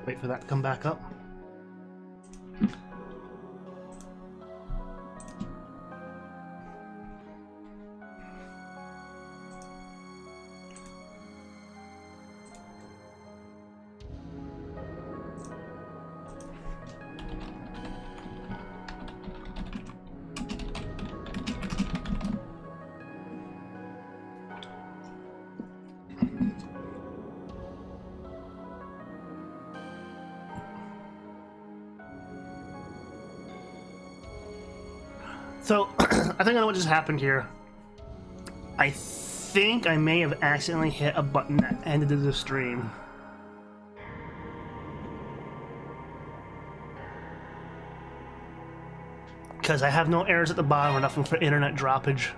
Wait for that to come back up. So, I think I know what just happened here. I think I may have accidentally hit a button that ended the stream. Because I have no errors at the bottom or nothing for internet droppage.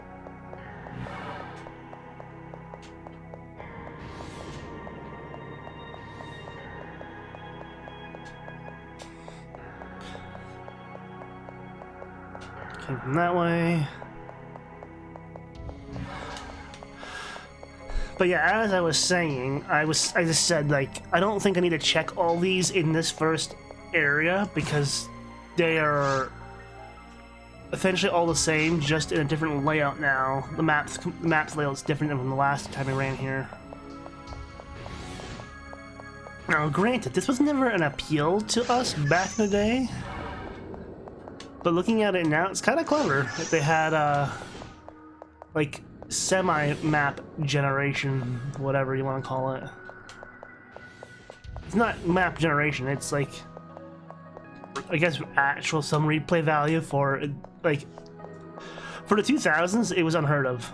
Came from that way. But yeah, as I was saying, I just said, like, I don't think I need to check all these in this first area because they are essentially all the same, just in a different layout now. The map's layout is different than from the last time I ran here. Now, granted, this was never an appeal to us back in the day. But looking at it now, it's kind of clever that they had, like, semi-map generation, whatever you want to call it. It's not map generation, it's like, I guess, actual some replay value for, like, for the 2000s, it was unheard of,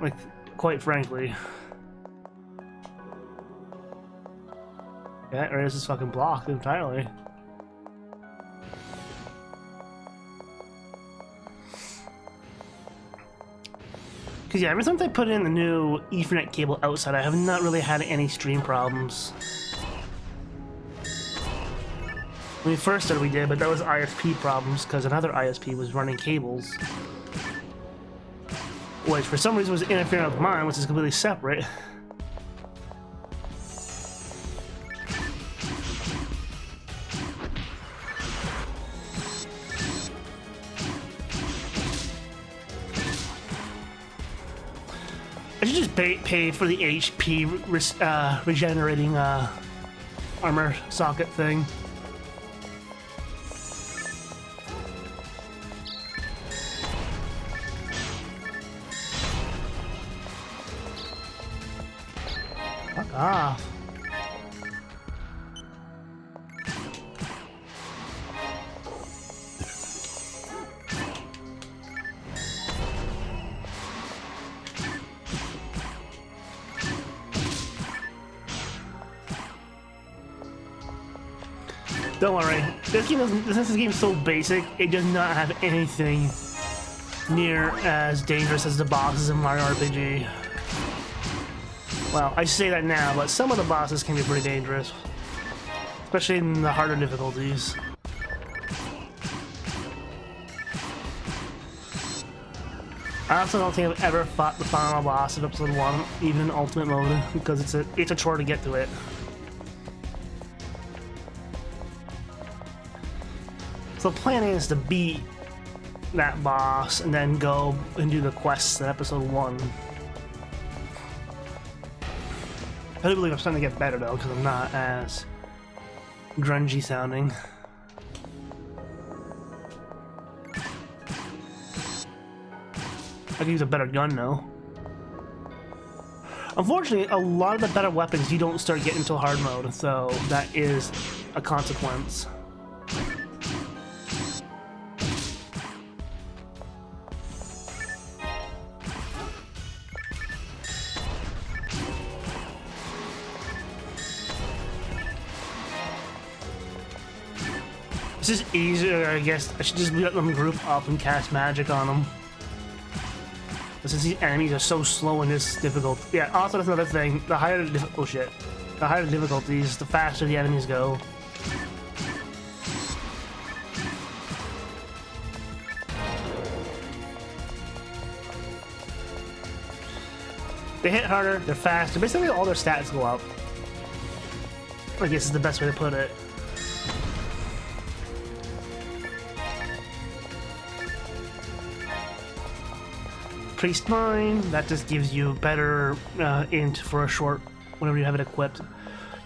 like, quite frankly. Yeah, or is this fucking blocked entirely? Because yeah, ever since I put in the new Ethernet cable outside, I have not really had any stream problems. When we first started we did, but that was ISP problems because another ISP was running cables. Which for some reason was interfering with mine, which is completely separate. I should just pay for the HP regenerating armor socket thing. Fuck off. Don't worry, this game is so basic, it does not have anything near as dangerous as the bosses in Mario RPG. Well, I say that now, but some of the bosses can be pretty dangerous. Especially in the harder difficulties. I also don't think I've ever fought the final boss of episode 1, even in ultimate mode, because it's a chore to get to it. So the plan is to beat that boss and then go and do the quests in episode 1. I do believe I'm starting to get better though, because I'm not as grungy sounding. I could use a better gun though. Unfortunately, a lot of the better weapons you don't start getting until hard mode, so that is a consequence. This is easier, I guess. I should just let them group up and cast magic on them. But since these enemies are so slow in this difficult. Yeah, also that's another thing. The higher the the higher the difficulties, the faster the enemies go. They hit harder, they're faster. Basically, all their stats go up. I guess is the best way to put it. Priest Mine, that just gives you better int for a short whenever you have it equipped.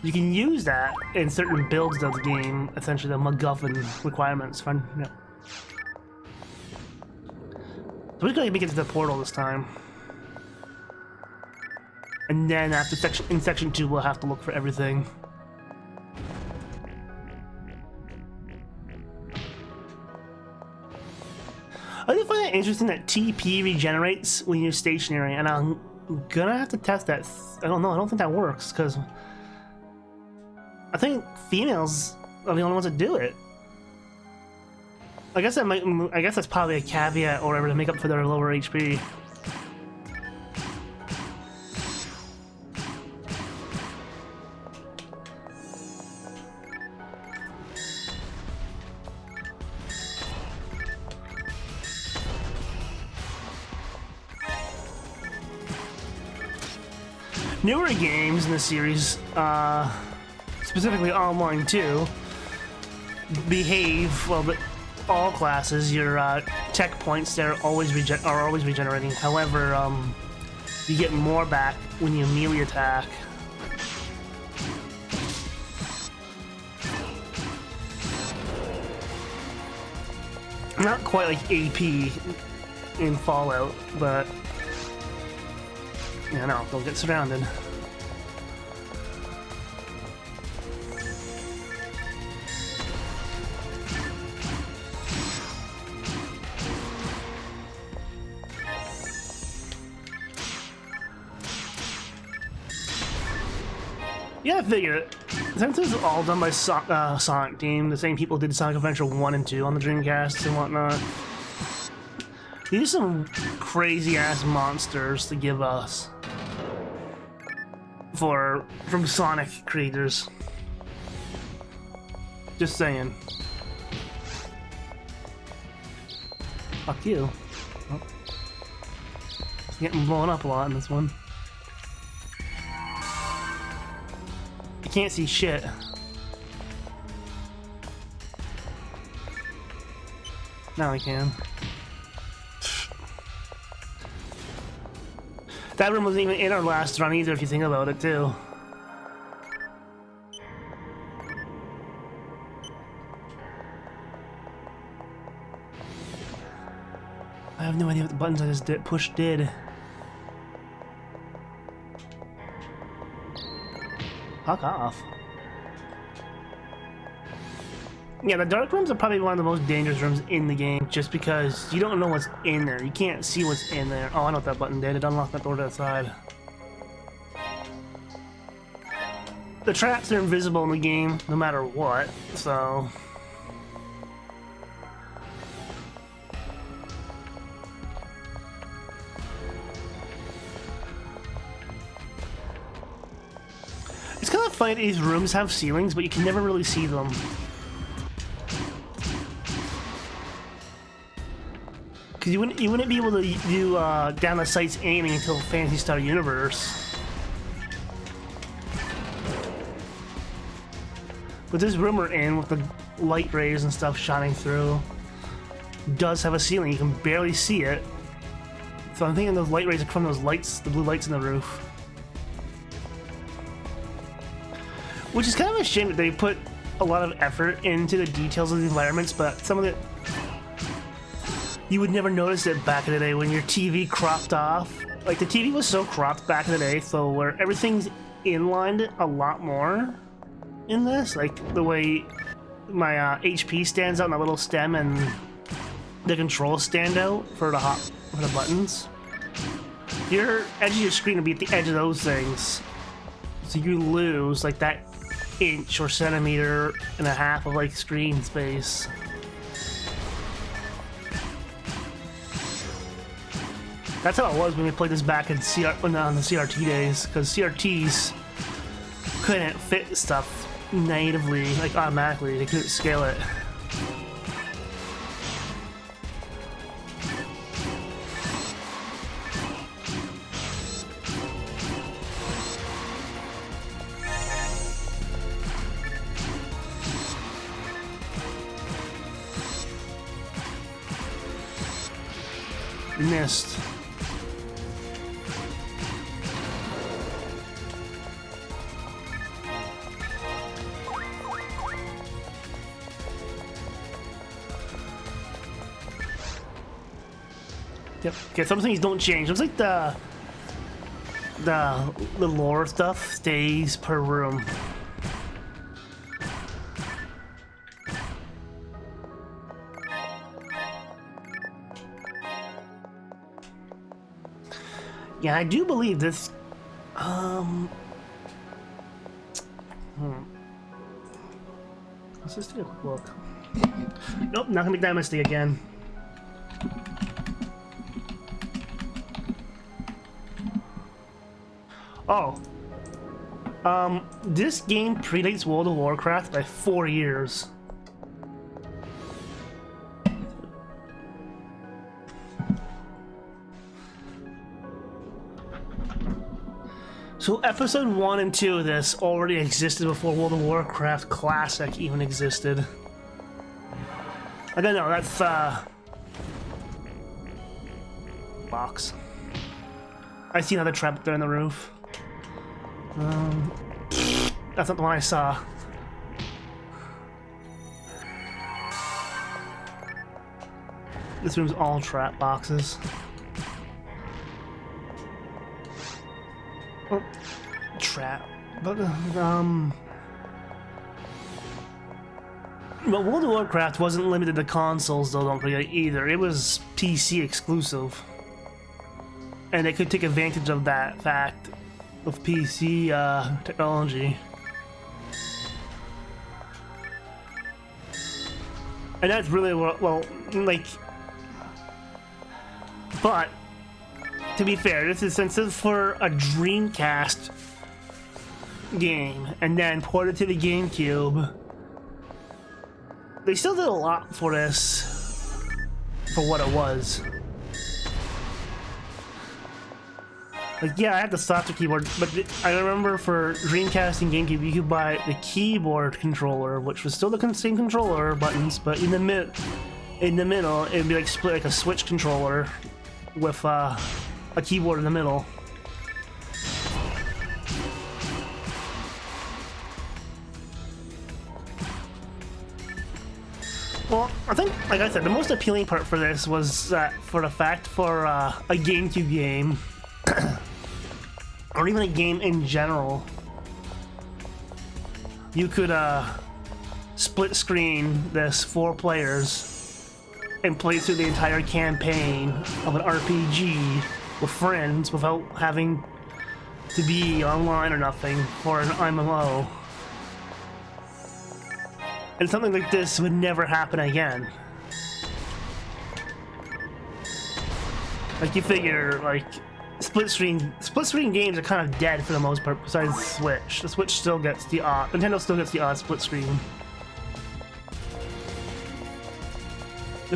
You can use that in certain builds of the game, essentially the MacGuffin requirements. Fun, yeah. So we're gonna make it to the portal this time. And then after section 2, we'll have to look for everything. I do find it interesting that TP regenerates when you're stationary, and I'm gonna have to test that. I don't know, I don't think that works, because I think females are the only ones that do it. I guess that's probably a caveat or whatever to make up for their lower HP. Newer games in the series, specifically Online 2, behave well. But all classes, your tech points there are always regenerating. However, you get more back when you melee attack. Not quite like AP in Fallout, but yeah, no, they'll get surrounded. Yeah, I figured. Since this is all done by Sonic Team, the same people did Sonic Adventure 1 and 2 on the Dreamcast and whatnot. These are some crazy-ass monsters to give us from Sonic creators. Just saying. Fuck you. Oh. Getting blown up a lot in this one. I can't see shit. Now I can. That room wasn't even in our last run either, if you think about it, too. I have no idea what the buttons I just did. Fuck off. Yeah, the dark rooms are probably one of the most dangerous rooms in the game, just because you don't know what's in there. You can't see what's in there. Oh, I know what that button did. It unlocked that door to the side. The traps are invisible in the game, no matter what, so... It's kind of funny that these rooms have ceilings, but you can never really see them. Because you wouldn't be able to do down the sights aiming until Phantasy Star Universe. But this room we're in, with the light rays and stuff shining through, does have a ceiling. You can barely see it. So I'm thinking those light rays are from those lights, the blue lights in the roof. Which is kind of a shame that they put a lot of effort into the details of the environments, but some of it you would never notice it back in the day when your TV cropped off. Like, the TV was so cropped back in the day, so where everything's inlined a lot more in this. Like, the way my HP stands out in a little stem and the controls stand out for the buttons. Your edge of your screen will be at the edge of those things. So you lose, like, that inch or centimeter and a half of, like, screen space. That's how it was when we played this back in on the CRT days, because CRTs couldn't fit stuff natively, like automatically. They couldn't scale it. missed. Yep. Okay, some things don't change. Looks like the lore stuff stays per room. Yeah, I do believe this. Let's just take a quick look. Nope, not gonna make that mistake again. Oh. This game predates World of Warcraft by 4 years. So episode 1 and 2 of this already existed before World of Warcraft Classic even existed. I don't know, that's box. I see another trap there in the roof. That's not the one I saw. This room's all trap boxes. Oh, trap. But World of Warcraft wasn't limited to consoles, though, don't forget, either. It was PC exclusive. And they could take advantage of that fact of PC technology. And that's really, well, like... But, to be fair, this is since it's for a Dreamcast game, and then ported to the GameCube, they still did a lot for this, for what it was. Like, yeah, I had the software keyboard, but I remember for Dreamcast and GameCube, you could buy the keyboard controller, which was still the same controller buttons, but in the middle, it'd be like split like a Switch controller with a keyboard in the middle. Well, I think, like I said, the most appealing part for this was that for the fact for a GameCube game, or even a game in general, you could split screen this 4 players and play through the entire campaign of an RPG with friends without having to be online or nothing for an MMO. And something like this would never happen again. Like, you figure, like, split screen games are kind of dead for the most part, besides Switch. The Switch still gets the odd, Nintendo still gets the odd split screen.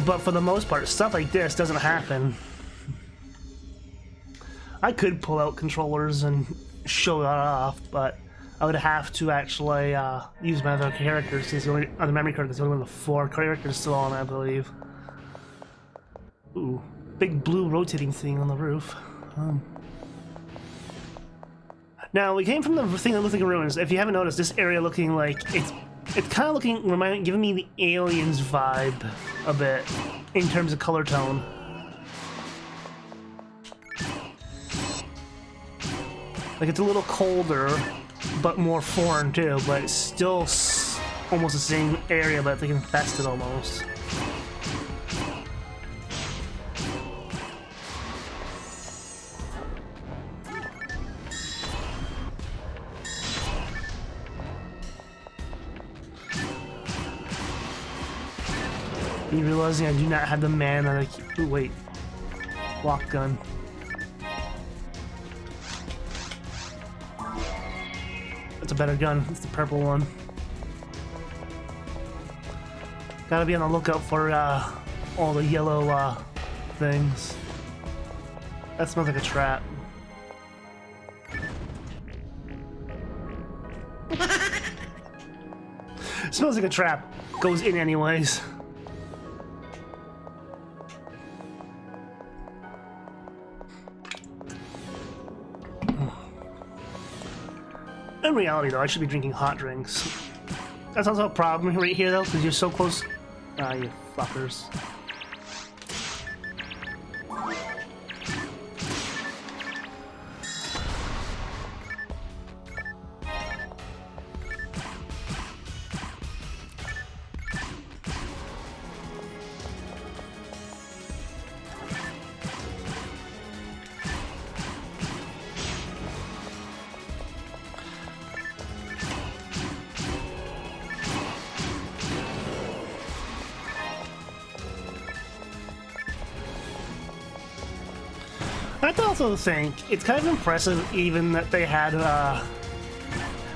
But for the most part, stuff like this doesn't happen. I could pull out controllers and show that off, but I would have to actually use my other characters, since the only other memory card is the only one with 4 characters still on, I believe. Ooh, big blue rotating thing on the roof. Now, we came from the thing that looks like ruins. If you haven't noticed, this area looking like it's kind of looking, giving me the Aliens vibe a bit in terms of color tone. Like, it's a little colder, but more foreign too. But it's still almost the same area, but it's like infested almost. You realizing I do not have the man that I... Ooh, wait. Lock gun. That's a better gun. It's the purple one. Gotta be on the lookout for all the yellow things. That smells like a trap. Smells like a trap. Goes in anyways. In reality, though, I should be drinking hot drinks. That's also a problem right here, though, because you're so close. Ah, you fuckers. I also think it's kind of impressive even that they had,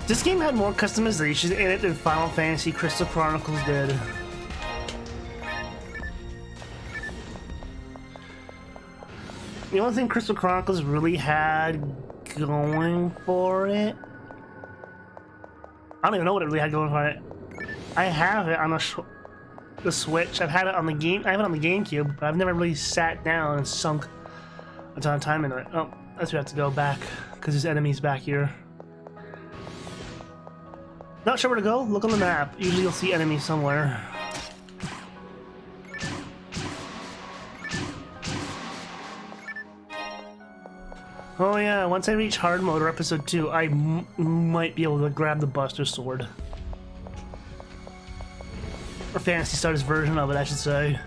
this game had more customization in it than Final Fantasy Crystal Chronicles did. The only thing Crystal Chronicles really had going for it, I don't even know what it really had going for it. I have it on the Switch. I've had it on the game. I have it on the GameCube, but I've never really sat down and sunk a ton of time into it. Oh, I guess we have to go back because there's enemies back here. Not sure where to go? Look on the map. Usually you'll see enemies somewhere. Oh yeah, once I reach hard mode or episode 2, I might be able to grab the Buster Sword. Or Phantasy Star's version of it, I should say.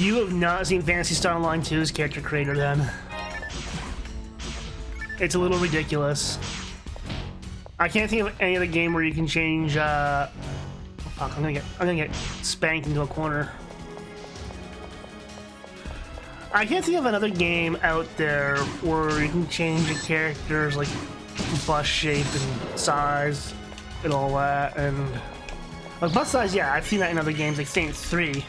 You have not seen Phantasy Star Online 2's character creator then. It's a little ridiculous. I can't think of any other game where you can change, oh fuck, I'm gonna get spanked into a corner. I can't think of another game out there where you can change a character's, like, bust shape and size and all that, and... Like, bust size, yeah, I've seen that in other games, like Saints 3.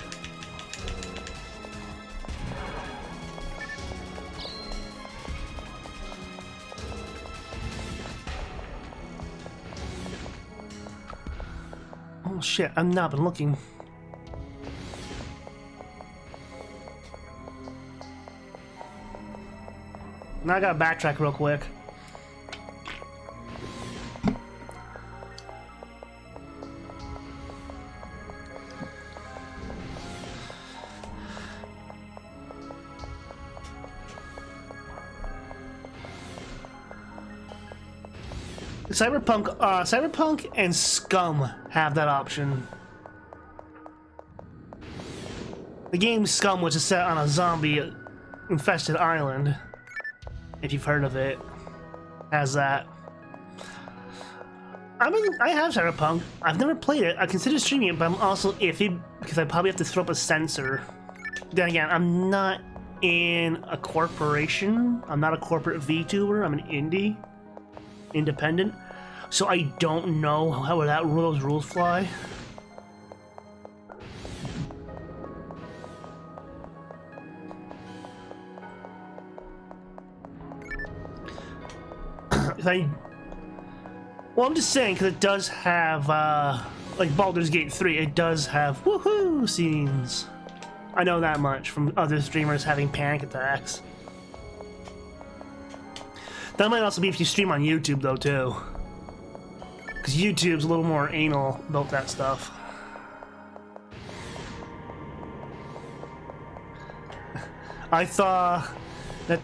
Oh shit, I've not been looking. Now I gotta backtrack real quick. Cyberpunk and Scum have that option. The game Scum, which is set on a zombie-infested island, if you've heard of it, has that. I mean, I have Cyberpunk. I've never played it. I consider streaming it, but I'm also iffy because I probably have to throw up a censor. Then again, I'm not in a corporation. I'm not a corporate VTuber. I'm an indie. Independent, so I don't know how those rules fly. Well, I'm just saying because it does have, like Baldur's Gate 3, it does have woohoo scenes. I know that much from other streamers having panic attacks. That might also be if you stream on YouTube, though, too. Because YouTube's a little more anal about that stuff. I saw that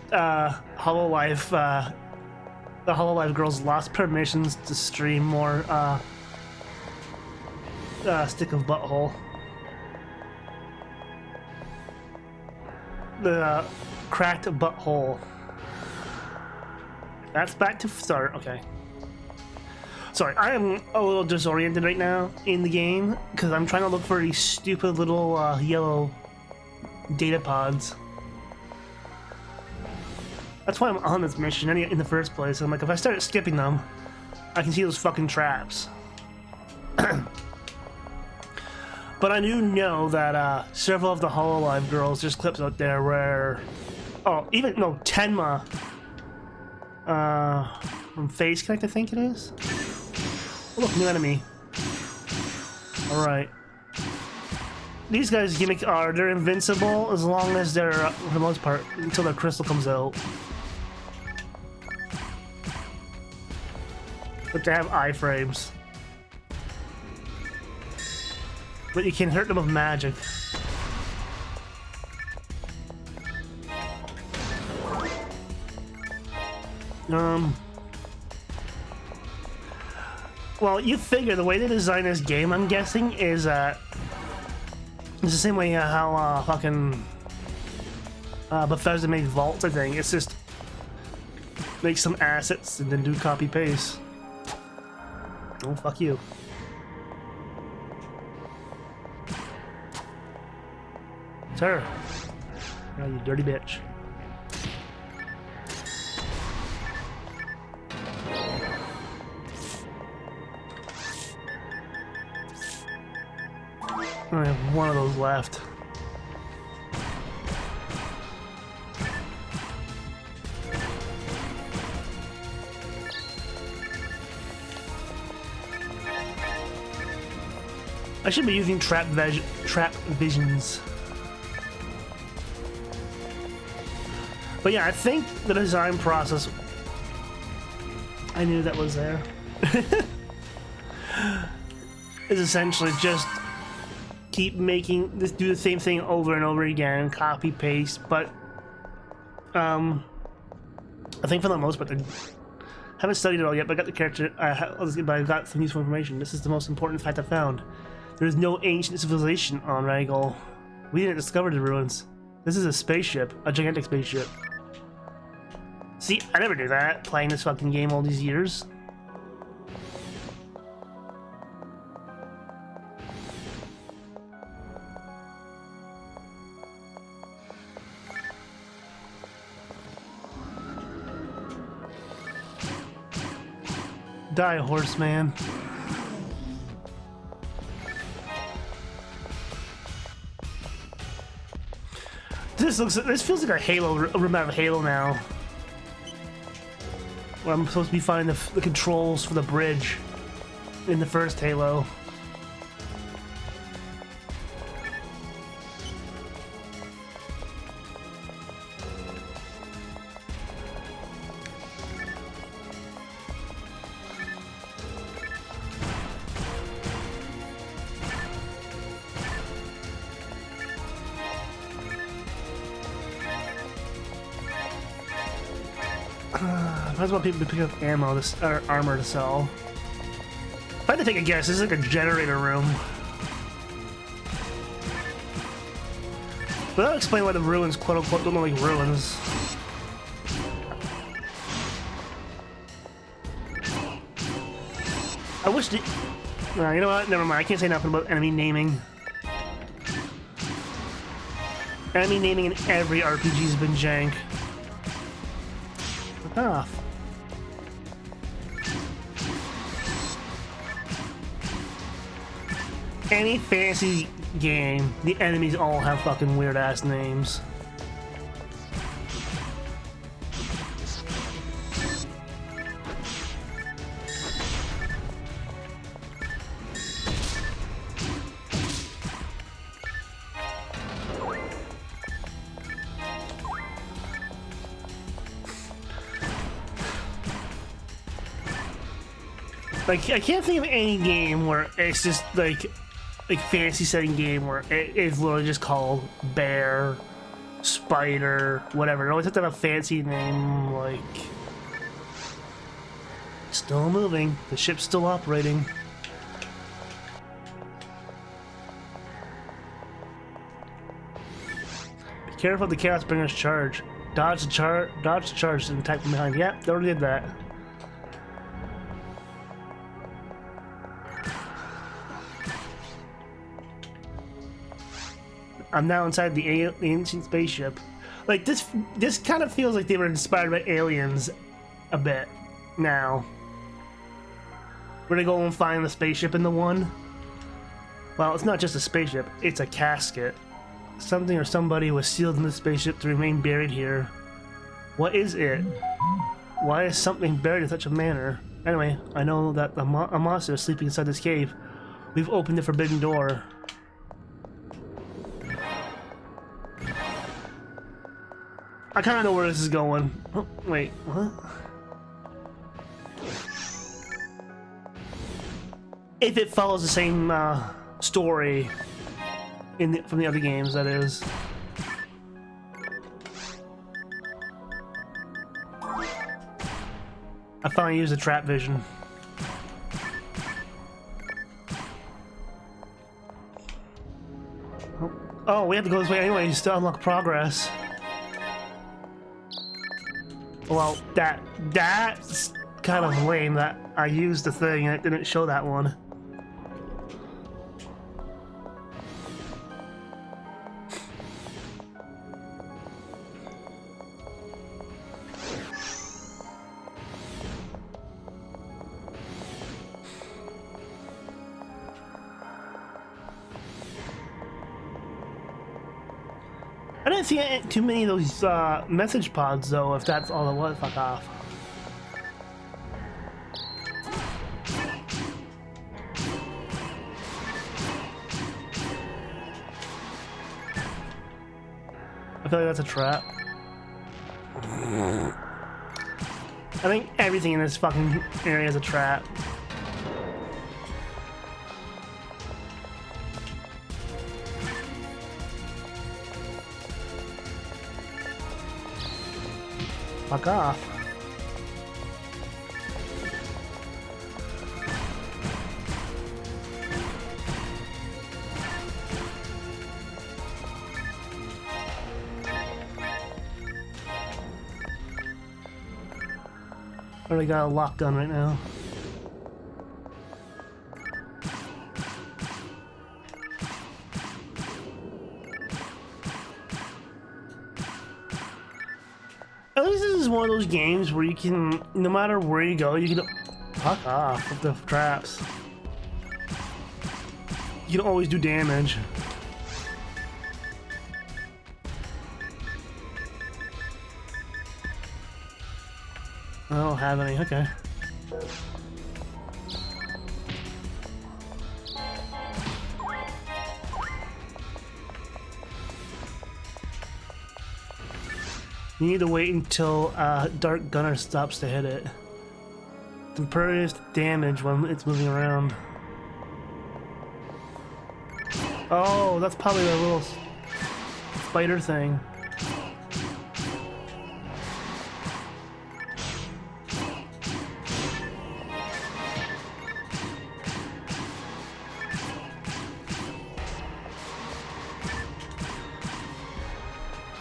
HoloLive, the HoloLive girls lost permissions to stream more Stick of Butthole. The cracked butthole. That's back to start, okay. Sorry, I am a little disoriented right now in the game because I'm trying to look for these stupid little yellow data pods. That's why I'm on this mission in the first place. I'm like, if I start skipping them, I can see those fucking traps. But I do know that several of the HoloLive girls, there's clips out there where... Oh, even, no, Tenma From Face Connect, I think it is. Oh, look, new enemy. Alright. These guys' gimmick are they're invincible as long as they're, for the most part, until their crystal comes out. But they have iframes. But you can hurt them with magic. Well, you figure the way they design this game, I'm guessing, is it's the same way how fucking Bethesda made vaults. I think it's just make some assets and then do copy paste. Oh, fuck you. Sir. Oh, you dirty bitch. I have one of those left. I should be using trap visions. But yeah, I think the design process... I knew that was there. is essentially just keep making this, do the same thing over and over again, copy paste. But I think for the most part, I haven't studied it all yet. But I got the character. But I got some useful information. This is the most important fact I found. There is no ancient civilization on Ragol. We didn't discover the ruins. This is a spaceship, a gigantic spaceship. See, I never knew that, playing this fucking game all these years. Die, horseman. This feels like a Halo, a remap of Halo now. Where I'm supposed to be finding the controls for the bridge in the first Halo. Depends what people pick up ammo or armor to sell. If I had to take a guess, this is like a generator room. But that'll explain why the ruins, quote unquote, don't look like ruins. I wish the... you know what? Never mind. I can't say nothing about enemy naming. Enemy naming in every RPG has been jank. Fuck off. Any fantasy game, the enemies all have fucking weird ass names. Like, I can't think of any game where it's just like fantasy setting game where it is literally just called Bear, Spider, whatever. It always has to have a fancy name, like... Still moving. The ship's still operating. Be careful of the Chaos Bringer's charge. Dodge the charge and attack from behind. Yep, they already did that. I'm now inside the ancient spaceship. Like, this kind of feels like they were inspired by Aliens a bit now. Where they go and find the spaceship in the one. Well, it's not just a spaceship, it's a casket. Something or somebody was sealed in the spaceship to remain buried here. What is it? Why is something buried in such a manner? Anyway, I know that a monster is sleeping inside this cave. We've opened the forbidden door. I kind of know where this is going. Oh, wait, what? If it follows the same story from the other games, that is. I finally used the trap vision. Oh, we have to go this way anyway. You still unlock progress. Well, that's kind of lame that I used the thing and it didn't show that one. I didn't see too many of those message pods though, if that's all it was. Fuck off. I feel like that's a trap. I think everything in this fucking area is a trap. Fuck off. I already got a lock gun right now. At least this is one of those games where you can, no matter where you go, you can fuck off with the traps. You can always do damage. I don't have any, okay. You need to wait until Dark Gunner stops to hit it. It's impervious to damage when it's moving around. Oh, that's probably a little spider thing.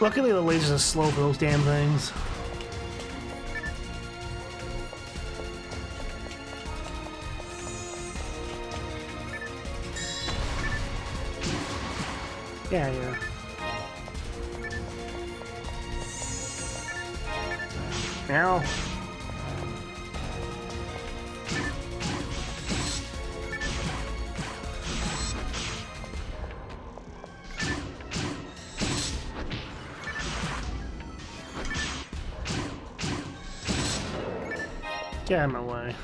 Luckily the lasers are slow for those damn things. Yeah. Ow. Get out of my way.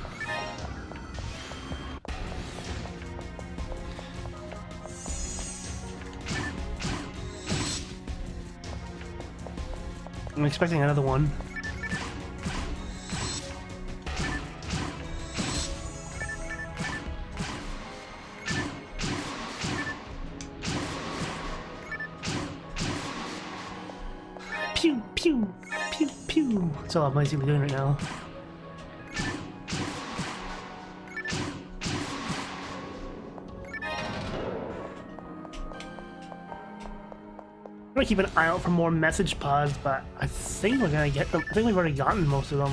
I'm expecting another one. Pew, pew, pew, pew. That's all I might be doing right now. I'm gonna keep an eye out for more message pods, but I think we're gonna get them. I think we've already gotten most of them.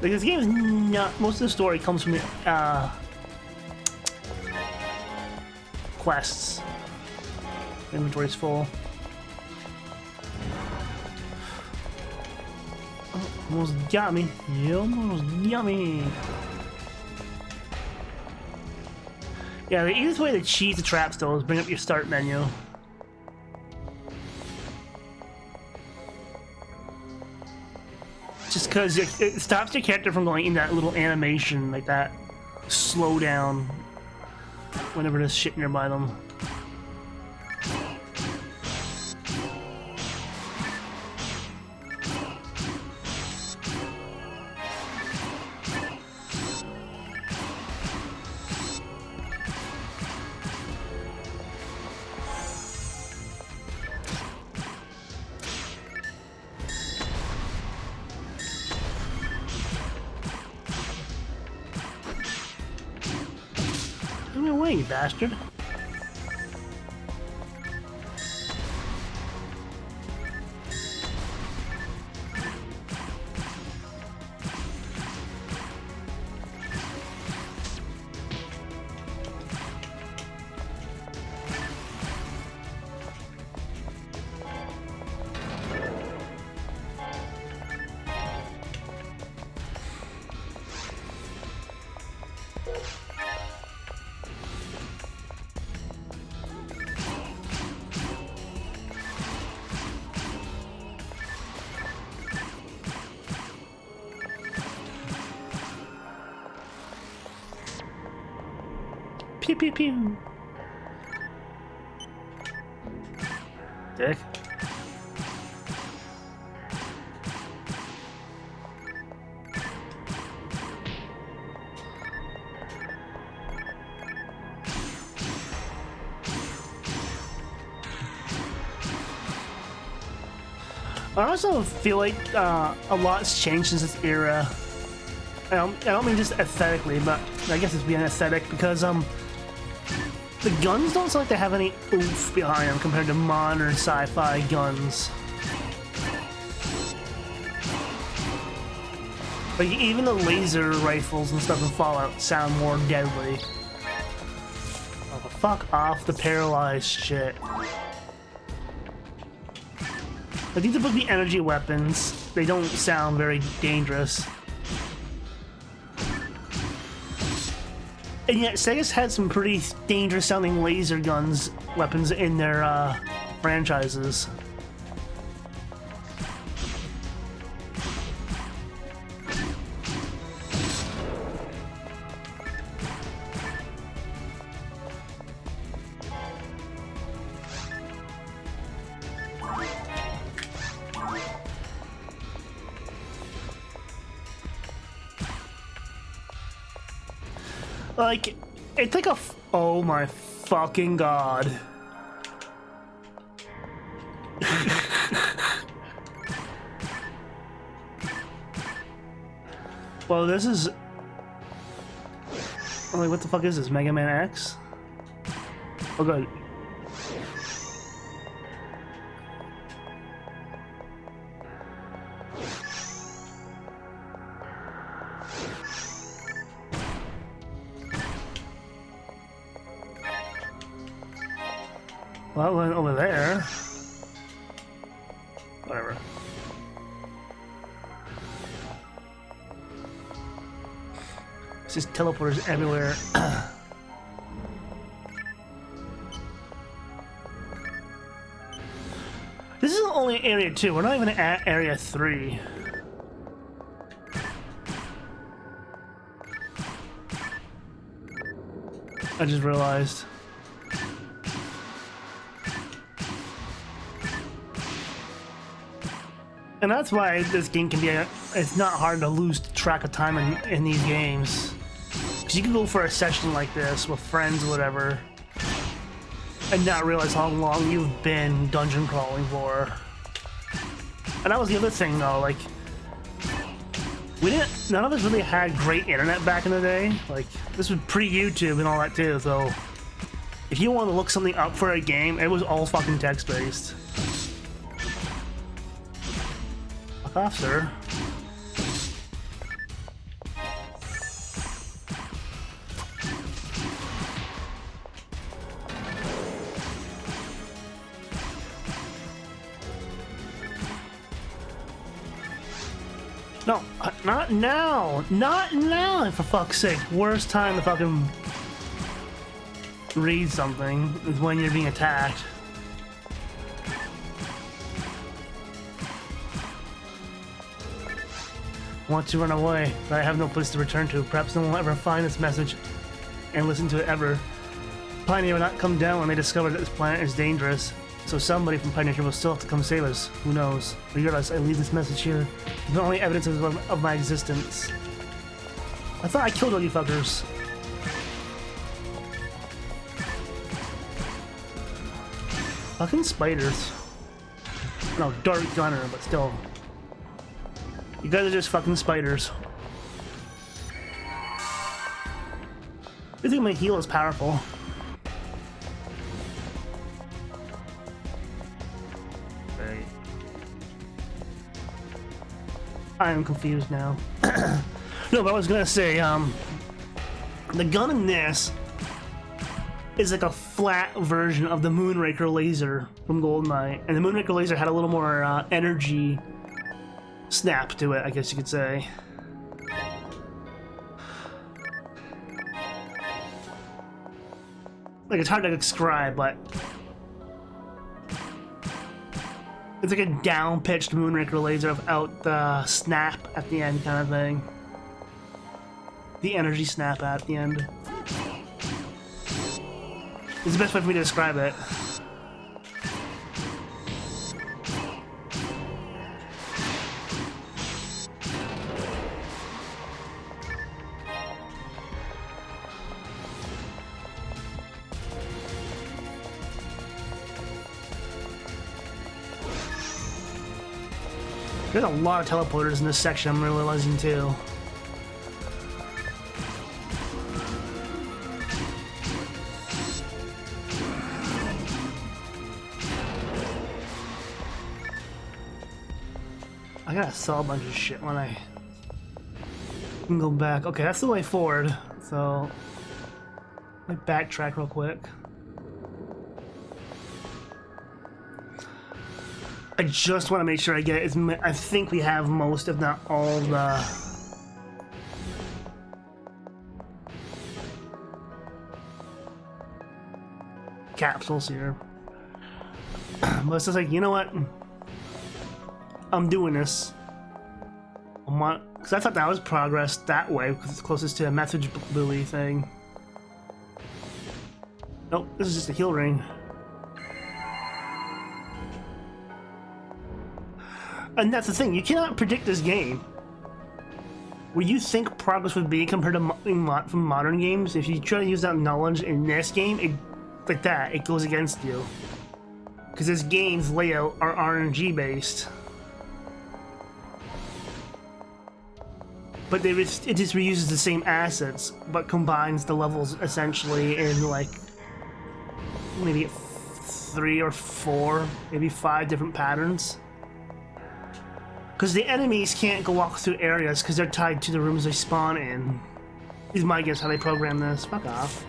Like, this game is not. Most of the story comes from quests. Inventory's full. Oh, almost got me. You almost got me. Yeah, the easiest way to cheat the traps though is bring up your start menu. just because it stops your character from going in that little animation, like that slow down whenever there's shit nearby them. Get me away, you bastard. Pew pew pew. Dick. I also feel like a lot's changed since this era. I don't mean just aesthetically, but I guess it's being aesthetic because the guns don't seem like they have any oomph behind them compared to modern sci-fi guns. Like even the laser rifles and stuff in Fallout sound more deadly. Oh, fuck off the paralyzed shit. Like these are supposed to be energy weapons. They don't sound very dangerous. And yet Sega's had some pretty dangerous sounding laser guns weapons in their franchises. Like, it's like a oh my fucking god. Well, this is... like, what the fuck is this? Mega Man X? Oh, good. Well, that went over there. Whatever. It's just teleporters everywhere. This is only area 2. We're not even at area 3. I just realized. And that's why this game can be it's not hard to lose track of time in these games. Because you can go for a session like this with friends or whatever and not realize how long you've been dungeon crawling for. And that was the other thing though, like none of us really had great internet back in the day. Like this was pre-YouTube and all that too, so if you want to look something up for a game, it was all fucking text-based. Off, sir. No, not now! Not now, for fuck's sake. Worst time to fucking read something is when you're being attacked. I want to run away, but I have no place to return to. Perhaps no one will ever find this message and listen to it ever. Pioneer will not come down when they discover that this planet is dangerous. So somebody from Pioneer will still have to come save us. Who knows? Regardless, I leave this message here. It's the only evidence of my existence. I thought I killed all you fuckers. Fucking spiders. No, Dark Gunner, but still. You guys are just fucking spiders. I think my heal is powerful. Right. I am confused now. No, but I was gonna say, the gun in this is like a flat version of the Moonraker laser from GoldenEye, and the Moonraker laser had a little more energy snap to it, I guess you could say. Like, it's hard to describe, but it's like a down-pitched Moonraker laser without the snap at the end kind of thing. The energy snap at the end. It's the best way for me to describe it. There's a lot of teleporters in this section, I'm realizing too. I gotta sell a bunch of shit when I can go back. Okay, that's the way forward, so let me backtrack real quick. I just want to make sure I get it. I think we have most, if not all, the capsules here. But it's just like, you know what? I'm doing this. Because I thought that was progress that way, because it's closest to a message buoy thing. Nope, this is just a heal ring. And that's the thing, you cannot predict this game. Where you think progress would be compared to from modern games, if you try to use that knowledge in this game, like that, it goes against you. Because this game's layout are RNG based. But it just reuses the same assets, but combines the levels essentially in like maybe 3 or 4, maybe 5 different patterns. Because the enemies can't go walk through areas because they're tied to the rooms they spawn in. Is my guess how they program this. Fuck off.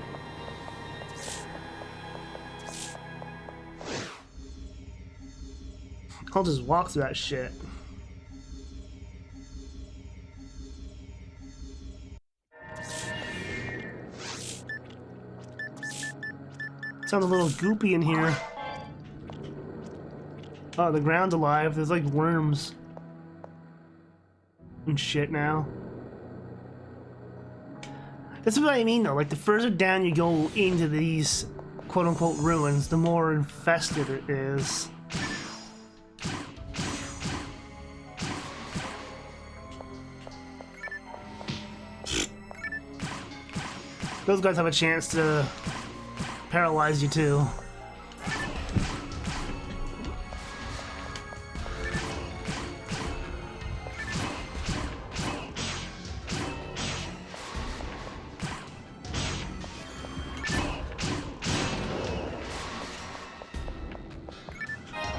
I'll just walk through that shit. Sounds a little goopy in here. Oh, the ground's alive. There's like worms and shit now. That's what I mean though, like the further down you go into these quote-unquote ruins, the more infested it is. Those guys have a chance to paralyze you too.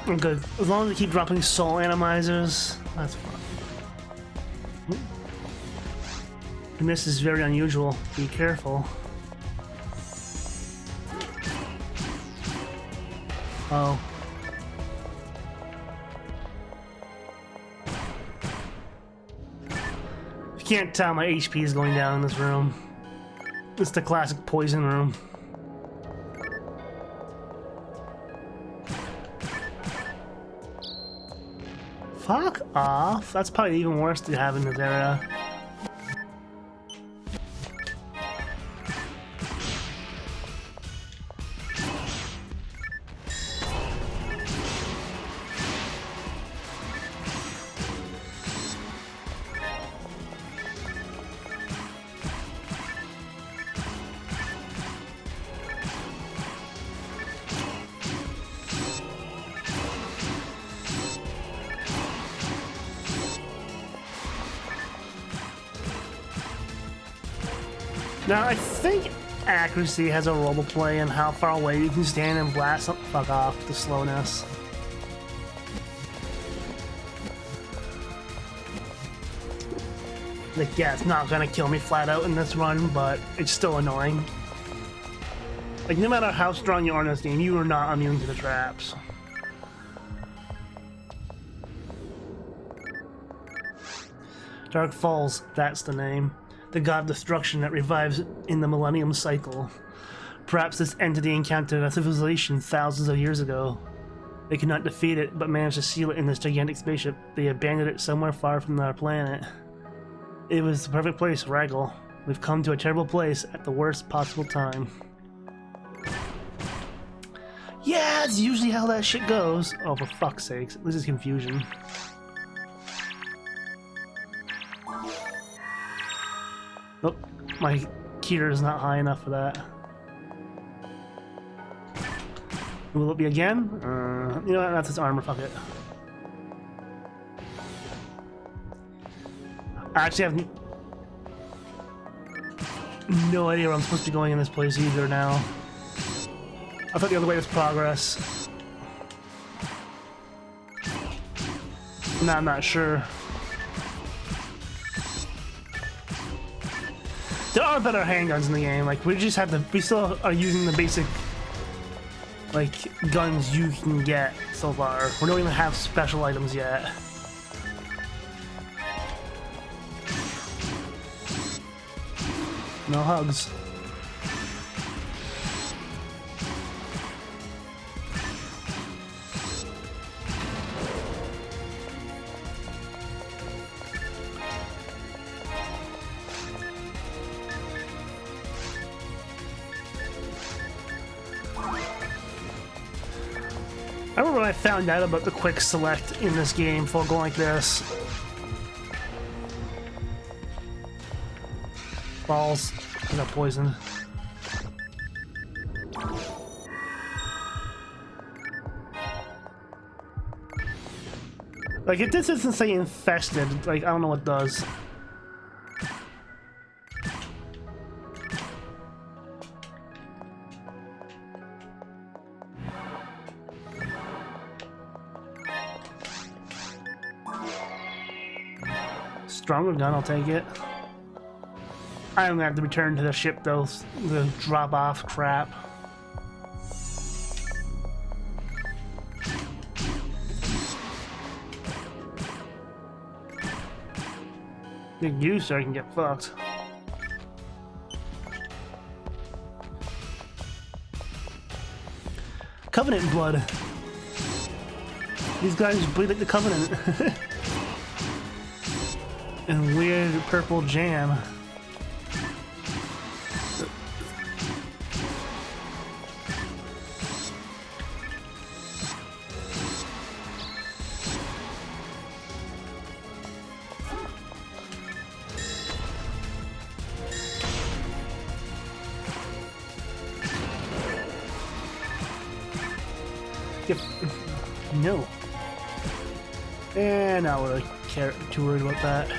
I'm good. As long as we keep dropping soul atomizers, that's fine. And this is very unusual. Be careful. Oh. You can't tell my HP is going down in this room. It's the classic poison room. Fuck off. That's probably even worse to have in this area. Now, I think accuracy has a role to play in how far away you can stand and blast the fuck off the slowness. Like, yeah, it's not gonna kill me flat out in this run, but it's still annoying. Like, no matter how strong you are in this game, you are not immune to the traps. Dark Falls, that's the name. The god of destruction that revives in the Millennium Cycle. Perhaps this entity encountered a civilization thousands of years ago. They could not defeat it, but managed to seal it in this gigantic spaceship. They abandoned it somewhere far from our planet. It was the perfect place, Raggle. We've come to a terrible place at the worst possible time. Yeah, it's usually how that shit goes. Oh, for fuck's sakes. This is confusion. Nope, my keter is not high enough for that. Will it be again? You know what, that's his armor, fuck it. I actually have no idea where I'm supposed to be going in this place either now. I thought the other way was progress. Now I'm not sure. There are better handguns in the game. Like, we still are using the basic, like, guns you can get so far. We don't even have special items yet. No hugs. I remember when I found out about the quick select in this game before going like this. Balls. I got poisoned. Like, if this doesn't say infested, like, I don't know what does. Stronger gun, I'll take it. I'm gonna have to return to the ship though, the drop off crap. Big use or I can get fucked. Covenant blood. These guys bleed like the Covenant. And weird purple jam. Yep. No. And not really too worried about that.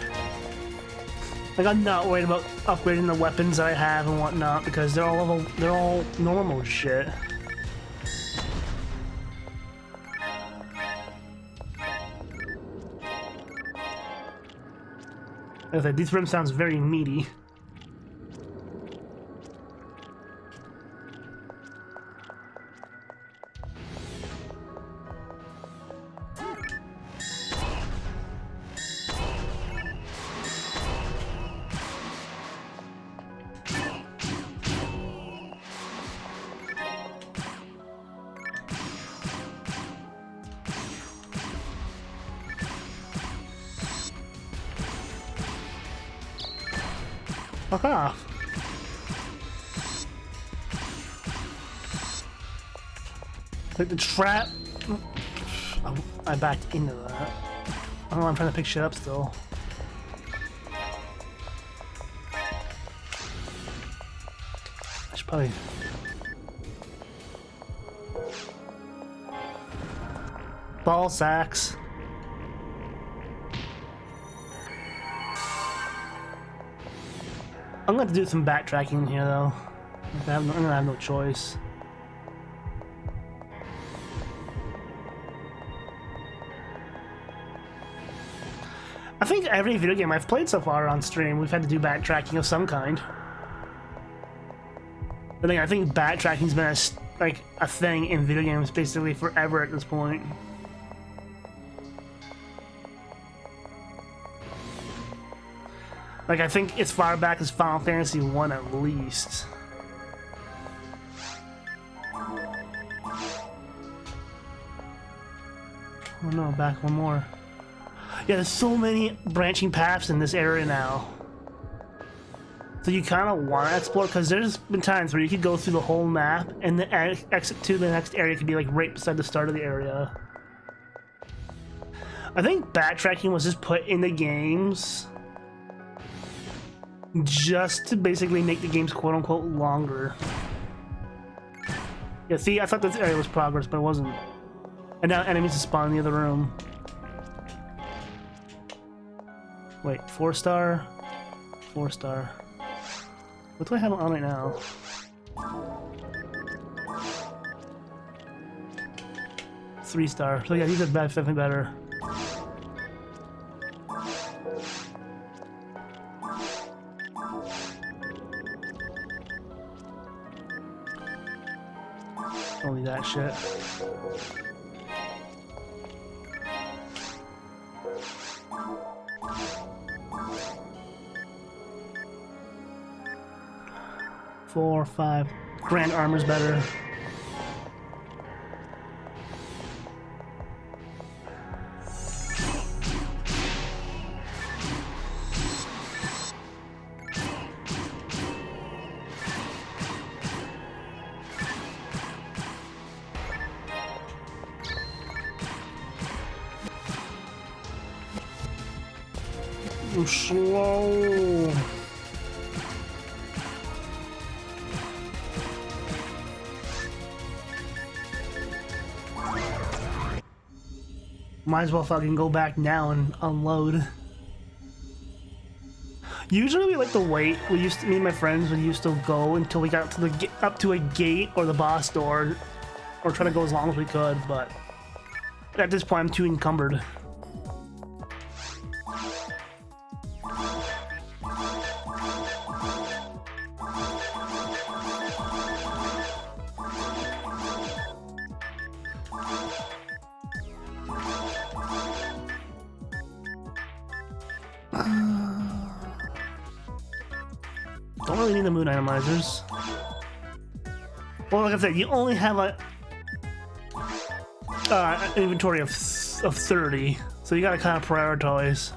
Like, I'm not worried about upgrading the weapons that I have and whatnot because they're all normal shit. Okay, this room sounds very meaty. Fuck off. Like the trap. Oh, I backed into that. I don't know, I'm trying to pick shit up still. I should probably... Ball sacks. I'm gonna have to do some backtracking here though. I'm gonna have no choice. I think every video game I've played so far on stream, we've had to do backtracking of some kind. I think backtracking's been a thing in video games basically forever at this point. Like, I think as far back as Final Fantasy 1 at least. Oh no, back one more. Yeah, there's so many branching paths in this area now. So you kind of want to explore, because there's been times where you could go through the whole map and the exit to the next area could be like right beside the start of the area. I think backtracking was just put in the games just to basically make the games quote-unquote longer. Yeah, see, I thought this area was progress, but it wasn't. And now enemies spawn in the other room. Wait, 4-star? 4-star. What do I have on right now? Three-star. So yeah, these are definitely better. Only that shit. Four, 5. Grand armor's better. I'm slow. Might as well fucking go back now and unload. Usually we like to wait. Me and my friends would used to go until we got to up to a gate or the boss door, or try to go as long as we could, but at this point I'm too encumbered. Don't really need the moon itemizers. Well, like I said, you only have an inventory of 30, so you gotta kind of prioritize.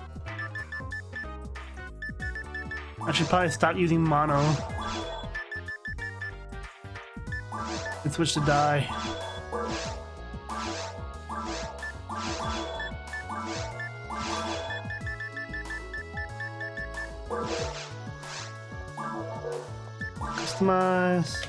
I should probably stop using mono and switch to dye. Customize.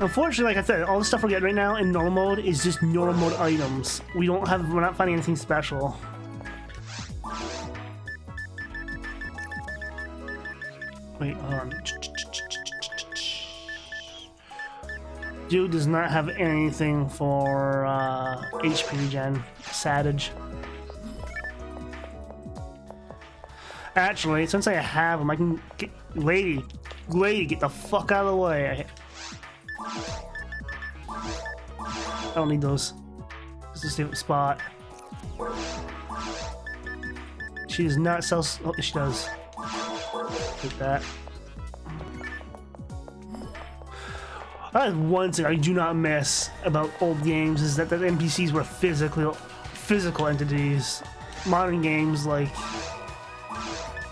Unfortunately, like I said, all the stuff we're getting right now in normal mode is just normal mode items. We're not finding anything special. Wait, hold on. Dude does not have anything for HP regen. Savage. Actually, since I have them, I can get... Lady, get the fuck out of the way. I don't need those. This is a safe spot. She does not sell... Oh, she does. Like that. That is one thing I do not miss about old games, is that the NPCs were physical entities. Modern games, like,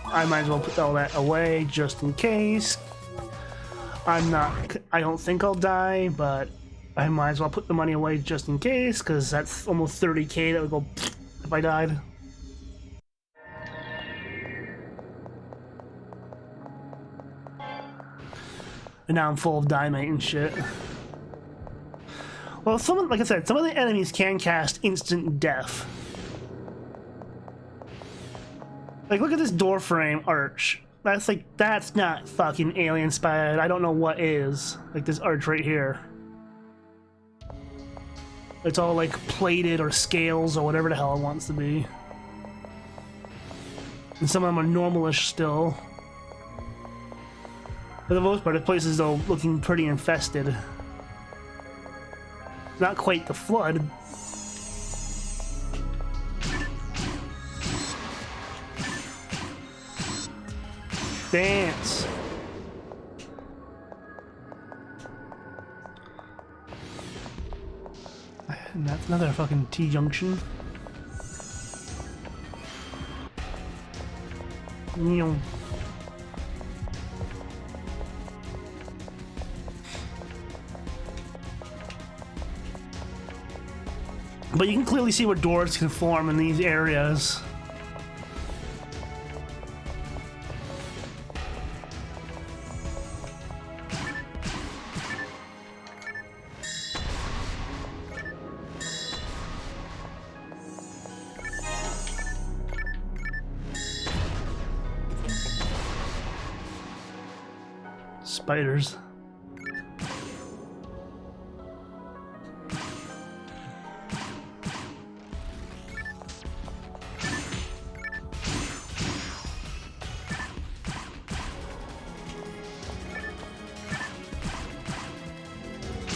I might as well put all that away just in case. I don't think I'll die, but I might as well put the money away just in case, because that's almost 30k that would go if I died. And now I'm full of dynamite and shit. Well, like I said, some of the enemies can cast instant death. Like, look at this door frame arch. That's not fucking alien inspired. I don't know what is. Like this arch right here. It's all like plated or scales or whatever the hell it wants to be. And some of them are normalish still. For the most part, the place is though looking pretty infested. Not quite the flood. Dance. And that's another fucking T-junction. But you can clearly see where doors can form in these areas. Spiders.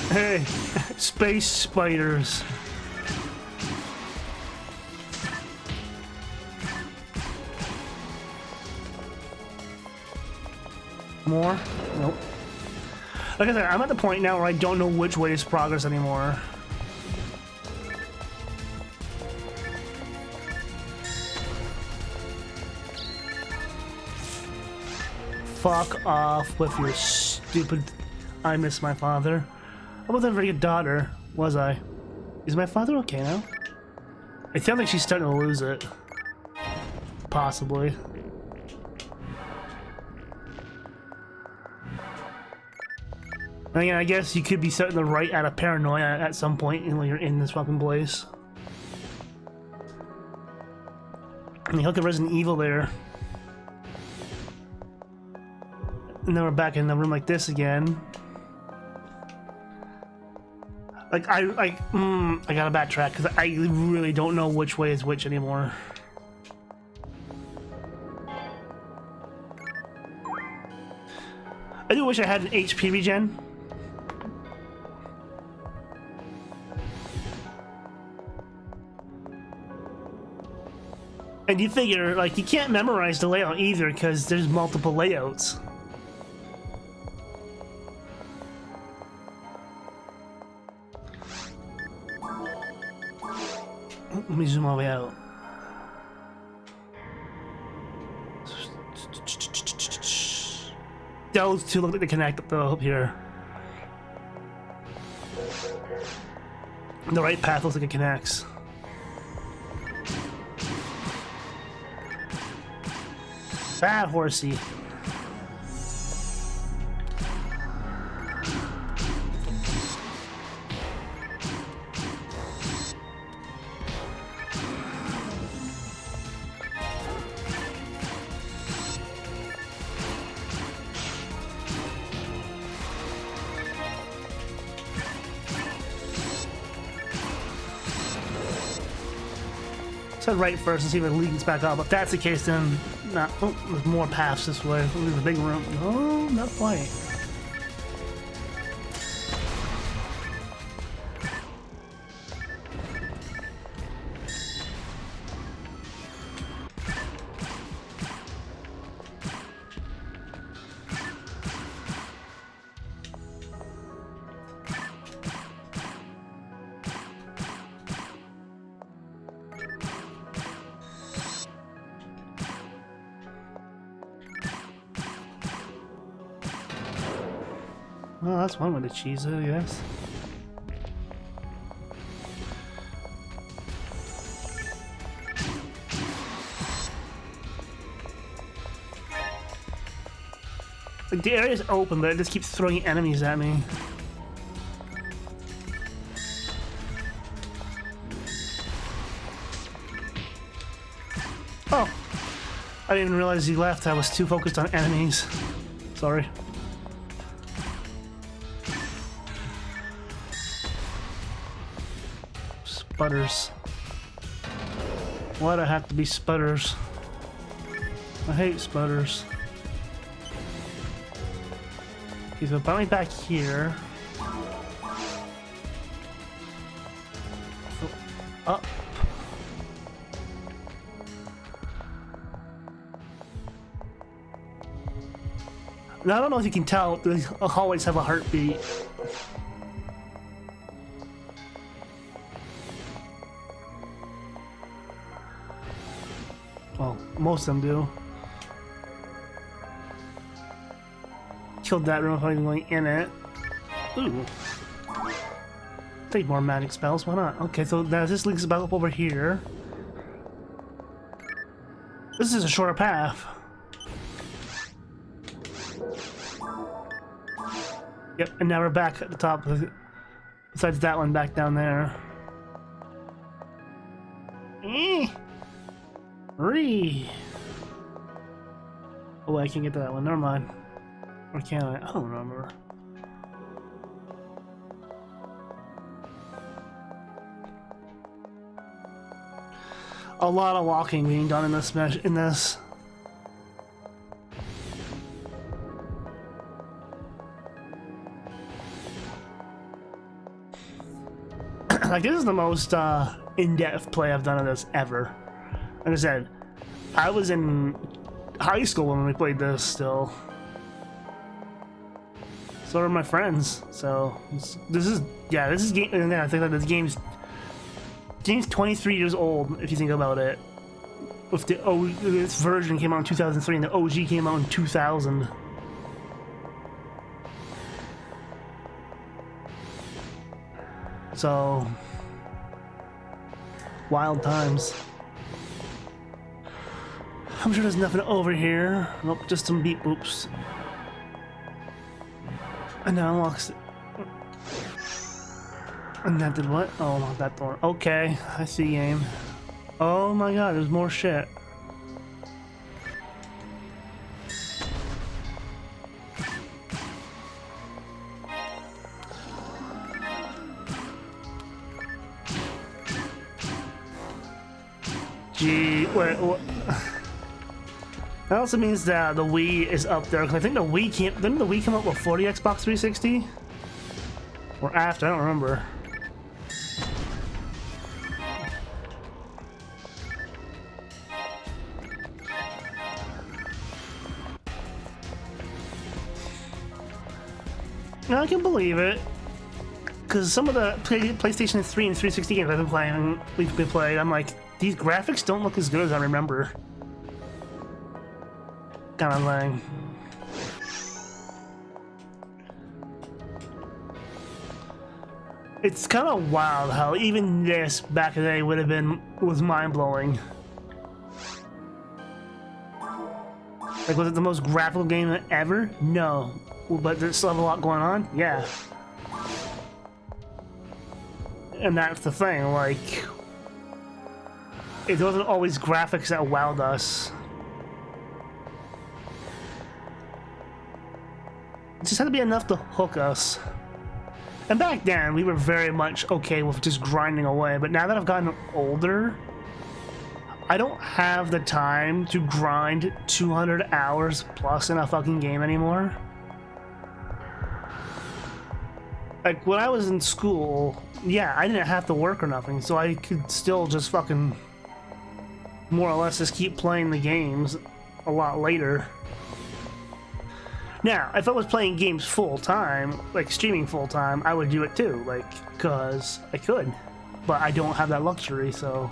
Hey, space spiders. More? Nope. Like I said, I'm at the point now where I don't know which way is progress anymore. Fuck off with your stupid I miss my father. I wasn't a very good daughter, was I? Is my father okay now? I feel like she's starting to lose it. Possibly. I mean, I guess you could be starting to write out of paranoia at some point when you're in this fucking place. I mean, look at Resident Evil there. And then we're back in the room like this again. Like, I gotta backtrack, because I really don't know which way is which anymore. I do wish I had an HP regen. And you figure, like, you can't memorize the layout either, because there's multiple layouts. Let me zoom all the way out. Those two look like they connect up here. The right path looks like it connects. Bad horsey. Said right first and see if it leads back up. If that's the case, then not. Oh, there's more paths this way. There's a big room. No, not quite. Well, that's one way to cheese it, I guess. Like, the area is open, but it just keeps throwing enemies at me. Oh! I didn't even realize he left. I was too focused on enemies. Sorry. Sputters. Why'd I have to be sputters? I hate sputters. Okay, so put me back here. Up. Now, I don't know if you can tell, the hallways have a heartbeat. Well, most of them do. Killed that room without even going in it. Ooh. Take more magic spells, why not? Okay, so now this links back up over here. This is a shorter path. Yep, and now we're back at the top. Besides that one back down there. Oh, I can't get to that one. Never mind. Or can I? I don't remember. A lot of walking being done in this Like, this is the most in-depth play I've done of this ever. Like I said, I was in high school when we played this still. So are my friends. So this is game. And I think that this game's 23 years old if you think about it. With this version came out in 2003 and the OG came out in 2000. So wild times. I'm sure there's nothing over here. Nope, just some beep boops. And that unlocks it. And that did what? Oh, unlock that door. Okay, I see game. Oh my god, there's more shit. Gee, wait, what? That also means that the Wii is up there, because I think the Wii didn't the Wii come up before the Xbox 360? Or after, I don't remember. I can believe it, because some of the PlayStation 3 and 360 games we've been playing, I'm like, these graphics don't look as good as I remember. Kind of thing. It's kind of wild how even this back in the day was mind-blowing. Like, was it the most graphical game ever? No. But there's still have a lot going on? Yeah. And that's the thing, like, it wasn't always graphics that wowed us. It just had to be enough to hook us. And back then, we were very much okay with just grinding away, but now that I've gotten older, I don't have the time to grind 200 hours plus in a fucking game anymore. Like, when I was in school, yeah, I didn't have to work or nothing, so I could still just fucking more or less just keep playing the games a lot later. Now, if I was playing games full-time, like streaming full-time, I would do it too, like, cause I could. But I don't have that luxury, so...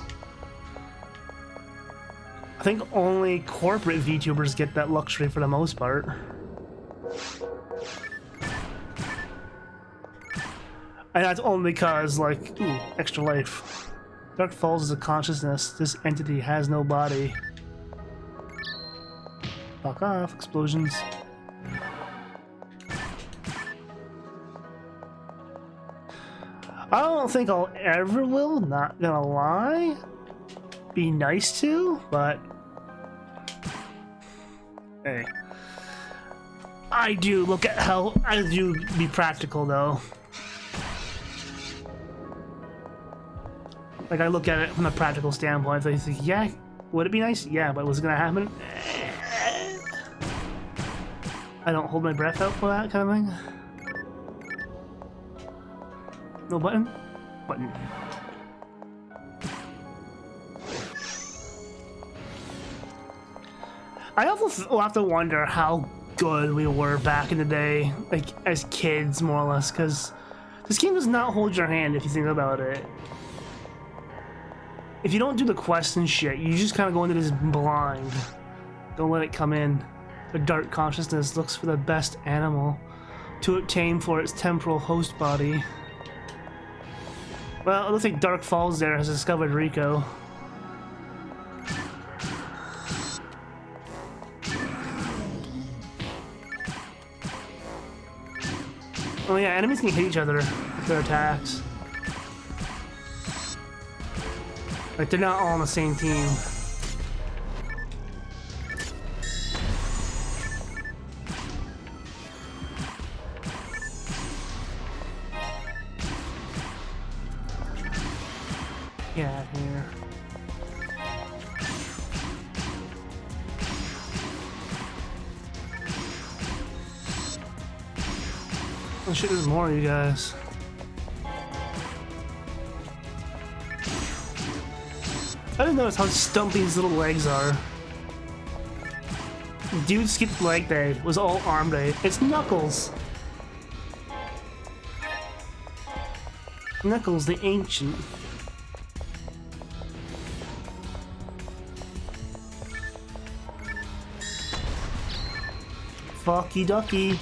I think only corporate VTubers get that luxury for the most part. And that's only because, like, ooh, extra life. Dark Falls is a consciousness. This entity has no body. Fuck off, explosions. I don't think I'll ever will, not gonna lie. Be nice to, but hey. I do look at how I do be practical though. Like I look at it from a practical standpoint. So you think, yeah, would it be nice? Yeah, but was it gonna happen? I don't hold my breath out for that kind of thing. No button? Button. I also have to wonder how good we were back in the day, like as kids, more or less, because this game does not hold your hand if you think about it. If you don't do the quest and shit, you just kind of go into this blind. Don't let it come in. The dark consciousness looks for the best animal to obtain for its temporal host body. Well, it looks like Dark Falls there has discovered Rico. Oh yeah, enemies can hit each other with their attacks. Like they're not all on the same team. Get out of here. Oh shit, there's more of you guys. I didn't notice how stumpy his little legs are. Dude skipped leg day, was all arm day. It's Knuckles! Knuckles the Ancient. Fucky ducky.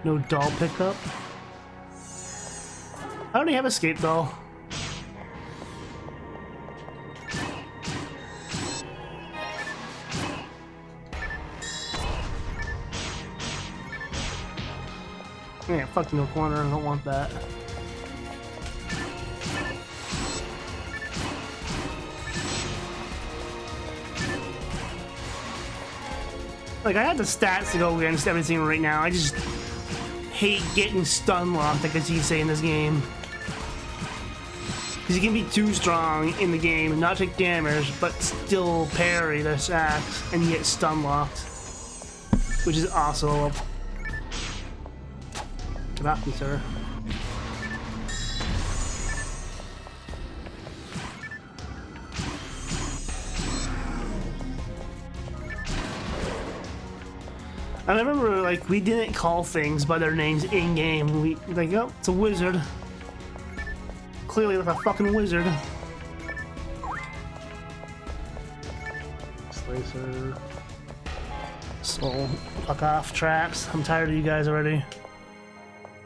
No doll pickup. I already have escape doll. Yeah, fuck no corner, I don't want that. Like, I have the stats to go against everything right now, I just hate getting stun locked, like as you say in this game. Because you can be too strong in the game and not take damage, but still parry the attacks and get stun locked. Which is awesome. Get off me, sir. I remember, like, we didn't call things by their names in-game. We like, oh, it's a wizard. Clearly like a fucking wizard. Slicer. Soul. Fuck off, traps. I'm tired of you guys already.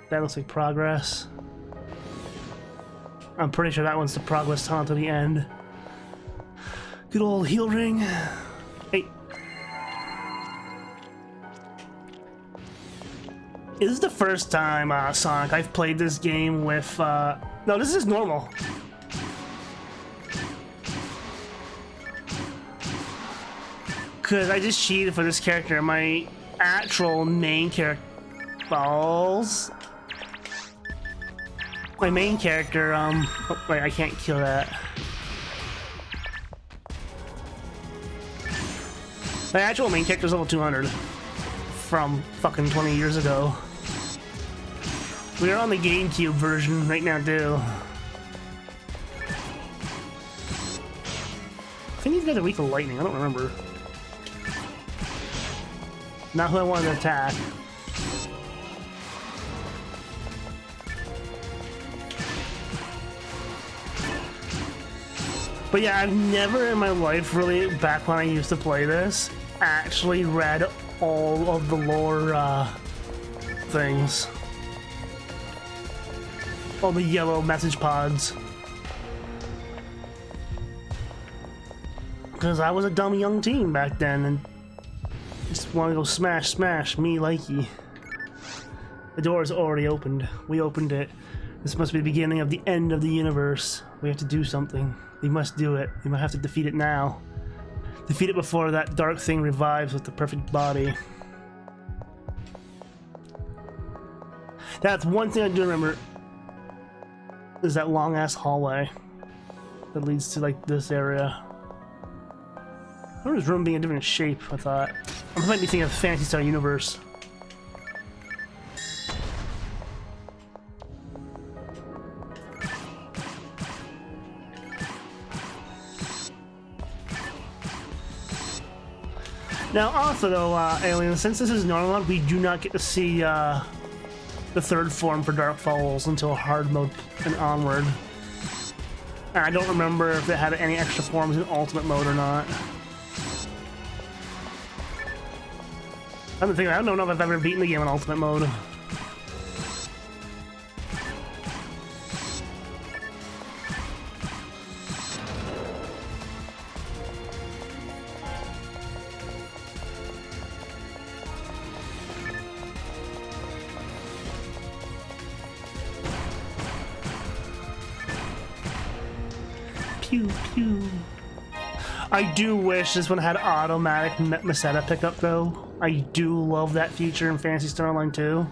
That looks like progress. I'm pretty sure that one's the progress tunnel to the end. Good old heal ring. Hey. This is the first time, Sonic, I've played this game with, no, this is normal. Cause I just cheated for this character. My actual main character, balls. My main character, oh, wait, I can't kill that. My actual main character is level 200 from fucking 20 years ago. We are on the GameCube version right now, too. I think these guys are weak to lightning. I don't remember. Not who I wanted to attack. But yeah, I've never in my life really, back when I used to play this, actually read all of the lore things. All the yellow message pods. Because I was a dumb young teen back then and just want to go smash, smash, me likey. The door is already opened. We opened it. This must be the beginning of the end of the universe. We have to do something. We must do it. We might have to defeat it now. Defeat it before that dark thing revives with the perfect body. That's one thing I do remember. Is that long ass hallway that leads to like this area. I remember this room being a different shape, I thought. I might be thinking of Phantasy Star Universe. Now, also though, Alien, since this is normal mode, we do not get to see the third form for Dark Falls until hard mode and onward. And I don't remember if they had any extra forms in ultimate mode or not. I don't know if I've ever beaten the game in ultimate mode. Pew pew. I do wish this one had automatic Meseta pickup though. I do love that feature in Phantasy Star Online 2.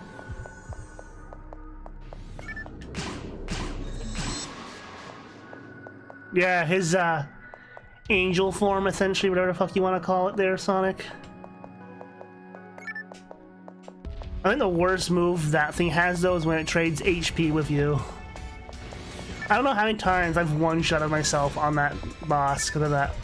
Yeah, his angel form essentially, whatever the fuck you want to call it there, Sonic. I think the worst move that thing has though is when it trades HP with you. I don't know how many times I've one-shotted myself on that boss because of that.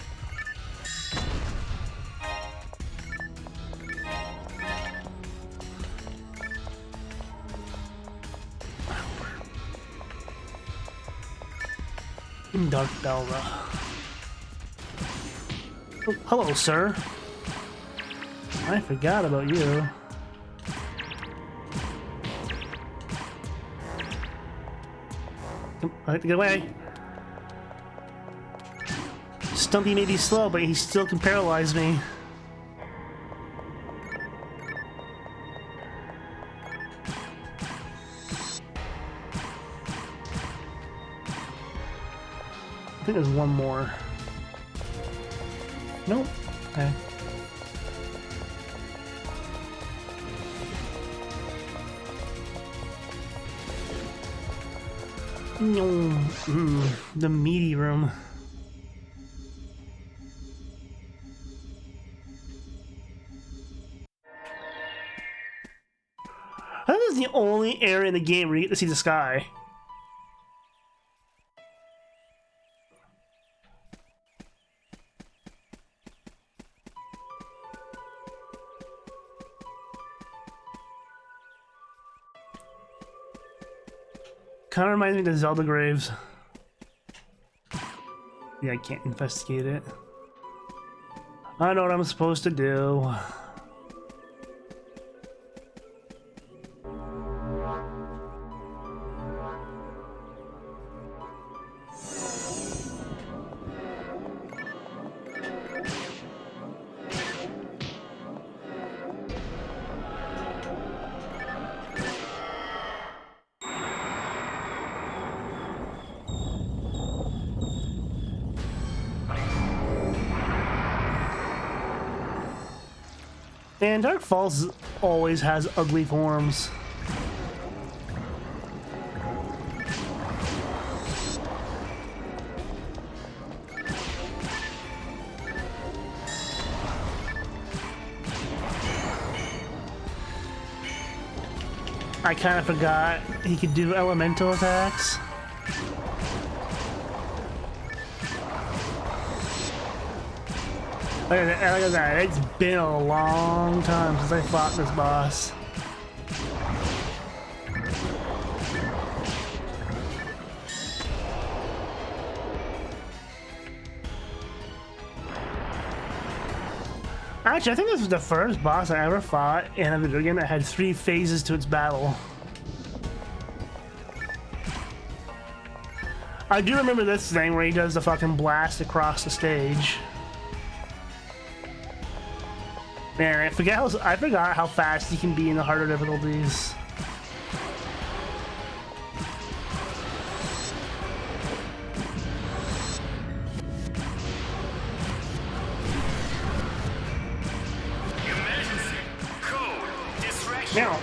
Dark Belra. Oh, hello, sir. I forgot about you. I have to get away. Stumpy may be slow, but he still can paralyze me. I think there's one more. Nope. Okay. The meaty room. I think this is the only area in the game where you get to see the sky. Kind of reminds me of the Zelda graves. Yeah, I can't investigate it. I know what I'm supposed to do. And Dark Falls always has ugly forms. I kind of forgot he could do elemental attacks. Look at that, it's been a long time since I fought this boss. Actually, I think this was the first boss I ever fought in a video game that had 3 phases to its battle. I do remember this thing where he does the fucking blast across the stage. Man, I forgot how fast you can be in the harder difficulties. Emergency code distraction. Now.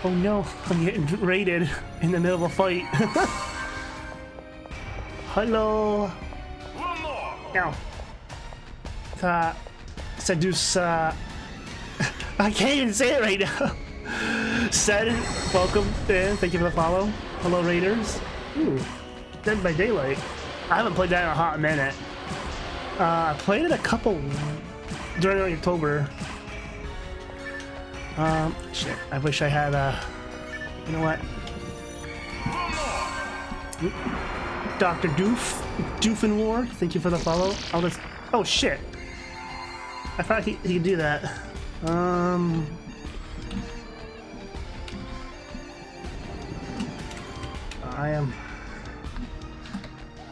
Oh no, I'm getting raided in the middle of a fight. Hello. One more. Now. Seduce, I can't even say it right now. Said, welcome in, thank you for the follow. Hello, Raiders. Ooh, Dead by Daylight. I haven't played that in a hot minute. I played it a couple during October. Shit, I wish I had, you know what? Dr. Doofenwar, thank you for the follow. I'll just, oh shit. I thought he could do that.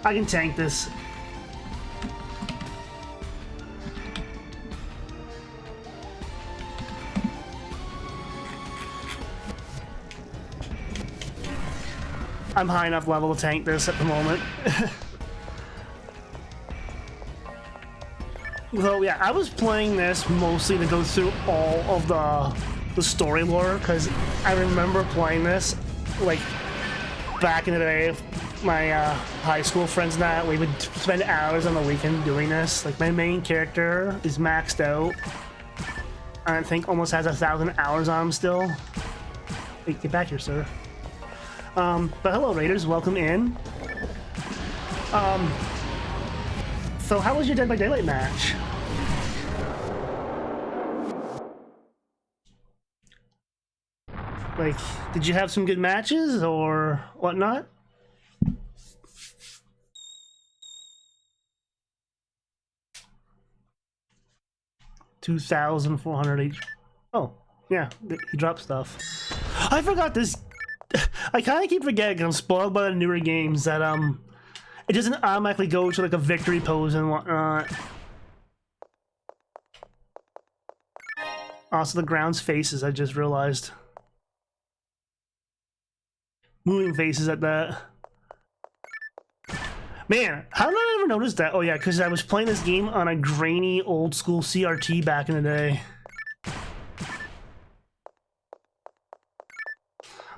I can tank this. I'm high enough level to tank this at the moment. So yeah, I was playing this mostly to go through all of the story lore, because I remember playing this like back in the day. My high school friends and I, we would spend hours on the weekend doing this. Like, my main character is maxed out. I think almost has 1,000 hours on him still. Wait, get back here, sir. But hello, Raiders, welcome in. So how was your Dead by Daylight match? Like, did you have some good matches or whatnot? $2,400 each. Oh, yeah, he dropped stuff. I forgot this. I kind of keep forgetting, 'cause I'm spoiled by the newer games, that it doesn't automatically go to like a victory pose and whatnot. Also, the ground's faces, I just realized. Moving faces at that. Man, how did I ever notice that? Oh yeah, because I was playing this game on a grainy old school CRT back in the day.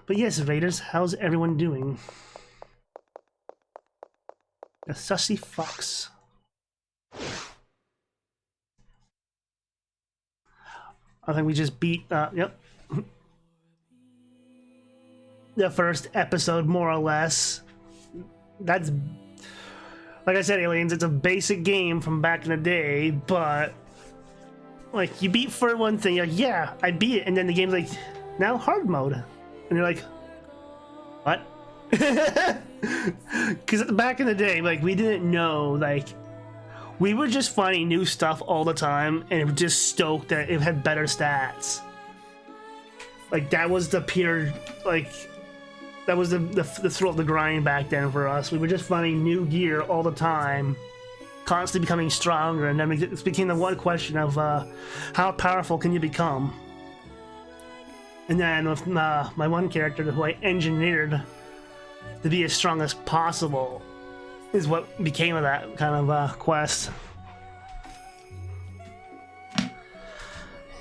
But yes, Raiders, how's everyone doing? A sussy fox. I think we just beat, yep. The first episode, more or less. That's, like I said, aliens, it's a basic game from back in the day, but like, you beat for one thing, you're like, yeah, I beat it, and then the game's like, now hard mode. And you're like, what? Because back in the day, like, we didn't know, like, we were just finding new stuff all the time, and it was just stoked that it had better stats. Like, that was the pure, like, that was the thrill of the grind back then for us. We were just finding new gear all the time, constantly becoming stronger, and then it became the one question of how powerful can you become? And then with my one character who I engineered to be as strong as possible is what became of that kind of quest.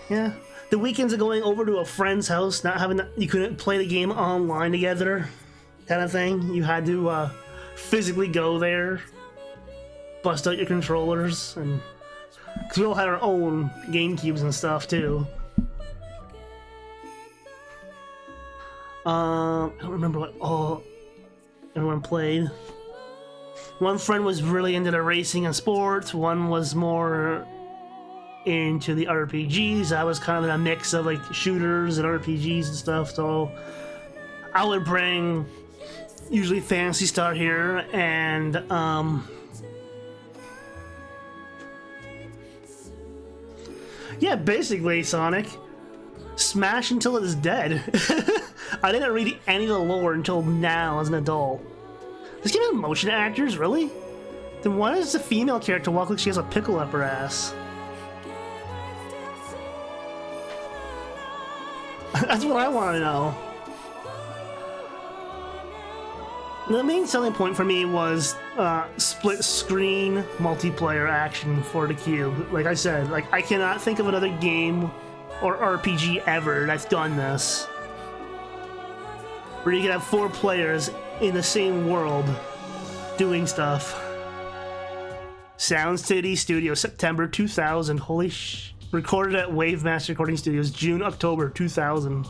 Yeah. The weekends of going over to a friend's house, not having you couldn't play the game online together, kind of thing. You had to physically go there, bust out your controllers, and because we all had our own GameCubes and stuff too. I don't remember what all everyone played. One friend was really into the racing and sports. One was more into the RPGs. I was kind of in a mix of like shooters and RPGs and stuff. So I would bring usually Phantasy Star here, and Yeah, basically, Sonic. Smash until it's dead. I didn't read any of the lore until now as an adult. This game has motion actors, really? Then why does the female character walk like she has a pickle up her ass? That's what I want to know. The main selling point for me was split screen multiplayer action for the Cube. Like I said, like I cannot think of another game or RPG ever that's done this, where you can have 4 players in the same world doing stuff. Sound City Studios, September 2000. Holy sh! Recorded at Wave Master Recording Studios, October 2000.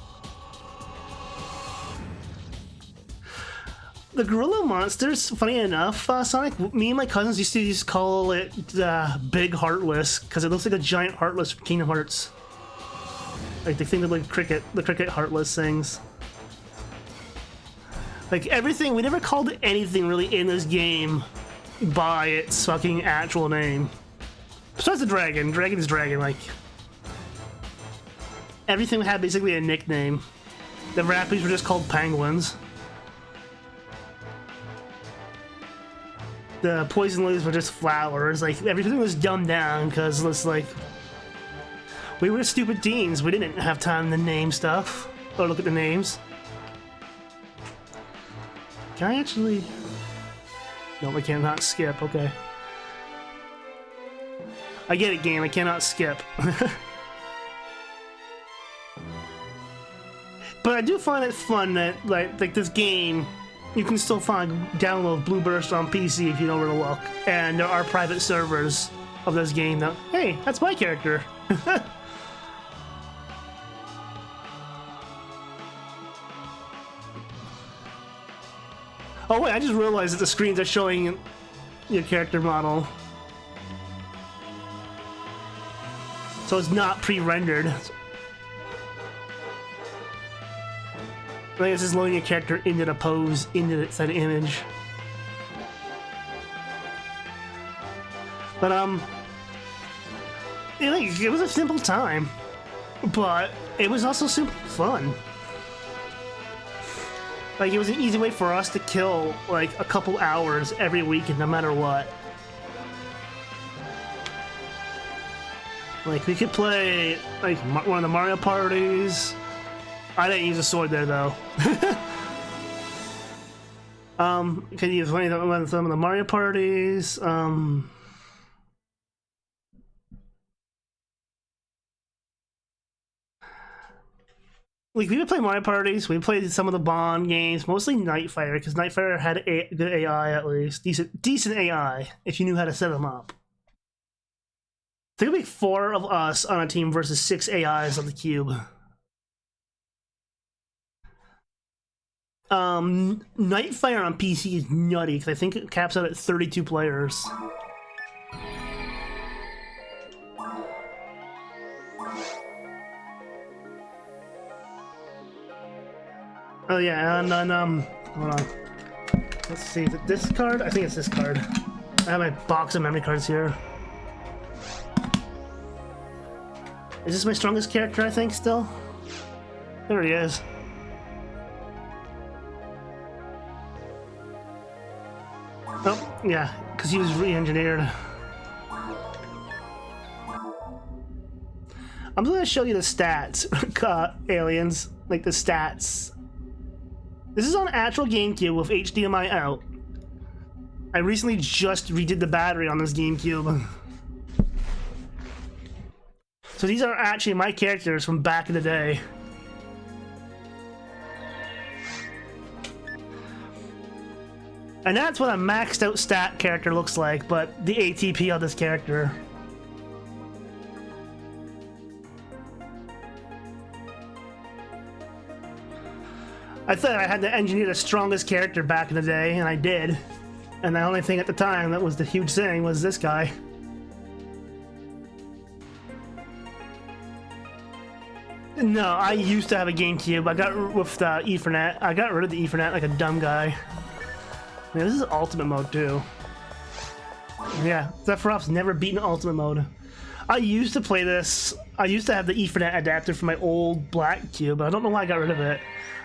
The Gorilla Monsters, funny enough, Sonic, me and my cousins used to just call it Big Heartless, because it looks like a giant Heartless from Kingdom Hearts. Like the thing that like the cricket Heartless things. Like everything, we never called anything really in this game by its fucking actual name. Besides the dragon. Dragon is dragon, like. Everything had basically a nickname. The Rappies were just called penguins. The poison lilies were just flowers. Like everything was dumbed down because it's like we were stupid teens. We didn't have time to name stuff or look at the names. Can I actually? No, I cannot skip. Okay. I get it, game. I cannot skip. But I do find it fun that like this game, you can still download Blue Burst on PC if you know where to look, and there are private servers of this game. That hey, that's my character. Oh wait, I just realized that the screens are showing your character model. So it's not pre-rendered. I think it's just loading your character into the pose, into that image. But it was a simple time, but it was also simple fun. Like it was an easy way for us to kill like a couple hours every weekend, no matter what. Like we could play like one of the Mario parties. I didn't use a sword there though. Could use some of the Mario parties. Like we would play Mario parties. We played some of the Bond games, mostly Nightfire, because Nightfire had good AI at least, decent AI if you knew how to set them up. I think it'd be 4 of us on a team versus 6 AIs on the Cube. Nightfire on PC is nutty because I think it caps out at 32 players. Oh yeah, and then hold on. Let's see, is it this card? I think it's this card. I have my box of memory cards here. Is this my strongest character, I think, still? There he is. Oh, yeah, because he was re-engineered. I'm going to show you the stats, aliens. Like the stats. This is on actual GameCube with HDMI out. I recently just redid the battery on this GameCube. So these are actually my characters from back in the day. And that's what a maxed out stat character looks like, but the ATP of this character. I thought I had to engineer the strongest character back in the day, and I did. And the only thing at the time that was the huge thing was this guy. No, I used to have a GameCube. I got with the Ethernet. I got rid of the Ethernet like a dumb guy. Man, this is ultimate mode too. Yeah, Sephiroth's never beaten ultimate mode. I used to play this. I used to have the Ethernet adapter for my old black cube, but I don't know why I got rid of it.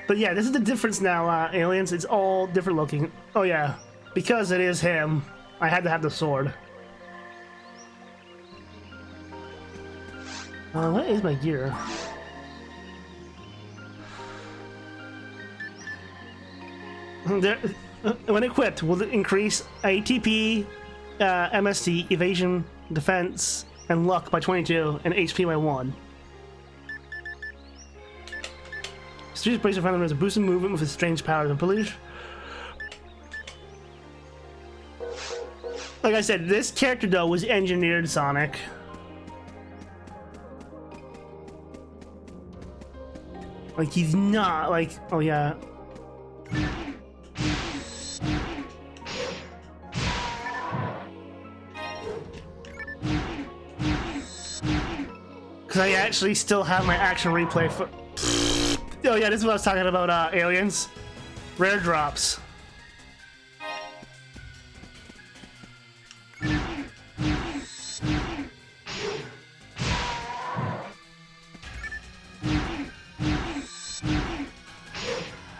But yeah, this is the difference now, aliens. It's all different looking. Oh yeah, because it is him, I had to have the sword. What is my gear? There, when equipped, will it increase ATP, MST, evasion, defense, and luck by 22, and HP by 1. Street Bracer found has a boost in movement with his strange powers and police. Like I said, this character though was engineered Sonic. Like he's not like, oh yeah. Because I actually still have my action replay for... Oh yeah, this is what I was talking about, aliens. Rare drops.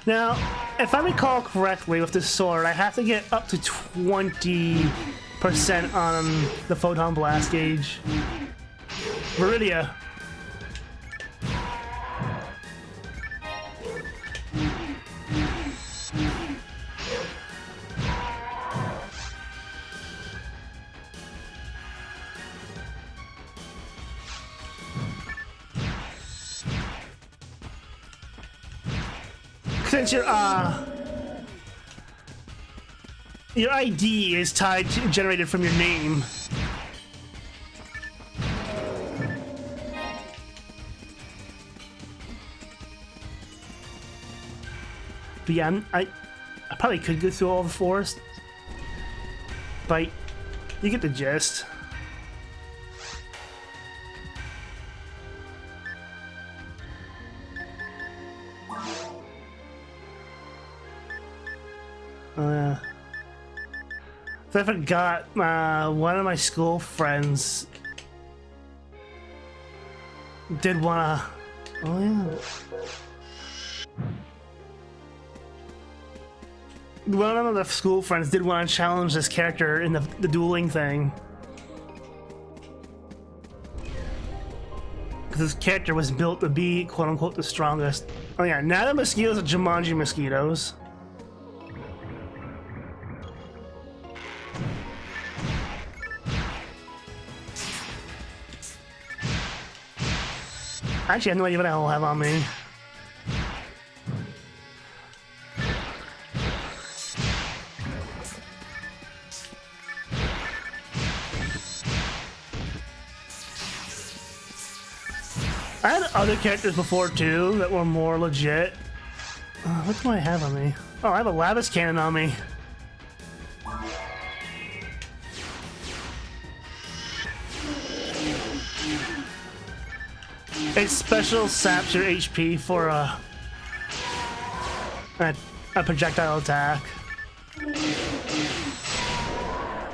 Now, if I recall correctly with this sword, I have to get up to 20% on the photon blast gauge. Viridia. Since your ID is tied to, generated from your name. But yeah, I probably could go through all the forest, but you get the gist. Oh yeah. So I forgot, one of my school friends did wanna... Oh yeah. One of the school friends did want to challenge this character in the dueling thing. Because this character was built to be, quote-unquote, the strongest. Oh yeah, now the mosquitoes are Jumanji mosquitoes. Actually, I have no idea what I'll have on me. I had other characters before too that were more legit. What do I have on me? Oh, I have a Lavis cannon on me. It special saps your HP for a projectile attack.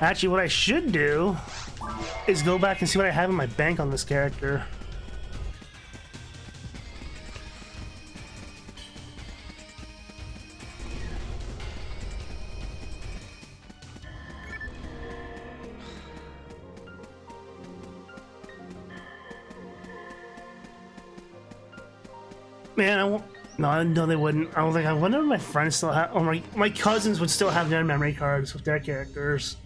Actually, what I should do is go back and see what I have in my bank on this character. Man, I won't. No, they wouldn't. I don't think. I wonder if my friends still have. Or my cousins would still have their memory cards with their characters.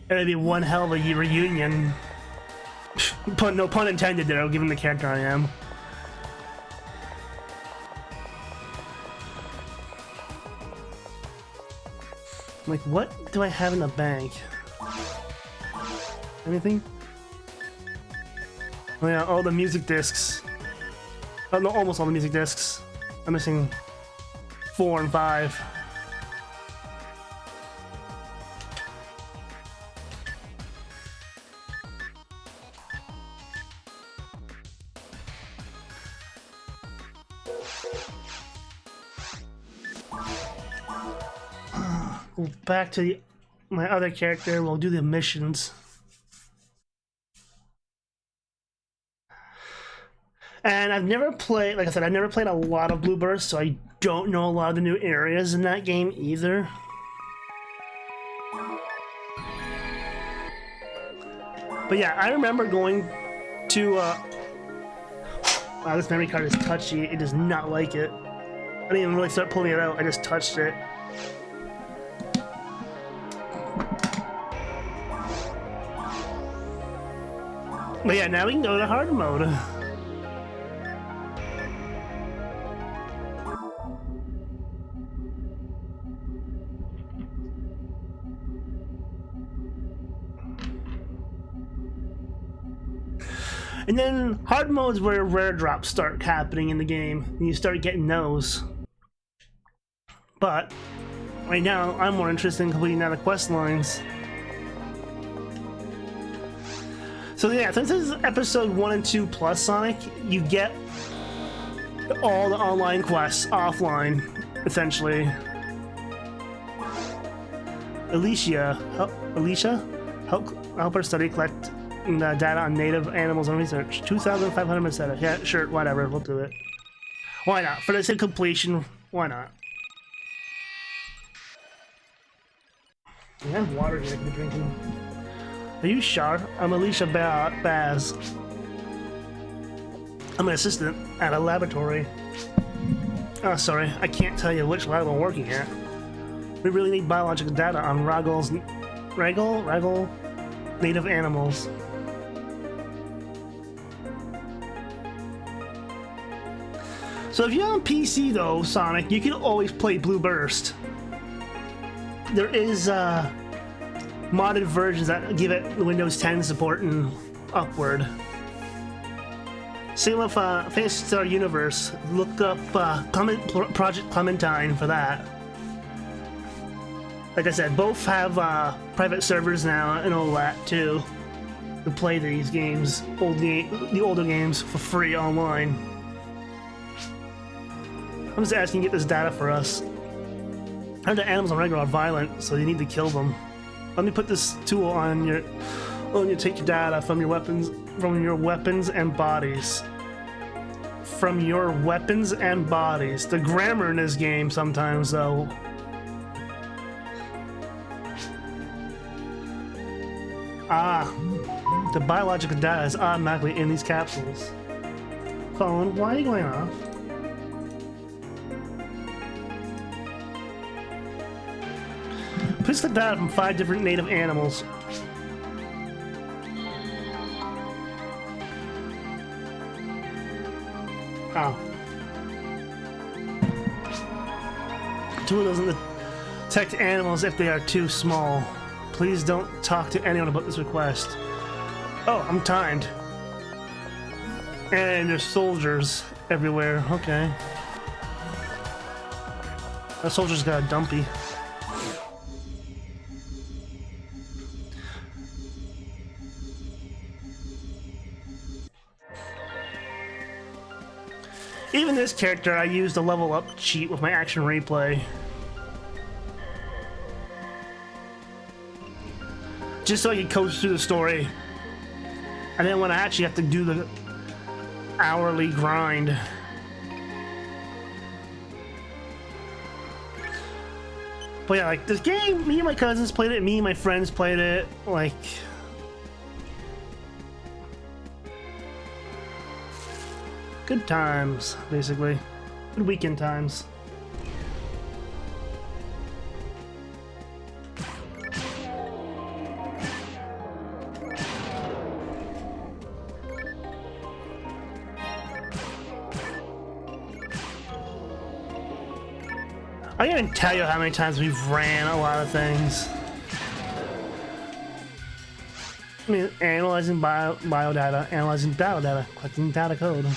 It'd be one hell of a reunion. No pun intended there, given the character I am. Like, what do I have in the bank? Anything? Oh yeah, all the music discs. Oh no, almost all the music discs. I'm missing 4 and 5. Go back to the my other character will do the missions. And I've never played, like I said, I've never played a lot of Blue Burst, so I don't know a lot of the new areas in that game either. But yeah, I remember going to, wow, this memory card is touchy. It does not like it. I didn't even really start pulling it out, I just touched it. But yeah, now we can go to hard mode. And then hard mode is where rare drops start happening in the game, and you start getting those. But right now, I'm more interested in completing now the quest lines. So yeah, since this is episode 1 and 2 plus Sonic, you get all the online quests offline, essentially. Alicia, help her study, collect data on native animals and research. 2,500 status. Yeah, sure, whatever, we'll do it. Why not? For the sake of completion, why not? I have water here I can be drinking. Are you sure? I'm Alicia Baz. I'm an assistant at a laboratory. Oh, sorry, I can't tell you which lab I'm working at. We really need biological data on Raggle native animals. So if you're on PC though, Sonic, you can always play Blue Burst. There is modded versions that give it Windows 10 support and upward. Same with Phantasy Star Universe. Look up Project Clementine for that. Like I said, both have private servers now and all that too to play these games, the older games for free online. I'm just asking you to get this data for us. The animals on regular are violent, so you need to kill them. Let me put this tool on your. Well, you take your data from your weapons and bodies. From your weapons and bodies. The grammar in this game sometimes, though. The biological data is automatically in these capsules. Phone, why are you going off? Please collect data from 5 different native animals. Oh. 2 of those doesn't detect animals if they are too small. Please don't talk to anyone about this request. Oh, I'm timed. And there's soldiers everywhere. Okay. That soldier's got a dumpy. Even this character, I used a level up cheat with my action replay. Just so I could coast through the story. And then when I actually have to do the hourly grind. But yeah, like this game, me and my cousins played it, me and my friends played it, like... Good times, basically. Good weekend times. I can't even tell you how many times we've ran a lot of things. I mean, analyzing biodata, analyzing data, collecting data code.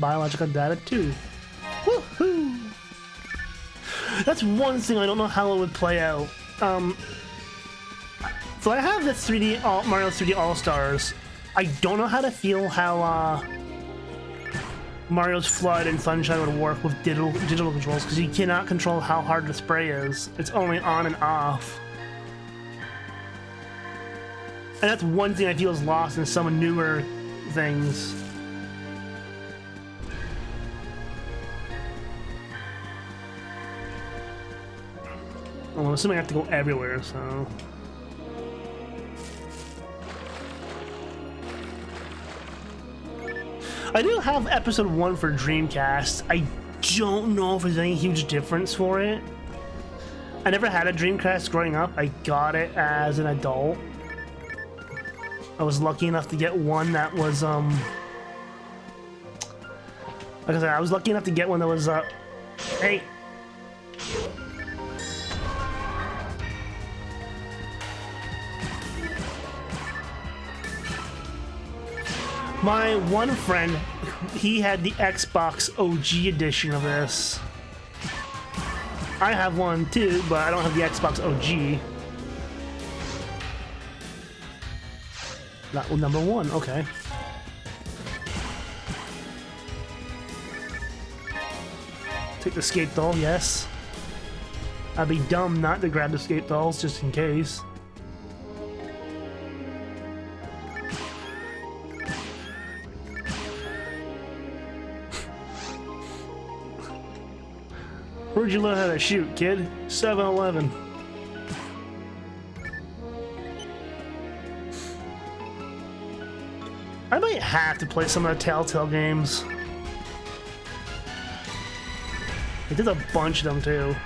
Biological data too. Woohoo! That's one thing I don't know how it would play out. So I have the Mario 3D All-Stars. I don't know how to feel how Mario's Flood and Sunshine would work with digital controls, because you cannot control how hard the spray is. It's only on and off. And that's one thing I feel is lost in some newer things. Well, I'm assuming I have to go everywhere, so... I do have episode 1 for Dreamcast. I don't know if there's any huge difference for it. I never had a Dreamcast growing up. I got it as an adult. I was lucky enough to get one that was, like I said, I was lucky enough to get one that was, hey! My one friend, he had the Xbox OG edition of this. I have one too, but I don't have the Xbox OG. That was number 1, okay. Take the escape doll, yes. I'd be dumb not to grab the escape dolls just in case. Where'd you learn how to shoot, kid? 7-Eleven. I might have to play some of the Telltale games. There's a bunch of them too.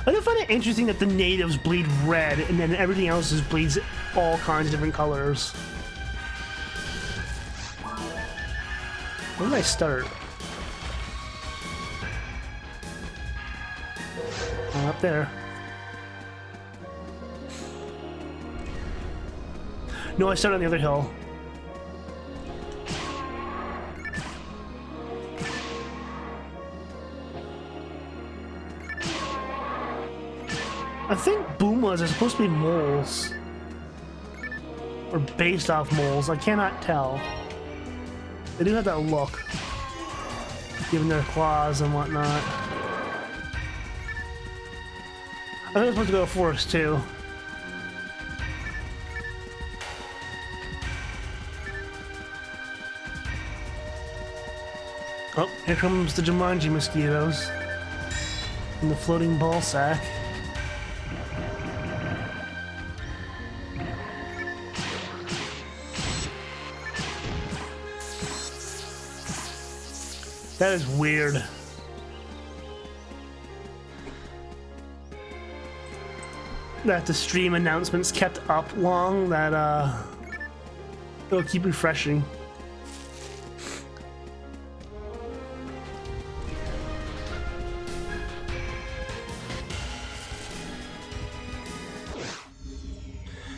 I do find it interesting that the natives bleed red and then everything else just bleeds all kinds of different colors. Where did I start? Oh, up there. No, I started on the other hill. I think Boomas are supposed to be moles. Or based off moles, I cannot tell. They do have that look, given their claws and whatnot. I think I'm supposed to go to forest too. Oh, here comes the Jumanji mosquitoes and the floating ball sack. That is weird. That the stream announcements kept up long, that it'll keep refreshing.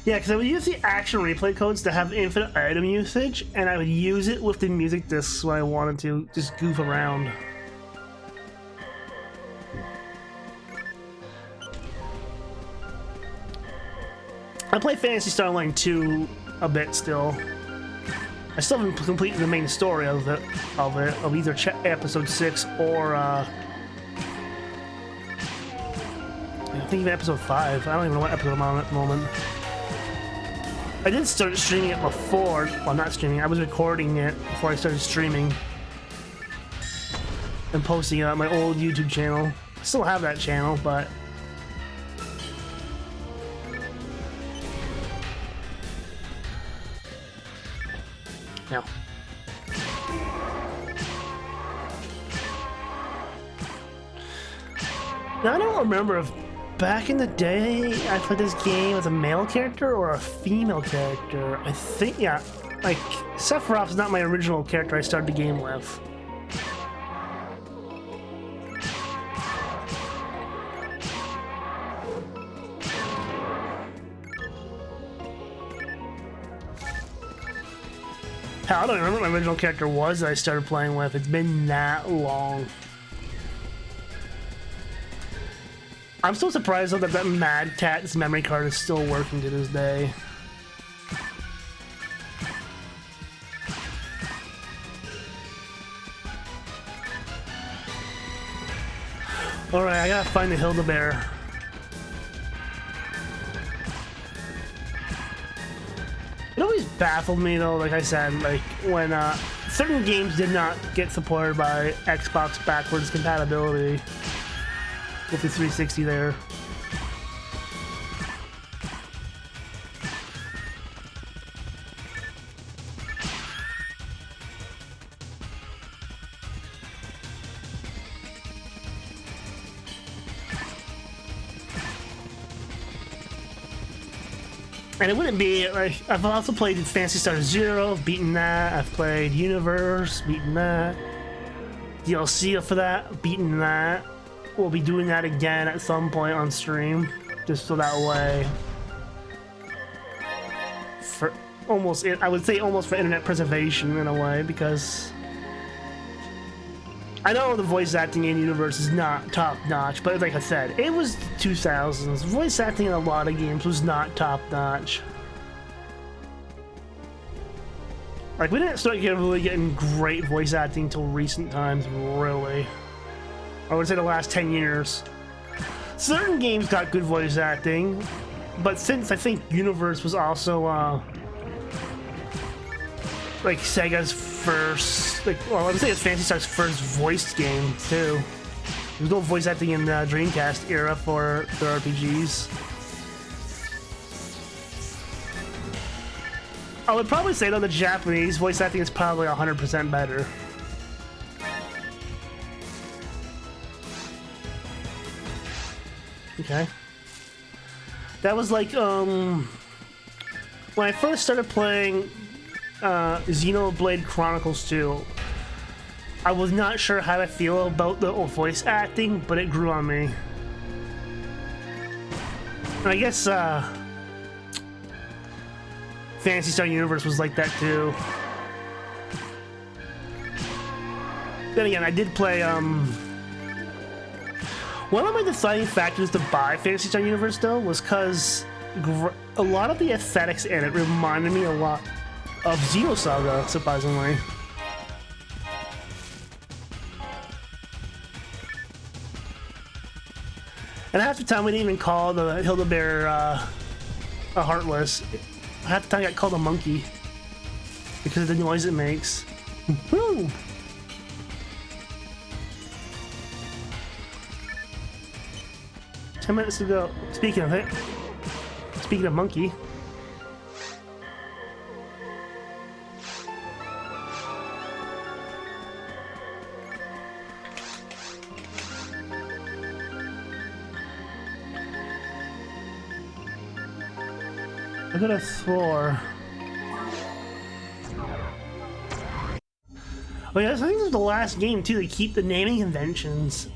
Yeah, because I would use the action replay codes to have infinite item usage, and I would use it with the music discs when I wanted to just goof around. I play Phantasy Star Online 2 a bit still. I still haven't completed the main story of either episode 6 or I think even episode 5. I don't even know what episode I'm on at the moment. I did start streaming it before. Well, not streaming. I was recording it before I started streaming and posting it on my old YouTube channel. I still have that channel, but no. Now I don't remember if back in the day I played this game as a male character or a female character. I think, yeah, like Sephiroth's not my original character I started the game with. Hell, I don't remember what my original character was that I started playing with. It's been that long. I'm so surprised though that Mad Cat's memory card is still working to this day. Alright, I gotta find the Hilda Bear. baffled me though, like I said, like when certain games did not get supported by Xbox backwards compatibility with the 360 there. And it wouldn't be like, I've also played Phantasy Star Zero, beaten that. I've played Universe, beaten that. DLC for that, beaten that. We'll be doing that again at some point on stream, just so that way. For almost, I would say almost for internet preservation in a way, because I know the voice acting in Universe is not top notch, but like I said, it was 2000s. Voice acting in a lot of games was not top notch. Like, we didn't start really getting great voice acting until recent times, really. I would say the last 10 years. Certain games got good voice acting, but since I think Universe was also, like Sega's first, like, well, I would say it's Phantasy Star's first voiced game too. There's no voice acting in the Dreamcast era for their RPGs. I would probably say though the Japanese voice acting is probably 100% better. Okay. That was like when I first started playing Xenoblade Chronicles 2, I was not sure how to feel about the voice acting, but it grew on me. And I guess Phantasy Star Universe was like that too. Then again, I did play one of my deciding factors to buy Phantasy Star Universe though was because a lot of the aesthetics in it reminded me a lot of Xenosaga, surprisingly. And half the time we didn't even call the Hilda-Bear a Heartless. Half the time I got called a monkey because of the noise it makes. Woo! Ten minutes to go. Speaking of it, speaking of monkey. I could have swore. Oh yeah, I think this is the last game too. They keep the naming conventions.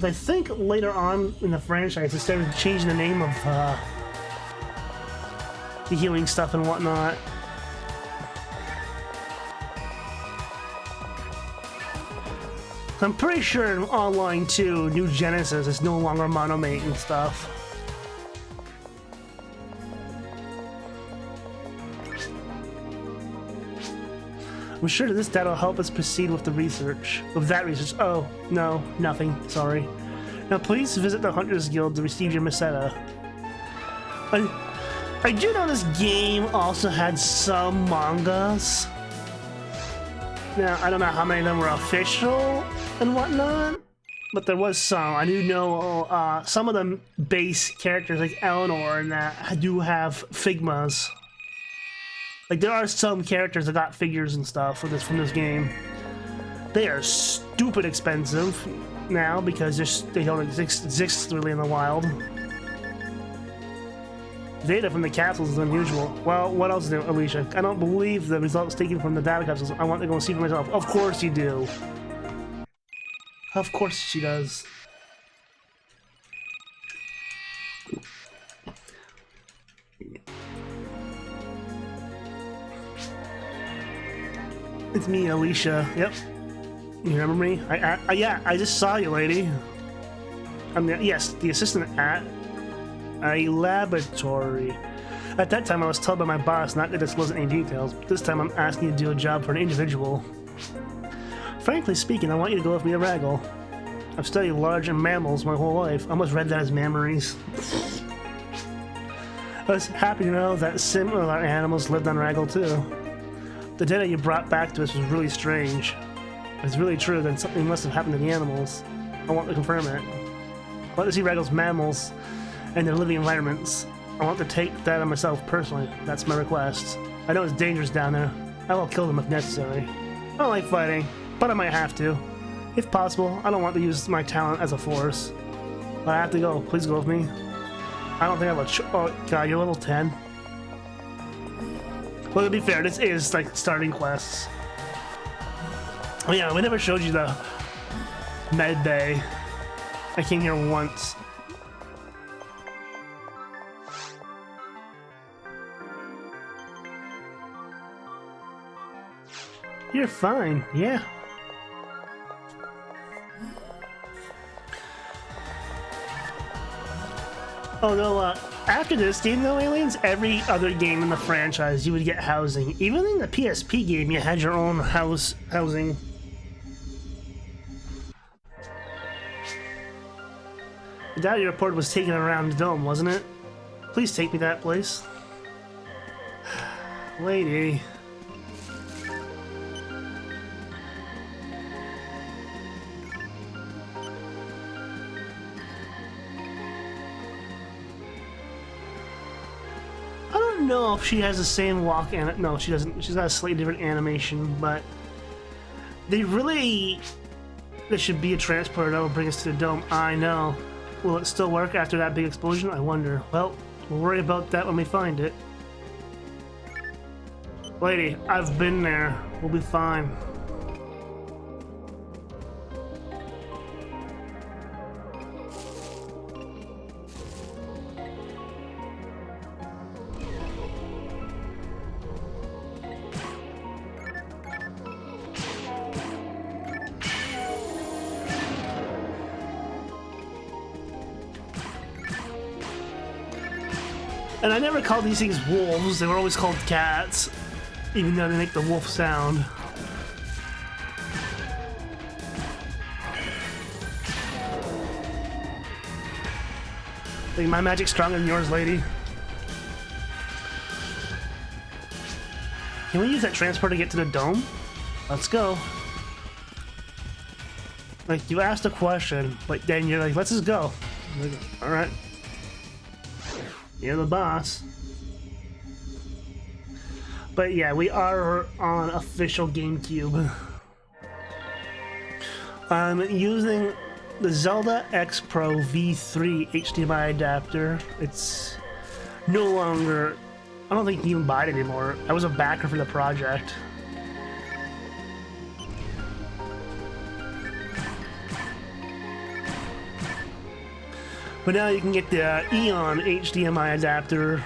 I think later on in the franchise, they started changing the name of the healing stuff and whatnot. I'm pretty sure in Online 2, New Genesis is no longer Monomate and stuff. I'm sure that that'll help us proceed with the research. With that research. Oh, no, nothing. Sorry. Now please visit the Hunters Guild to receive your Meseta. I do know this game also had some mangas. Now, I don't know how many of them were official and whatnot, but there was some. I do know some of the base characters, like Eleanor and that, do have Figmas. Like, there are some characters that got figures and stuff from this game. They are stupid expensive now because they don't exist really in the wild. Data from the capsules is unusual. Well, what else is there, Alicia? I don't believe the results taken from the data capsules. I want to go and see for myself. Of course you do. Of course she does. It's me, Alicia. Yep. You remember me? Yeah, I just saw you, lady. Yes, the assistant at a laboratory. At that time, I was told by my boss not to disclose any details. But this time, I'm asking you to do a job for an individual. Frankly speaking, I want you to go with me to Raggle. I've studied large mammals my whole life. I almost read that as memories. I was happy to know that similar animals lived on Raggle too. The data you brought back to us was really strange. If it's really true, then something must have happened to the animals. I want to confirm it. I want to see Raggle's mammals and their living environments. I want to take that on myself personally. That's my request. I know it's dangerous down there. I will kill them if necessary. I don't like fighting, but I might have to. If possible, I don't want to use my talent as a force. But I have to go. Please go with me. I don't think I have a oh god, you're level 10. Well, to be fair, this is like starting quests. Oh yeah, we never showed you the med bay. I came here once. You're fine, yeah. Although, after this game though, aliens, every other game in the franchise you would get housing. Even in the PSP game, you had your own housing. The data you reported was taken around the dome, wasn't it? Please take me to that place. Lady. I don't know if she has the same walk and no, she doesn't. She's got a slightly different animation, but there should be a transporter that will bring us to the dome. I know. Will it still work after that big explosion? I wonder. Well, we'll worry about that when we find it. Lady, I've been there. We'll be fine. And I never called these things wolves, they were always called cats, even though they make the wolf sound. Think my magic's stronger than yours, lady? Can we use that transport to get to the dome? Let's go. Like, you asked a question, but then you're like, let's just go. Like, alright. You're the boss. But yeah, we are on official GameCube. I'm using the Zelda X Pro V3 HDMI adapter. It's no longer... I don't think you can even buy it anymore. I was a backer for the project. But now you can get the Eon HDMI adapter,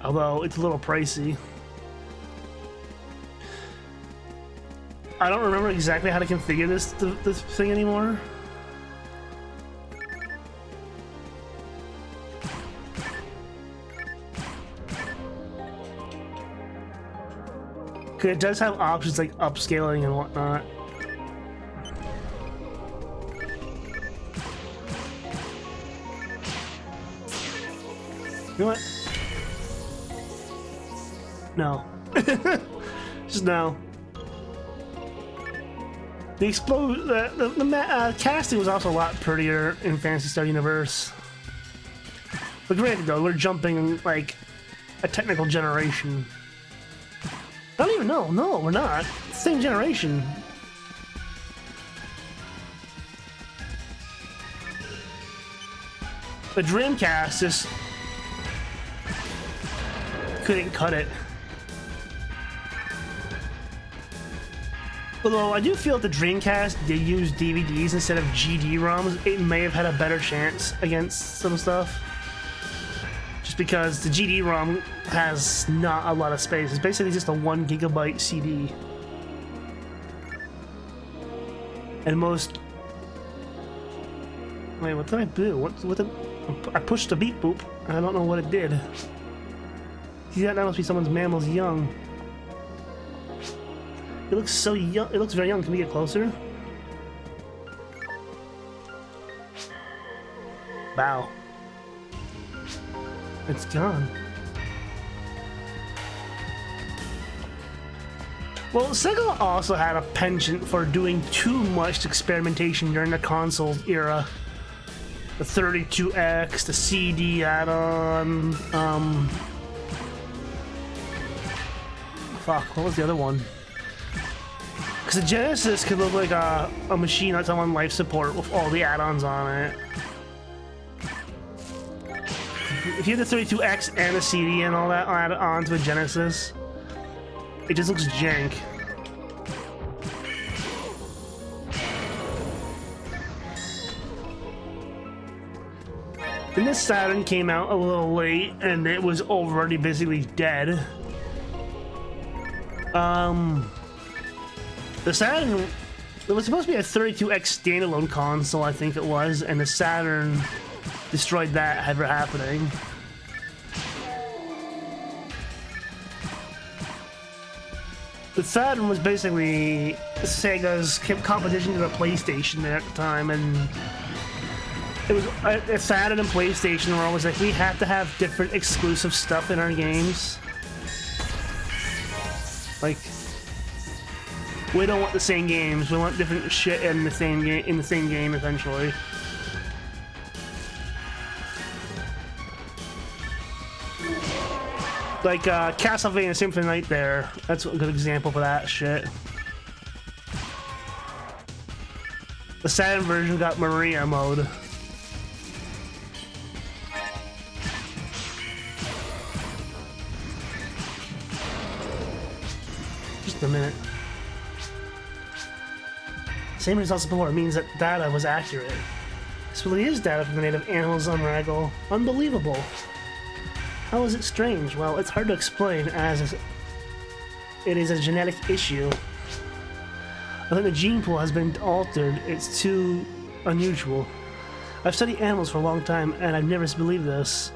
although it's a little pricey. I don't remember exactly how to configure this thing anymore. It does have options like upscaling and whatnot. You know what? No. Just no. The casting was also a lot prettier in Phantasy Star Universe. But granted though, we're jumping like a technical generation. I don't even know. No, we're not. Same generation. The Dreamcast just couldn't cut it. Although I do feel if the Dreamcast did use DVDs instead of GD-ROMs, it may have had a better chance against some stuff. Just because the GD-ROM has not a lot of space. It's basically just a 1 gigabyte CD. And most... Wait, what did I do? What did... I pushed the beep boop, and I don't know what it did. See, that must be someone's mammal's young. It looks so young. It looks very young. Can we get closer? Wow. It's gone. Well, Sega also had a penchant for doing too much experimentation during the console era. The 32X, the CD add-on, fuck, what was the other one? Because the Genesis could look like a machine that's on life support with all the add-ons on it. If you have the 32X and the CD and all that add on to a Genesis, it just looks jank. Then the Saturn came out a little late, and it was already basically dead. The Saturn, it was supposed to be a 32X standalone console, I think it was, and the Saturn destroyed that ever happening. The Saturn was basically Sega's competition to the PlayStation at the time, and it was a Saturn and PlayStation were always like, we have to have different exclusive stuff in our games. Like, we don't want the same games. We want different shit in the same game, essentially. Like Castlevania Symphony Night there. That's a good example for that shit. The Saturn version got Maria mode. Just a minute. Same results as before. It means that data was accurate. This really is data from the native animals on Raggle. Unbelievable. How is it strange? Well, it's hard to explain as it is a genetic issue. I think the gene pool has been altered. It's too unusual. I've studied animals for a long time and I've never believed this.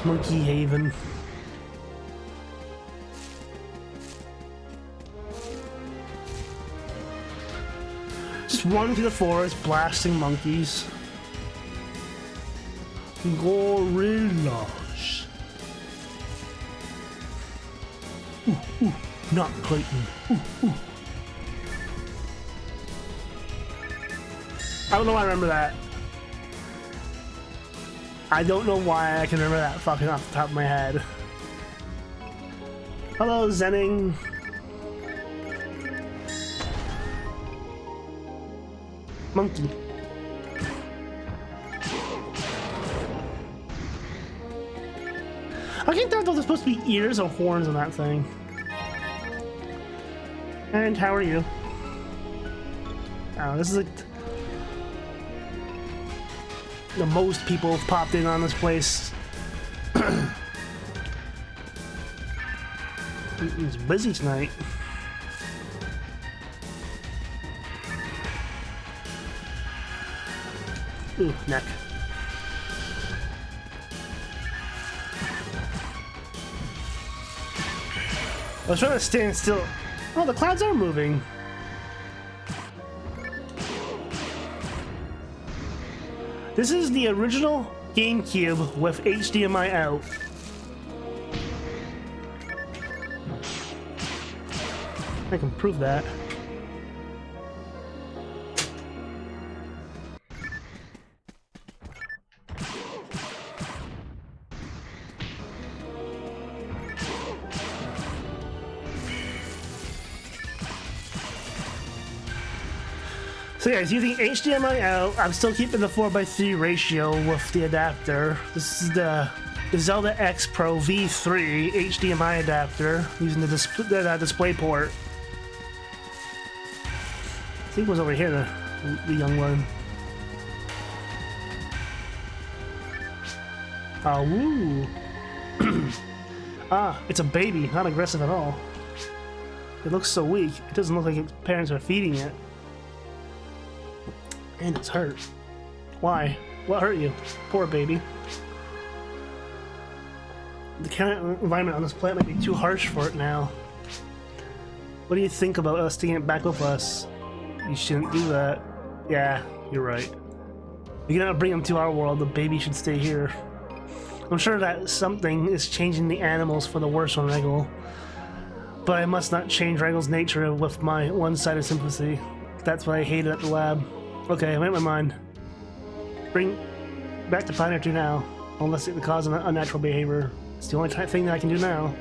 Monkey Haven. Just run through the forest, blasting monkeys. Gorillas. Ooh, not Clayton. Ooh. I don't know why I remember that. I don't know why I can remember that fucking off the top of my head. Hello, Zenning. Monkey. I can't tell if there's supposed to be ears or horns on that thing. And how are you? Oh, this is like the most people have popped in on this place. It's busy tonight. Ooh, neck. I was trying to stand still. Oh, the clouds are moving. This is the original GameCube with HDMI out. I can prove that. So yeah, it's using HDMI out. I'm still keeping the 4:3 ratio with the adapter. This is the Zelda X Pro V3 HDMI adapter using the display port. I think it was over here, the young one. Oh, woo. Ah, it's a baby, not aggressive at all. It looks so weak. It doesn't look like its parents are feeding it. And it's hurt. Why? What hurt you? Poor baby. The current environment on this planet might be too harsh for it now. What do you think about us taking it back with us? You shouldn't do that. Yeah, you're right. You cannot bring him to our world. The baby should stay here. I'm sure that something is changing the animals for the worse on Regal. But I must not change Regal's nature with my one-sided sympathy. That's what I hated at the lab. Okay, I made my mind. Bring back to Pioneer 2 now. Unless it causes unnatural behavior. It's the only thing that I can do now.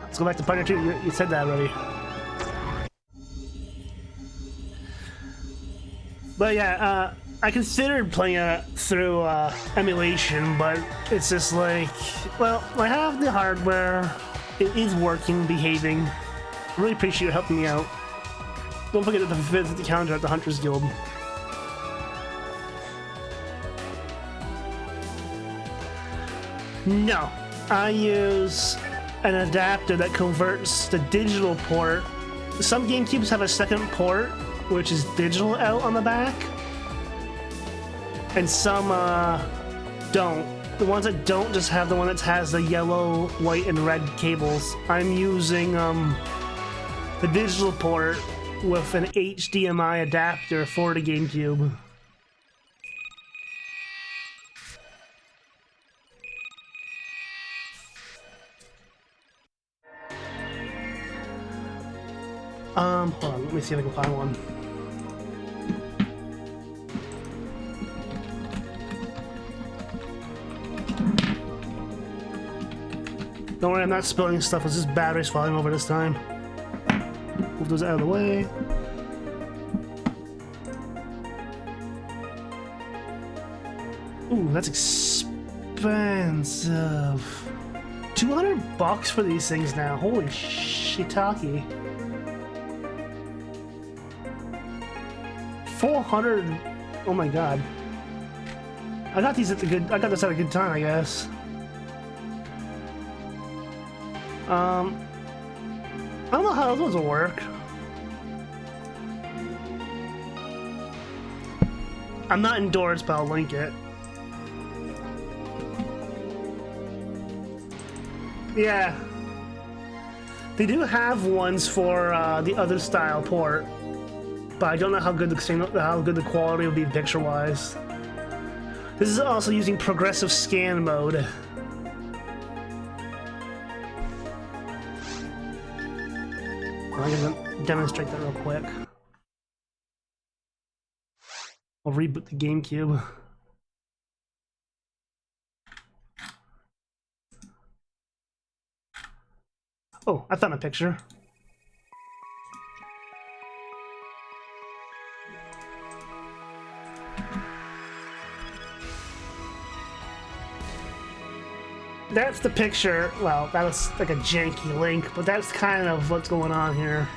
Let's go back to Pioneer 2. You said that already. But yeah, I considered playing it through emulation, but it's just like, well, I have the hardware. It is working, behaving. I really appreciate you helping me out. Don't forget to visit the calendar at the Hunters Guild. No, I use an adapter that converts the digital port. Some GameCubes have a second port, which is digital out on the back, and some don't. The ones that don't just have the one that has the yellow, white, and red cables. I'm using the digital port with an HDMI adapter for the GameCube. Hold on, let me see if I can find one. Don't worry, I'm not spilling stuff, it's just batteries falling over this time. Move those out of the way. Ooh, that's expensive. 200 bucks for these things now. Holy shiitake. 400. Oh my god. I got these at the good. I got this at a good time, I guess. I don't know how those will work. I'm not endorsed, but I'll link it. Yeah. They do have ones for the other style port, but I don't know how good the quality will be picture-wise. This is also using progressive scan mode. I'm gonna demonstrate that real quick. I'll reboot the GameCube. Oh, I found a picture. That's the picture. Well, that was like a janky link, but that's kind of what's going on here.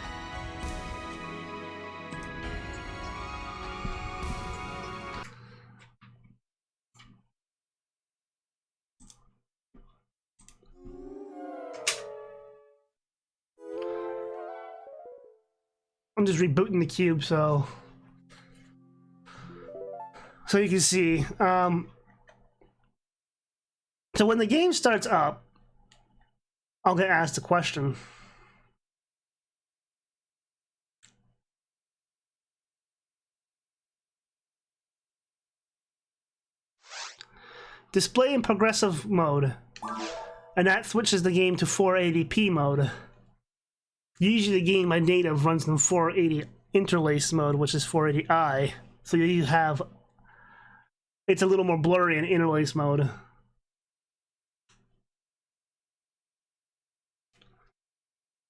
I'm just rebooting the cube so you can see. So when the game starts up, I'll get asked a question. Display in progressive mode, and that switches the game to 480p mode. Usually the game by native runs in 480 interlace mode, which is 480i, so you have, it's a little more blurry in interlace mode.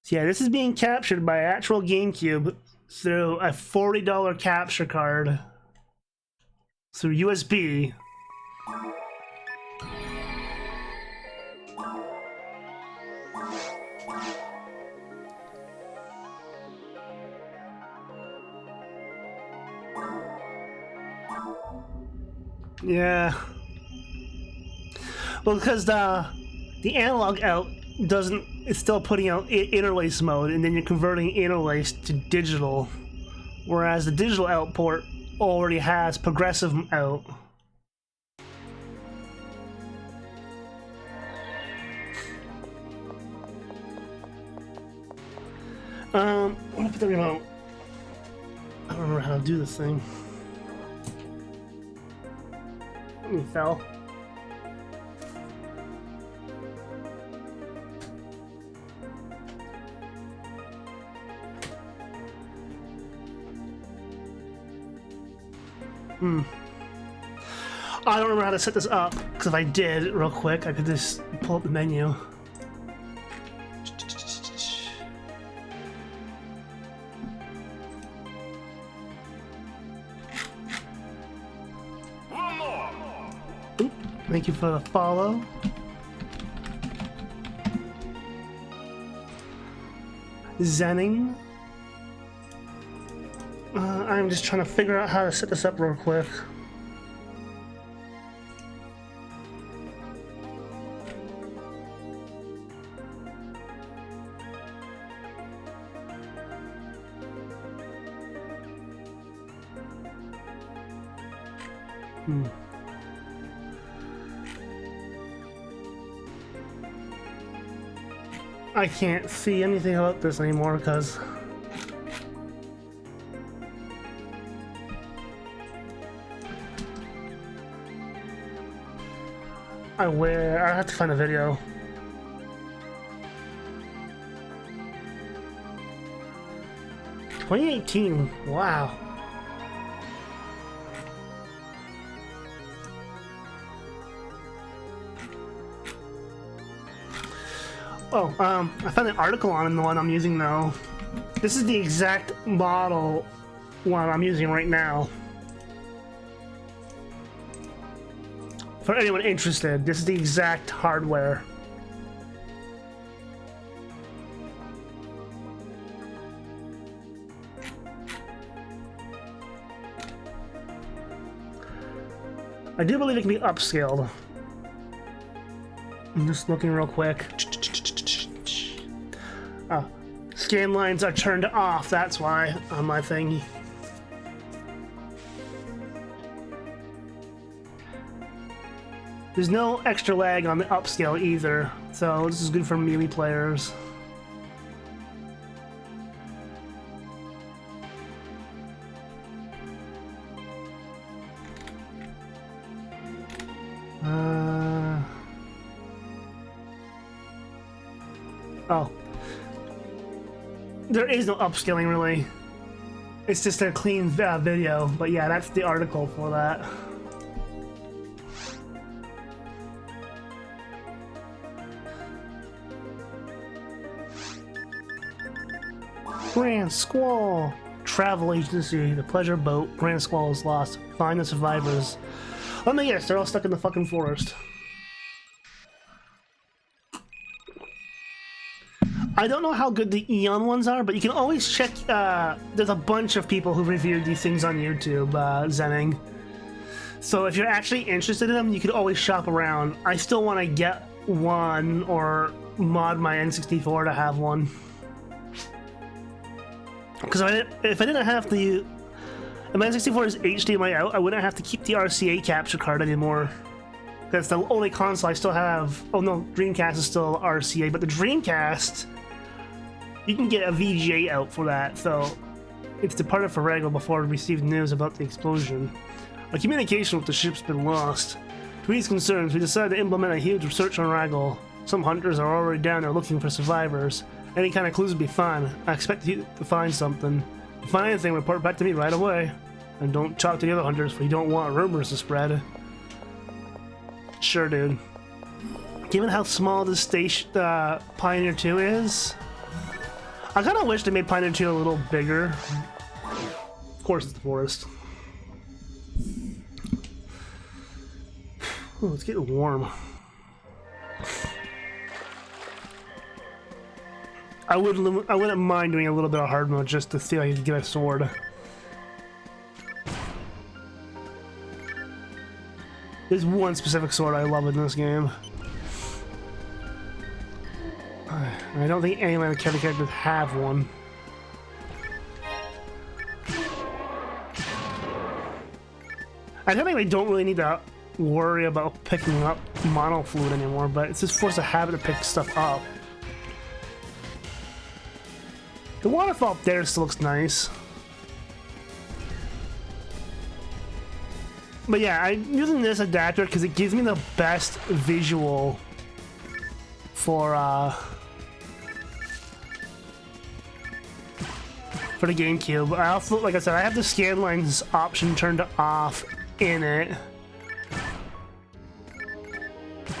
So yeah, this is being captured by actual GameCube through a $40 capture card through USB. Yeah. Well, because the analog out doesn't, it's still putting out interlace mode, and then you're converting interlace to digital, whereas the digital out port already has progressive out. I'm gonna put the remote. I don't remember how to do this thing. He fell. I don't remember how to set this up, because if I did real quick, I could just pull up the menu. One more. Oop, thank you for the follow. Zenning. I'm just trying to figure out how to set this up real quick. I can't see anything about this anymore because I have to find a video. "2018, wow. Oh, I found an article on the one I'm using now. This is the exact model one I'm using right now. For anyone interested, this is the exact hardware. I do believe it can be upscaled. I'm just looking real quick. Oh, scan lines are turned off, that's why, on my thing. There's no extra lag on the upscale either, so this is good for melee players. Oh. There is no upscaling really. It's just a clean video, but yeah, that's the article for that. Grand Squall! Travel agency, the pleasure boat. Grand Squall is lost. Find the survivors. Let me guess, they're all stuck in the fucking forest. I don't know how good the Eon ones are, but you can always check. There's a bunch of people who reviewed these things on YouTube, Zenning. So if you're actually interested in them, you could always shop around. I still want to get one or mod my N64 to have one. Because if I didn't have to, if my N64 is HDMI out, I wouldn't have to keep the RCA capture card anymore. That's the only console I still have. Oh no, Dreamcast is still RCA, but the Dreamcast, you can get a VGA out for that, so it's departed for Rago before it received news about the explosion. Our communication with the ship's been lost. To these concerns, we decided to implement a huge research on Rago. Some hunters are already down there looking for survivors. Any kind of clues would be fine. I expect you to find something. If you find anything, report back to me right away. And don't talk to the other hunters, for you don't want rumors to spread. Sure, dude. Given how small this station, Pioneer 2 is, I kind of wish they made Pioneer 2 a little bigger. Of course, it's the forest. Ooh, it's getting warm. I wouldn't mind doing a little bit of hard mode just to see if I could get a sword. There's one specific sword I love in this game. I don't think any of my characters have one. I technically don't really need to worry about picking up mono fluid anymore, but it's just forced a habit to pick stuff up. The waterfall up there still looks nice. But yeah, I'm using this adapter because it gives me the best visual for the GameCube. I also, like I said, I have the scan lines option turned off in it.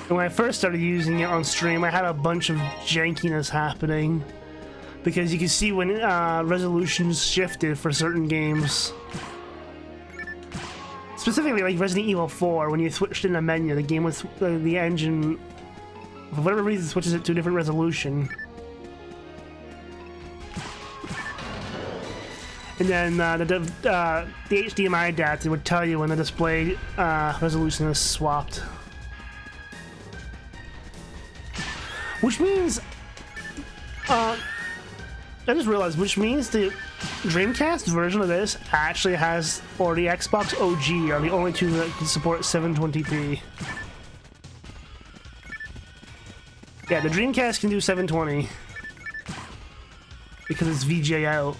And when I first started using it on stream, I had a bunch of jankiness happening because you can see when resolutions shifted for certain games. Specifically, like Resident Evil 4, when you switched in the menu, the game with the engine, for whatever reason, switches it to a different resolution. And then the HDMI adapter would tell you when the display resolution is swapped. Which means, I just realized, which means the Dreamcast version of this actually has, or the Xbox OG are the only two that can support 720p. Yeah, the Dreamcast can do 720 because it's VGA out.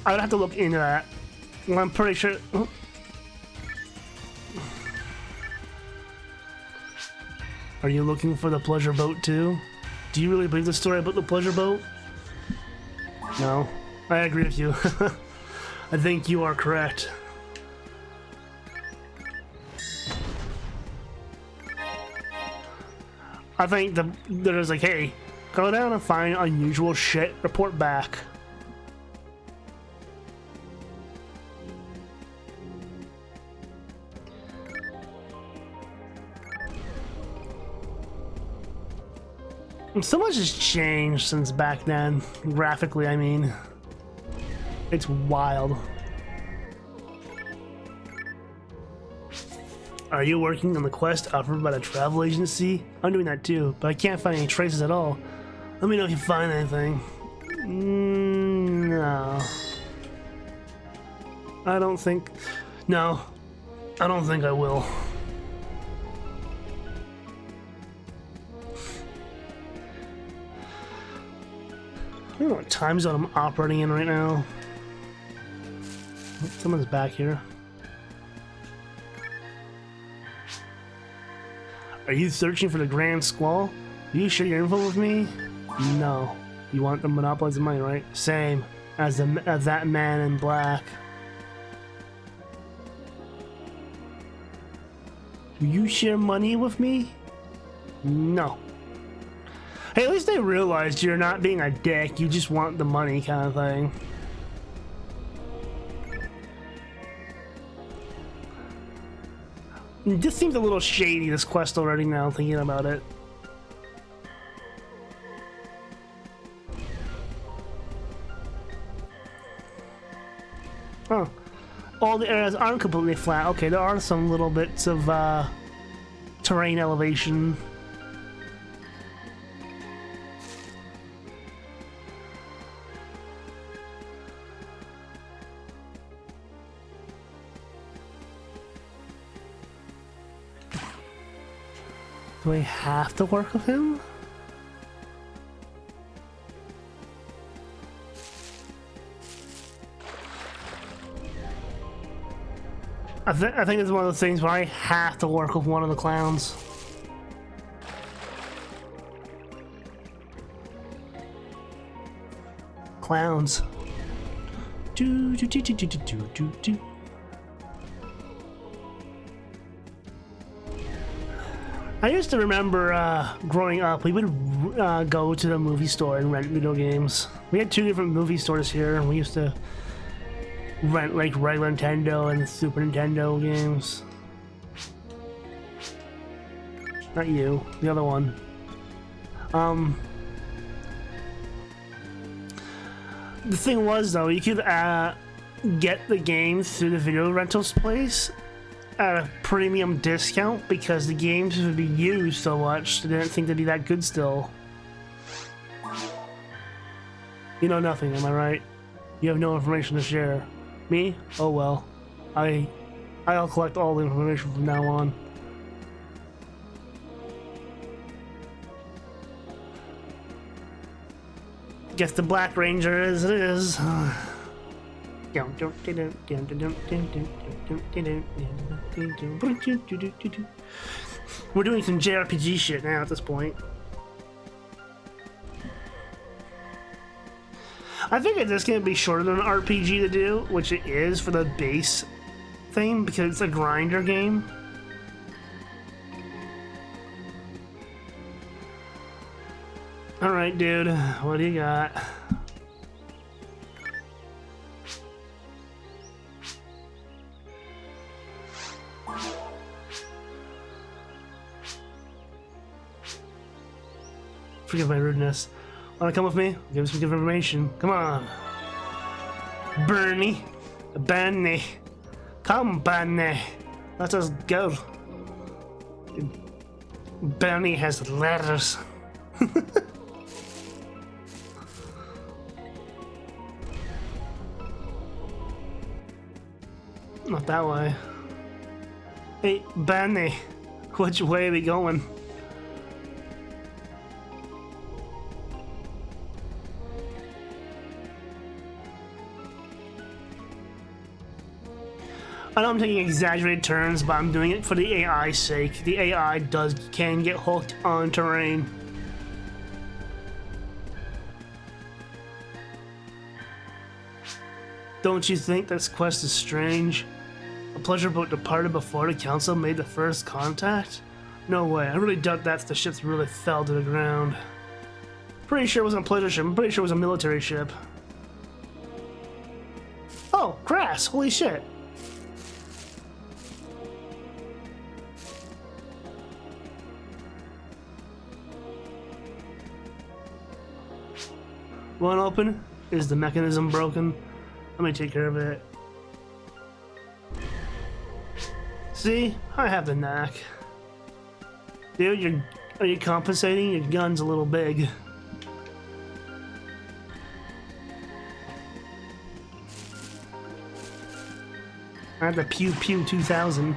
I would have to look into that. Well, I'm pretty sure. Oh. Are you looking for the pleasure boat too? Do you really believe the story about the pleasure boat? No, I agree with you. I think you are correct. I think there's like, hey, go down and find unusual shit, report back. So much has changed since back then, graphically, I mean. It's wild. Are you working on the quest offered by the travel agency? I'm doing that too, but I can't find any traces at all. Let me know if you find anything. No. I don't think... No. I don't think I will. I don't know what time zone I'm operating in right now. Oh, someone's back here. Are you searching for the Grand Squall? Will you share your info with me? No. You want to monopolize the money, right? Same as that man in black. Do you share money with me? No. Hey, at least they realized you're not being a dick, you just want the money kind of thing. This seems a little shady, this quest already now, thinking about it. Oh. All the areas aren't completely flat. Okay, there are some little bits of terrain elevation. Do I have to work with him? I think it's one of those things where I have to work with one of the clowns. Clowns. Do do do do do do do do. I used to remember growing up, we would go to the movie store and rent video games. We had two different movie stores here, and we used to rent like regular Nintendo and Super Nintendo games. Not you, the other one. The thing was though, you could get the games through the video rentals place at a premium discount because the games would be used so much they didn't think they'd be that good still. You know nothing, am I right? You have no information to share. Me? Oh well. I'll collect all the information from now on. Guess the Black Ranger is it is. We're doing some JRPG shit now at this point. I figured this gonna be shorter than an RPG to do, which it is for the base thing because it's a grinder game. Alright, dude, what do you got? Forgive my rudeness. Wanna come with me? I'll give you some good information. Come on. Bernie. Benny. Come, Benny. Let us go. Benny has letters. Not that way. Hey, Benny. Which way are we going? I know I'm taking exaggerated turns, but I'm doing it for the AI's sake. The AI can get hooked on terrain. Don't you think this quest is strange? A pleasure boat departed before the council made the first contact? No way, I really doubt that's the ships really fell to the ground. Pretty sure it wasn't a pleasure ship, I'm pretty sure it was a military ship. Oh, grass, holy shit. One open? Is the mechanism broken? Let me take care of it. See? I have the knack. Dude, are you compensating? Your gun's a little big. I have the Pew Pew 2000.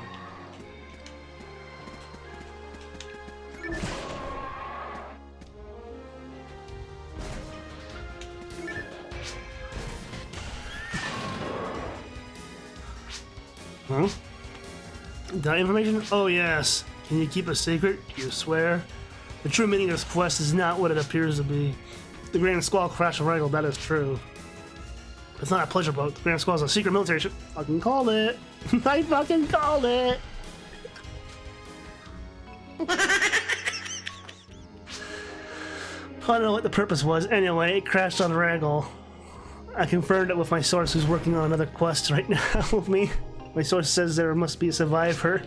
Huh? That information? Oh yes. Can you keep a secret? Do you swear? The true meaning of this quest is not what it appears to be. The Grand Squall crashed a wrangle, that is true. It's not a pleasure boat. The Grand Squall is a secret military ship. Fucking called it. I fucking called it. I don't know what the purpose was. Anyway, it crashed on a wrangle. I confirmed it with my source who's working on another quest right now with me. My source says there must be a survivor.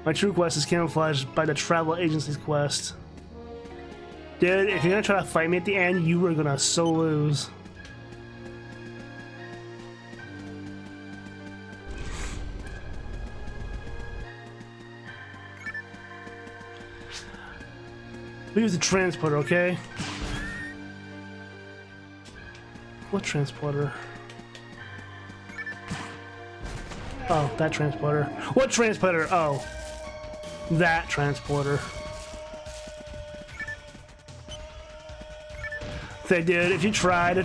My true quest is camouflaged by the travel agency's quest. Dude, if you're gonna try to fight me at the end, you are gonna so lose. We use the transporter, okay? What transporter? Oh, that transporter. What transporter? Oh. That transporter. Say, dude, if you try to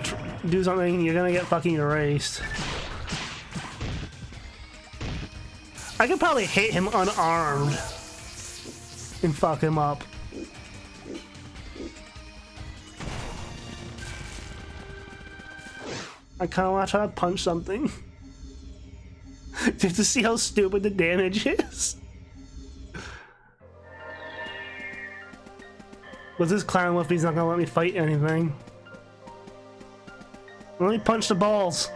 do something, you're gonna get fucking erased. I could probably hit him unarmed and fuck him up. I kinda wanna try to punch something. Just to see how stupid the damage is. But this clown with me's not gonna let me fight anything. Let me punch the balls.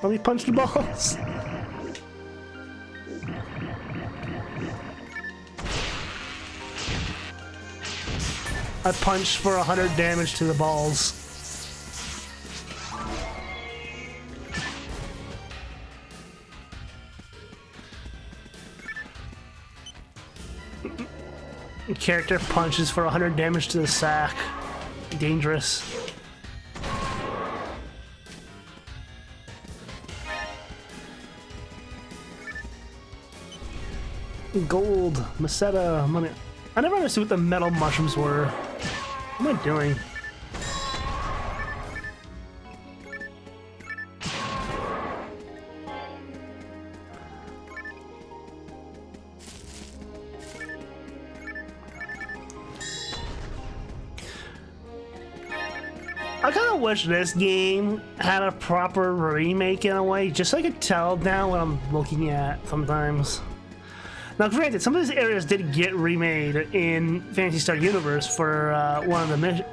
Let me punch the balls. I punched for 100 damage to the balls. Character punches for 100 damage to the sack. Dangerous. Gold, Meseta, money. I never understood what the metal mushrooms were. What am I doing? I kind of wish this game had a proper remake in a way, just so I could tell now what I'm looking at sometimes. Now, granted, some of these areas did get remade in Phantasy Star Universe for one of the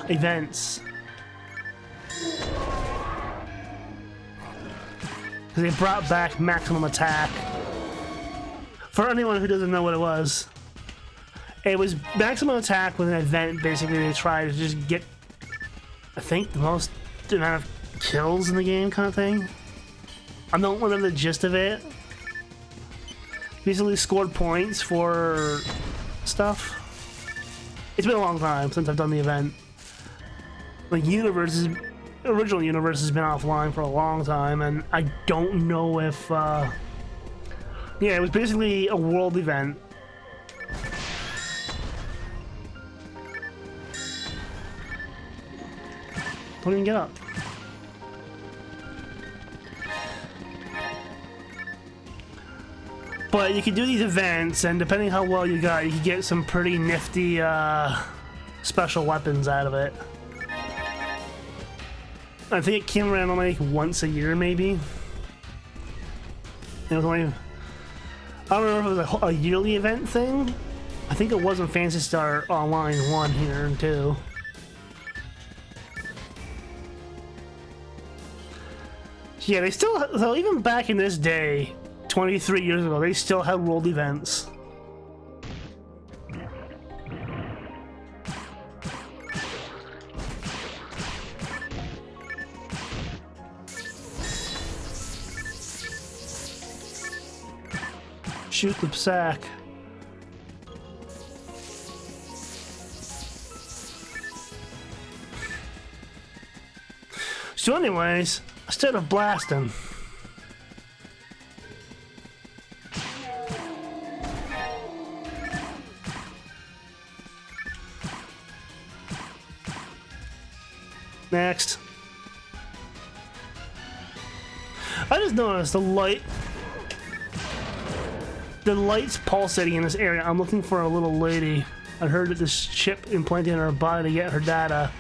events. Because they brought back maximum attack. For anyone who doesn't know what it was maximum attack with an event. Basically, they tried to just get, I think, the most amount of kills in the game, kind of thing. I don't remember the gist of it. Basically, scored points for stuff. It's been a long time since I've done the event. Like, original universe has been offline for a long time, and I don't know if, yeah, it was basically a world event. Don't even get up. But you can do these events, and depending how well you got, you can get some pretty nifty special weapons out of it. I think it came around only like once a year, maybe. It was only, I don't remember if it was a yearly event thing. I think it was in Phantasy Star Online 1 here and 2. Yeah, they still, so even back in this day, 23 years ago, they still had world events. Shoot the sack. So anyways, instead of blasting, next, I just noticed the light's pulsating in this area. I'm looking for a little lady. I heard that this chip implanted in her body to get her data.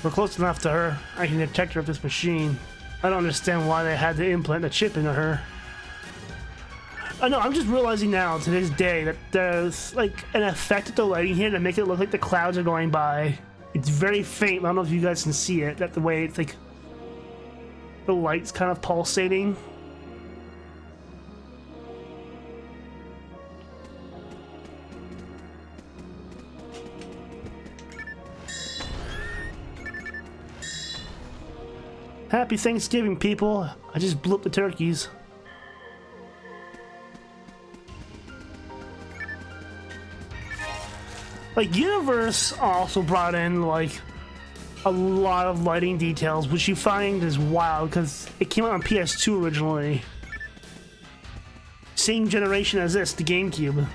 We're close enough to her. I can detect her with this machine. I don't understand why they had to implant a chip into her. I know, I'm just realizing now, to this day, that there's like an effect with the lighting here to make it look like the clouds are going by. It's very faint. I don't know if you guys can see it, that the way it's like the light's kind of pulsating. Happy Thanksgiving, people. I just blew up the turkeys. Like, Universe also brought in, like, a lot of lighting details, which you find is wild, because it came out on PS2 originally. Same generation as this, the GameCube.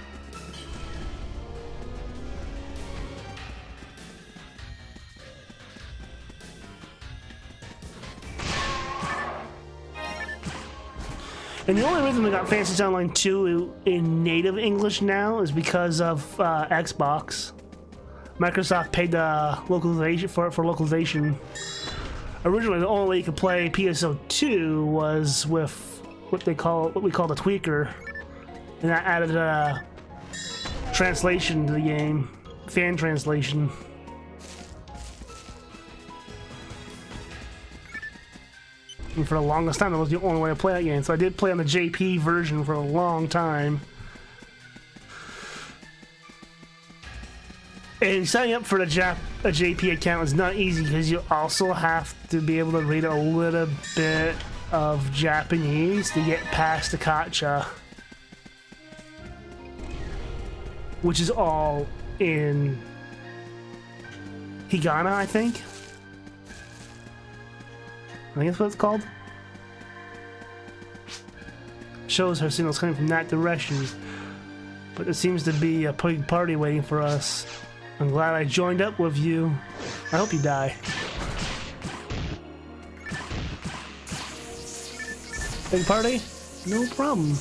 And the only reason we got Phantasy Star Online 2 in native English now is because of Xbox. Microsoft paid the localization for localization. Originally, the only way you could play PSO2 was with what we call the tweaker, and that added a translation to the game, fan translation. And for the longest time, that was the only way to play that game. So I did play on the JP version for a long time. And signing up for a JP account is not easy because you also have to be able to read a little bit of Japanese to get past the Kacha. Which is all in Higana, I think. I think that's what it's called. Shows her signals coming from that direction. But there seems to be a big party waiting for us. I'm glad I joined up with you. I hope you die. Big party? No problem.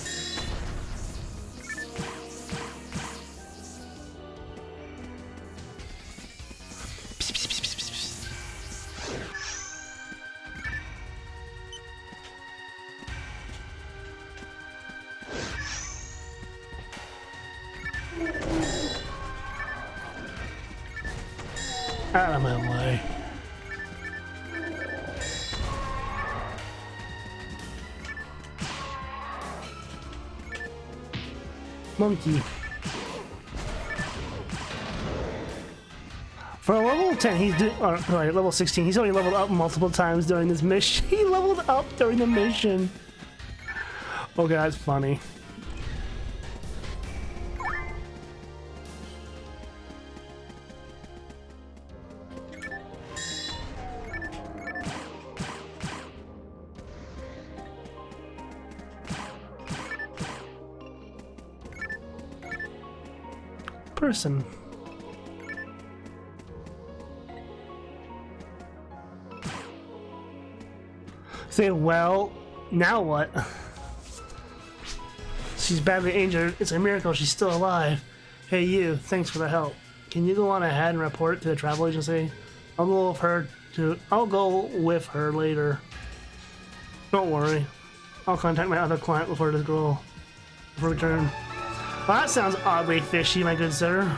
Out of my way. Monkey. For a level 10, he's sorry, level 16. He's already leveled up multiple times during this mission. He leveled up during the mission. Okay, that's funny. Person. Say, well, now what? She's badly injured. It's a miracle she's still alive. Hey you, thanks for the help. Can you go on ahead and report to the travel agency? I'll go with her later. Don't worry. I'll contact my other client before return. Well, that sounds oddly fishy, my good sir.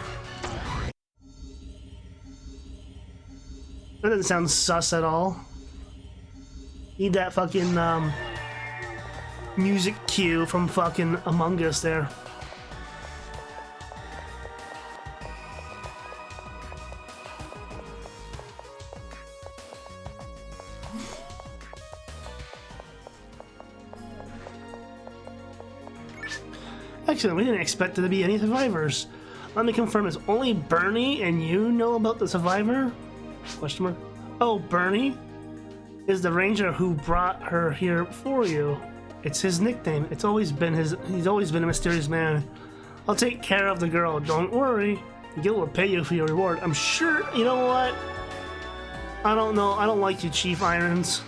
That doesn't sound sus at all. Need that fucking music cue from fucking Among Us there. Excellent, we didn't expect there to be any survivors. Let me confirm, it's only Bernie and you know about the survivor? Question mark. Oh, Bernie is the ranger who brought her here for you. It's his nickname. He's always been a mysterious man. I'll take care of the girl, don't worry. Gil will pay you for your reward. I'm sure, you know what? I don't know, I don't like you, Chief Irons.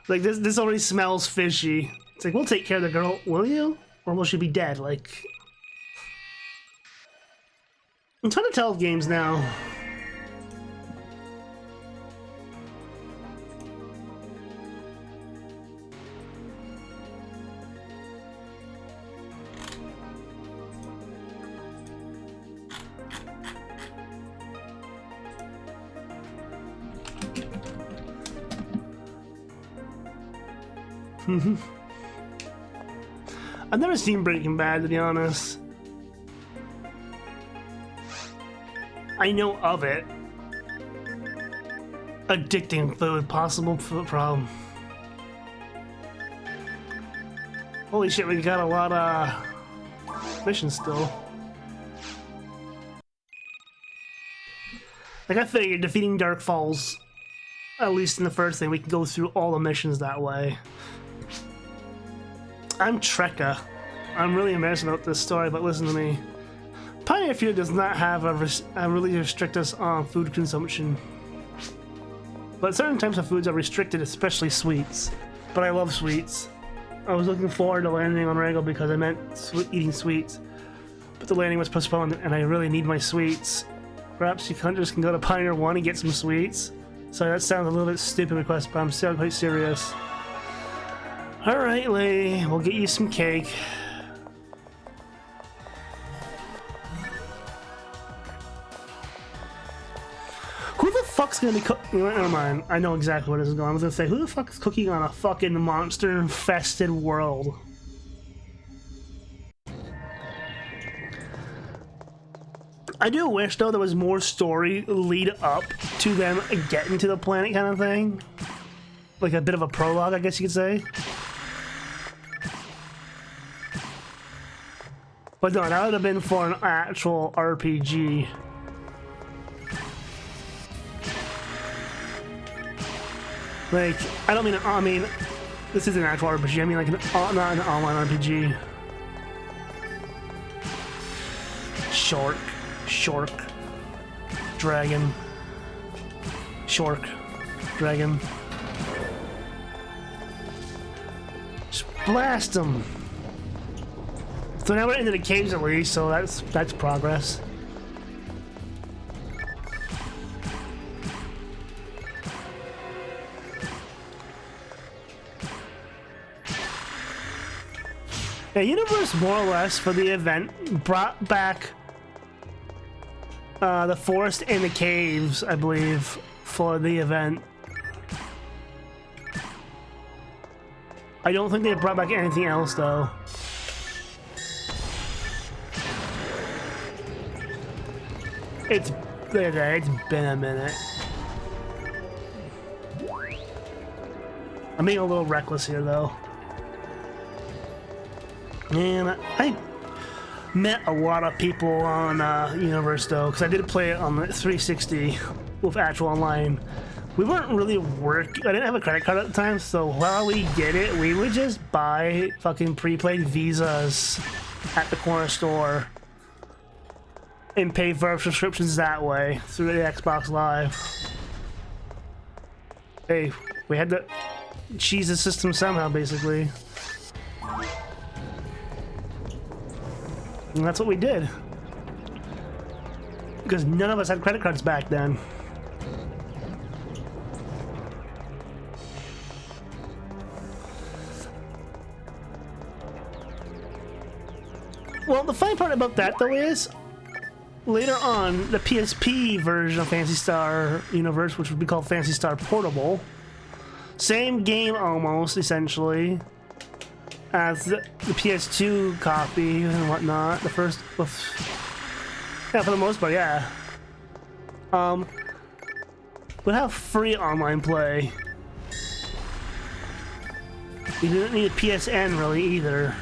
Like, this already smells fishy. It's like, we'll take care of the girl, will you? Or will she be dead? Like... I'm trying to tell games now. I've never seen Breaking Bad, to be honest. I know of it. Addicting food, possible food problem. Holy shit, we got a lot of missions still. Like, I figured defeating Dark Falls, at least in the first thing, we can go through all the missions that way. I'm Trekka. I'm really embarrassed about this story, but listen to me. Pioneer Fuel does not have a really restrict us on food consumption. But certain types of foods are restricted, especially sweets. But I love sweets. I was looking forward to landing on Regal because I meant eating sweets. But the landing was postponed and I really need my sweets. Perhaps you hunters can go to Pioneer 1 and get some sweets? Sorry, that sounds a little bit stupid request, but I'm still quite serious. Alright, lady, we'll get you some cake. Who the fuck's gonna be cooking? Never mind, I know exactly where this is going. I was gonna say, who the fuck is cooking on a fucking monster-infested world? I do wish, though, there was more story lead up to them getting to the planet kind of thing. Like a bit of a prologue, I guess you could say. But no, that would have been for an actual RPG. Like, I mean, this is an actual RPG. I mean, like, not an online RPG. Shork. Dragon. Shork. Dragon. Just blast them. So now we're into the caves at least, so that's progress. Yeah, Universe more or less for the event brought back the forest and the caves, I believe, for the event. I don't think they brought back anything else though. It's been a minute. I'm being a little reckless here though. And I met a lot of people on Universe though, because I did play it on the 360 with actual online. We weren't really working. I didn't have a credit card at the time, so while we did it, we would just buy fucking prepaid visas at the corner store and pay for our subscriptions that way through the Xbox Live. Hey, we had to cheese the system somehow, basically. And that's what we did. Because none of us had credit cards back then. Well, the funny part about that, though, is later on, the PSP version of Phantasy Star Universe, which would be called Phantasy Star Portable, same game almost, essentially, as the PS2 copy and whatnot. The first, yeah, for the most part, yeah. Would have free online play. You didn't need a PSN really either.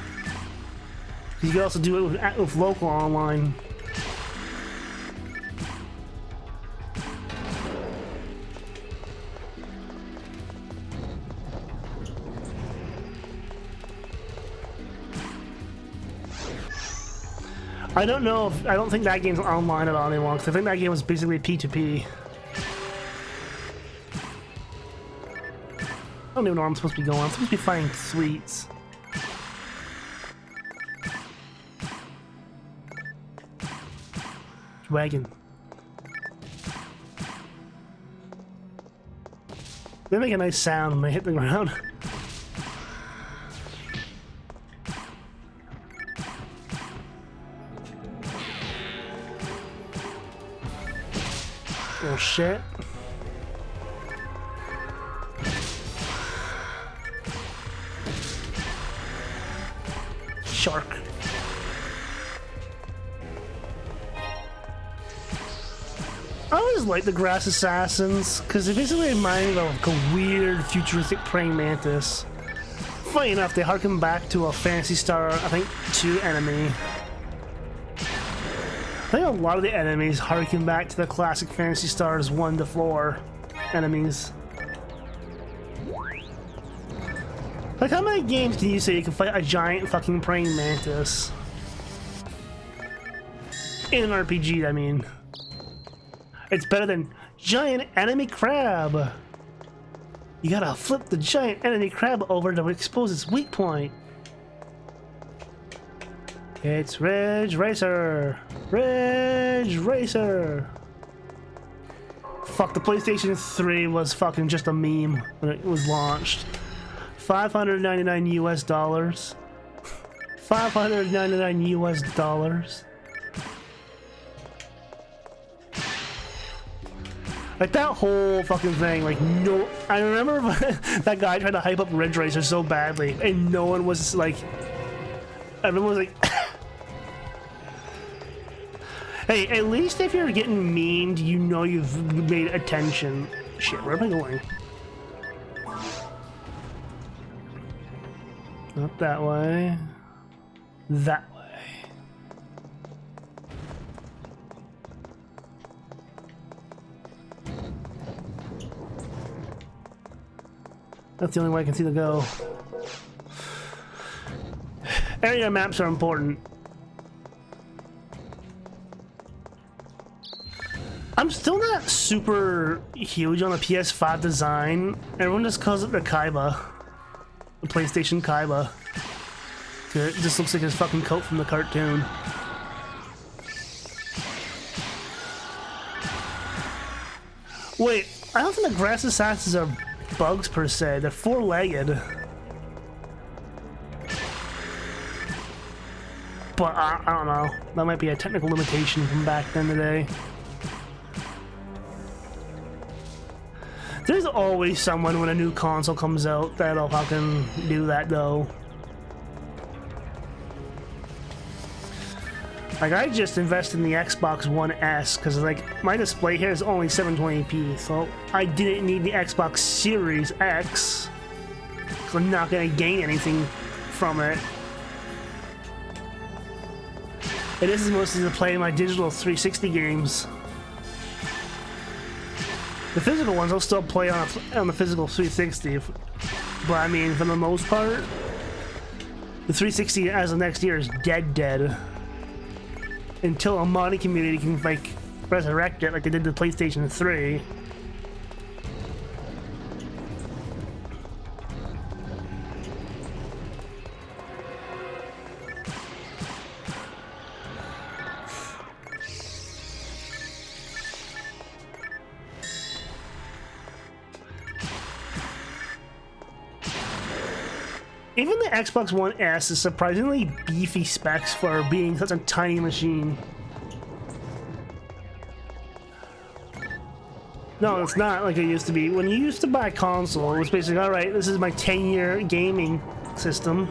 You could also do it with local online. I don't know if, I don't think that game's online at all anymore, because I think that game was basically P2P. I don't even know where I'm supposed to be going. I'm supposed to be finding sweets. Wagon. They make a nice sound when they hit the ground. Oh shit. Shark. I always like the Grass Assassins, because they basically remind me of like a weird, futuristic praying mantis. Funny enough, they harken back to a Phantasy Star, I think, 2 enemy. I think a lot of the enemies harken back to the classic Phantasy Stars 1 to 4 enemies. Like, how many games can you say you can fight a giant fucking praying mantis? In an RPG, I mean. It's better than giant enemy crab. You gotta flip the giant enemy crab over to expose its weak point. It's Ridge Racer. Ridge Racer. Fuck, the PlayStation 3 was fucking just a meme when it was launched. $599 US dollars. $599 US dollars. Like, that whole fucking thing, like, no... I remember that guy tried to hype up Ridge Racer so badly, and no one was, like... Everyone was like... Hey, at least if you're getting memed, you know you've made attention. Shit, where am I going? Not that way. That way. That's the only way I can see to go. Area maps are important. I'm still not super huge on the PS5 design. Everyone just calls it the Kaiba. The PlayStation Kaiba. It just looks like his fucking coat from the cartoon. Wait, I don't think the Grass Assassins are bugs per se. They're 4-legged. But I don't know. That might be a technical limitation from back then today. There's always someone when a new console comes out that'll fucking do that though. Like, I just invested in the Xbox One S because, like, my display here is only 720p, so I didn't need the Xbox Series X because I'm not going to gain anything from it. And this is mostly to play my digital 360 games. The physical ones I'll still play on the physical 360, but I mean, for the most part, the 360 as of next year is dead. Until a modding community can, like, resurrect it like they did the PlayStation 3. Even the Xbox One S is surprisingly beefy specs for being such a tiny machine. No, it's not like it used to be. When you used to buy a console, it was basically, alright, this is my 10-year gaming system.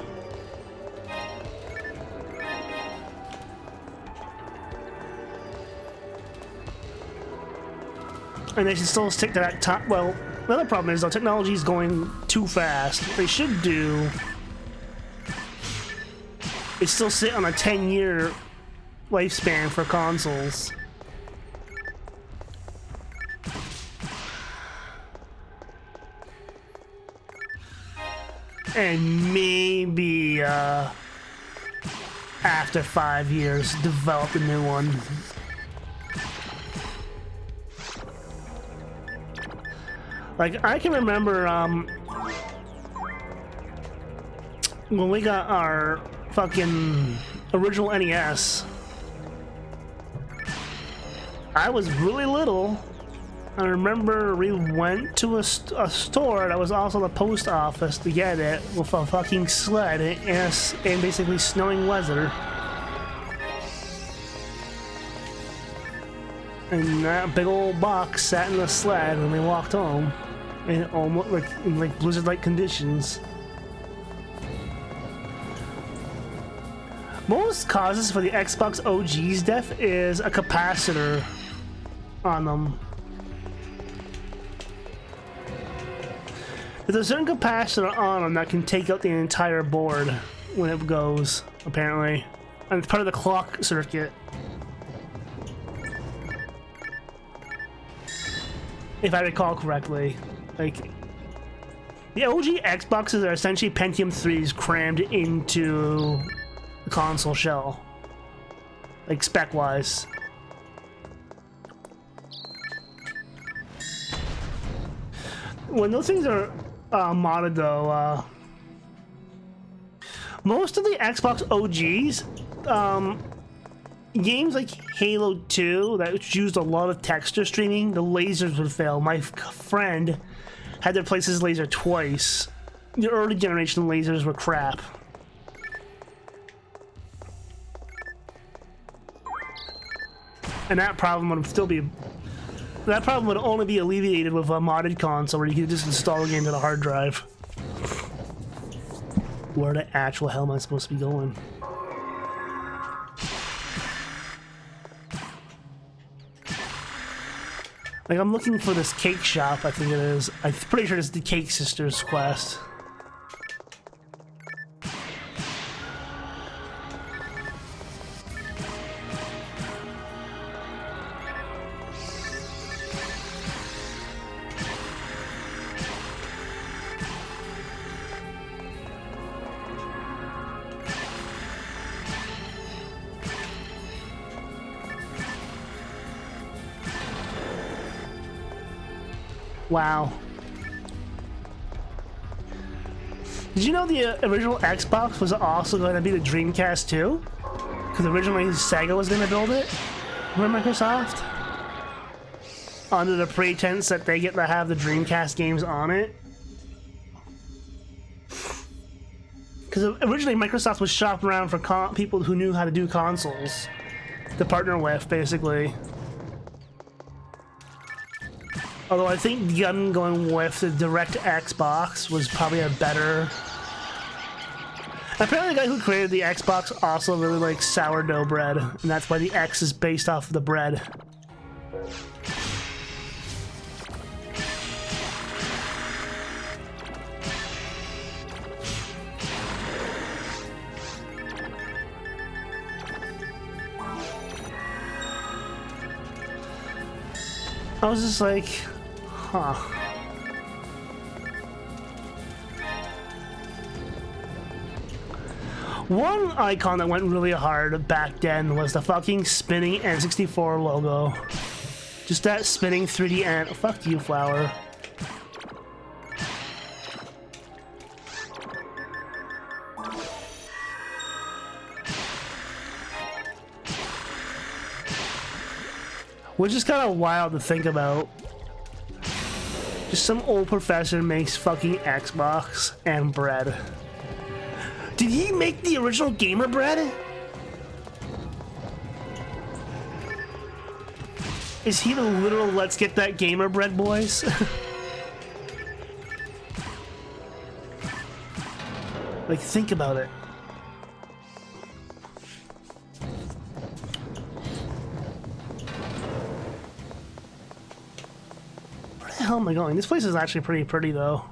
And they should still stick to that top. Well, the other problem is, though, technology is going too fast. What they should do is still sit on a 10-year lifespan for consoles. And maybe, after 5 years, develop a new one. Like, I can remember, when we got our fucking original NES, I was really little. I remember we went to a store that was also the post office to get it with a fucking sled and basically snowing weather. And that big old box sat in the sled when we walked home. And almost like in like blizzard-like conditions. Most causes for the Xbox OG's death is a capacitor on them. There's a certain capacitor on them that can take out the entire board when it goes, apparently. And it's part of the clock circuit. If I recall correctly. Like, the OG Xboxes are essentially Pentium 3s crammed into the console shell. Like, spec-wise. When those things are modded, though, most of the Xbox OGs, games like Halo 2 that used a lot of texture streaming, the lasers would fail. My friend had to replace his laser twice. The early generation lasers were crap. And that problem would still be... That problem would only be alleviated with a modded console where you could just install the game to the hard drive. Where the actual hell am I supposed to be going? Like, I'm looking for this cake shop, I think it is. I'm pretty sure it's the Cake Sisters quest. Wow. Did you know the original Xbox was also going to be the Dreamcast too? Because originally Sega was going to build it. Remember Microsoft? Under the pretense that they get to have the Dreamcast games on it. Because originally Microsoft was shopping around for people who knew how to do consoles to partner with, basically. Although I think them going with the direct Xbox was probably a better... Apparently the guy who created the Xbox also really likes sourdough bread, and that's why the X is based off of the bread. I was just like, huh. One icon that went really hard back then was the fucking spinning N64 logo. Just that spinning 3D ant. Fuck you, flower. Which is kind of wild to think about. Just some old professor makes fucking Xbox and bread. Did he make the original gamer bread? Is he the literal let's get that gamer bread, boys? Like, think about it. Where the hell am I going? This place is actually pretty pretty, though.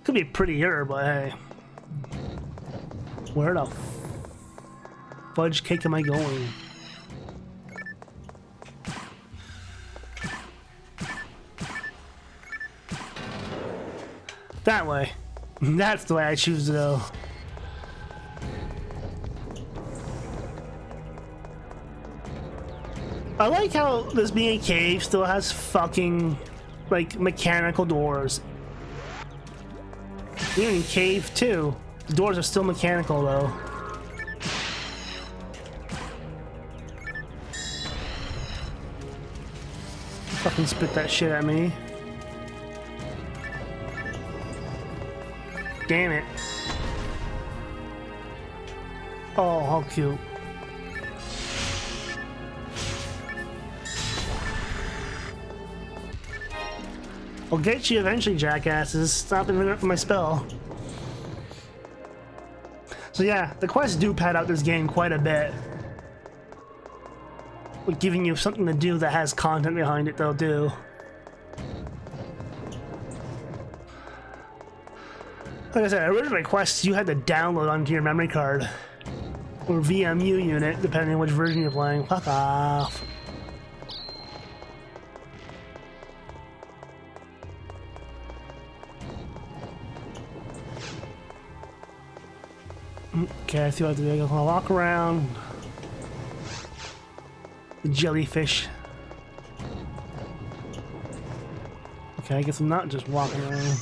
Could be prettier, but hey. Where the fudge cake am I going? That way. That's the way I choose to go. I like how this being a cave still has fucking, like, mechanical doors. Even in Cave 2, the doors are still mechanical, though. Fucking spit that shit at me. Damn it. Oh, how cute. I'll get you eventually, jackasses. Stop interrupting my spell. So yeah, the quests do pad out this game quite a bit. With giving you something to do that has content behind it, they'll do. Like I said, originally quests you had to download onto your memory card. Or VMU unit, depending on which version you're playing. Fuck off. Okay, I see what I have to do. I'm gonna walk around. The jellyfish. Okay, I guess I'm not just walking around.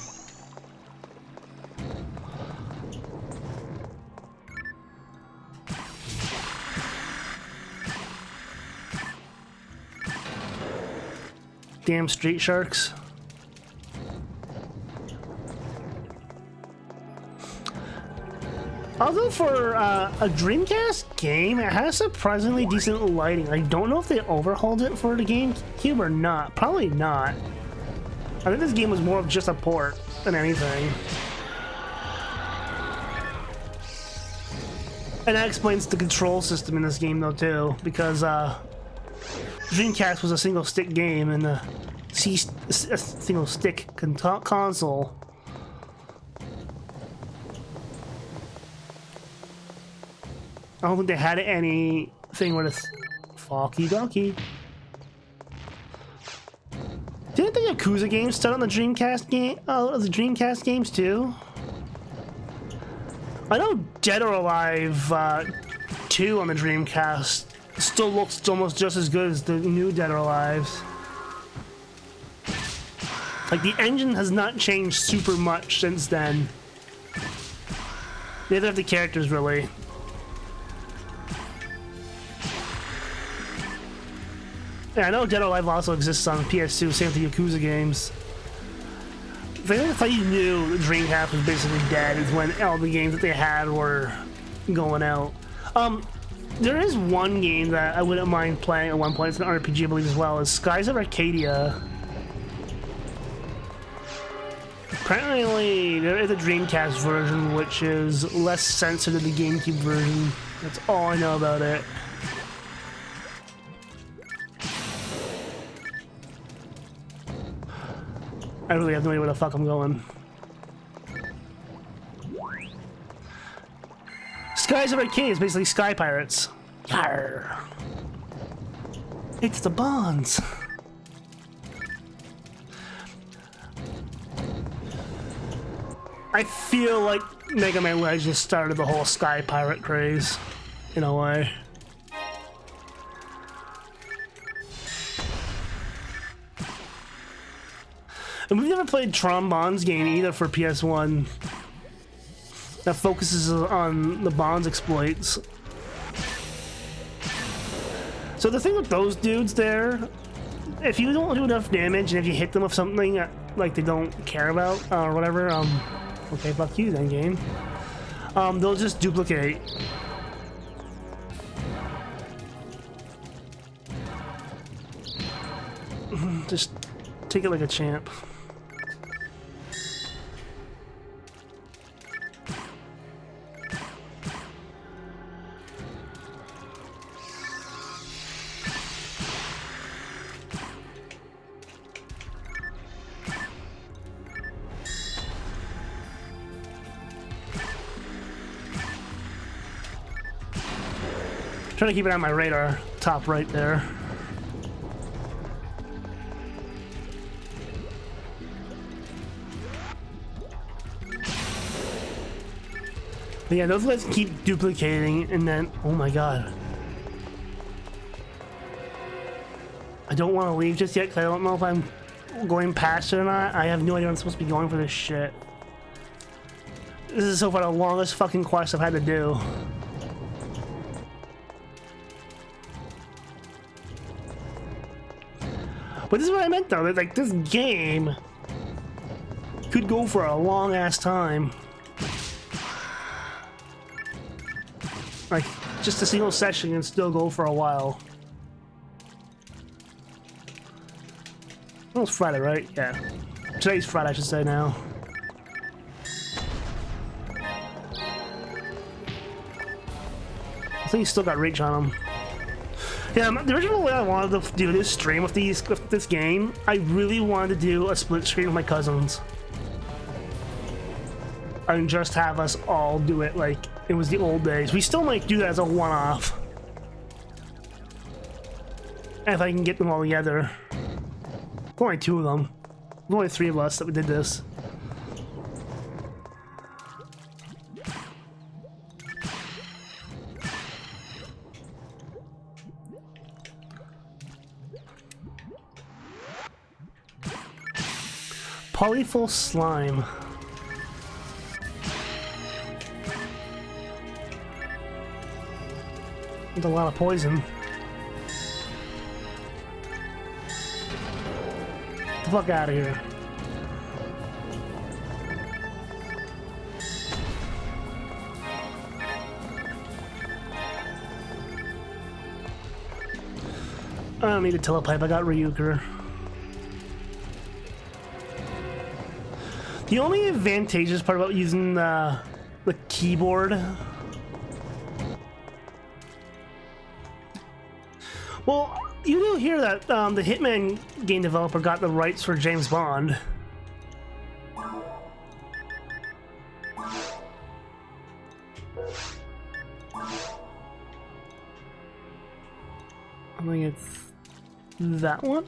Damn street sharks. Although for a Dreamcast game, it has surprisingly decent lighting. I don't know if they overhauled it for the GameCube or not. Probably not. I think this game was more of just a port than anything. And that explains the control system in this game though too, because Dreamcast was a single stick game and a single stick console. I don't think they had anything where it's Falky Donkey. Didn't the Yakuza games start on the Dreamcast game? Oh, the Dreamcast games too? I know Dead or Alive 2 on the Dreamcast still looks almost just as good as the new Dead or Alives. Like, the engine has not changed super much since then. Neither have the characters, really. Yeah, I know Dead or Alive also exists on PS2, same with the Yakuza games. That's how you knew the Dreamcast was basically dead, is when all the games that they had were going out. There is one game that I wouldn't mind playing at one point. It's an RPG, I believe, as well. Is Skies of Arcadia. Apparently, there is a Dreamcast version which is less sensitive to the GameCube version. That's all I know about it. I really have no idea where the fuck I'm going. Skies of Arcadia is basically Sky Pirates. Yarr. It's the Bonds. I feel like Mega Man Legends started the whole Sky Pirate craze, in a way. And we've never played Tron Bonds game either for PS1 that focuses on the Bonds exploits. So the thing with those dudes there, if you don't do enough damage and if you hit them with something that, like, they don't care about or whatever, okay, fuck you then, game. They'll just duplicate. Just take it like a champ. Trying to keep it on my radar, top right there. But yeah, those guys keep duplicating, and then, oh my god. I don't want to leave just yet, because I don't know if I'm going past it or not. I have no idea I'm supposed to be going for this shit. This is so far the longest fucking quest I've had to do. But this is what I meant though, that like this game could go for a long ass time. Like just a single session can still go for a while. Well, it's Friday, right? Yeah. Today's Friday, I should say now. I think he's still got reach on him. Yeah, the original way I wanted to do this stream with this game, I really wanted to do a split screen with my cousins. And just have us all do it like it was the old days. We still might do that as a one-off. If I can get them all together. There's only two of them. There's only three of us that we did this. Polyfull slime. With a lot of poison. Get the fuck out of here. I don't need a telepipe, I got Ryuker. The only advantageous part about using the keyboard... Well, you do hear that the Hitman game developer got the rights for James Bond. I think it's that one.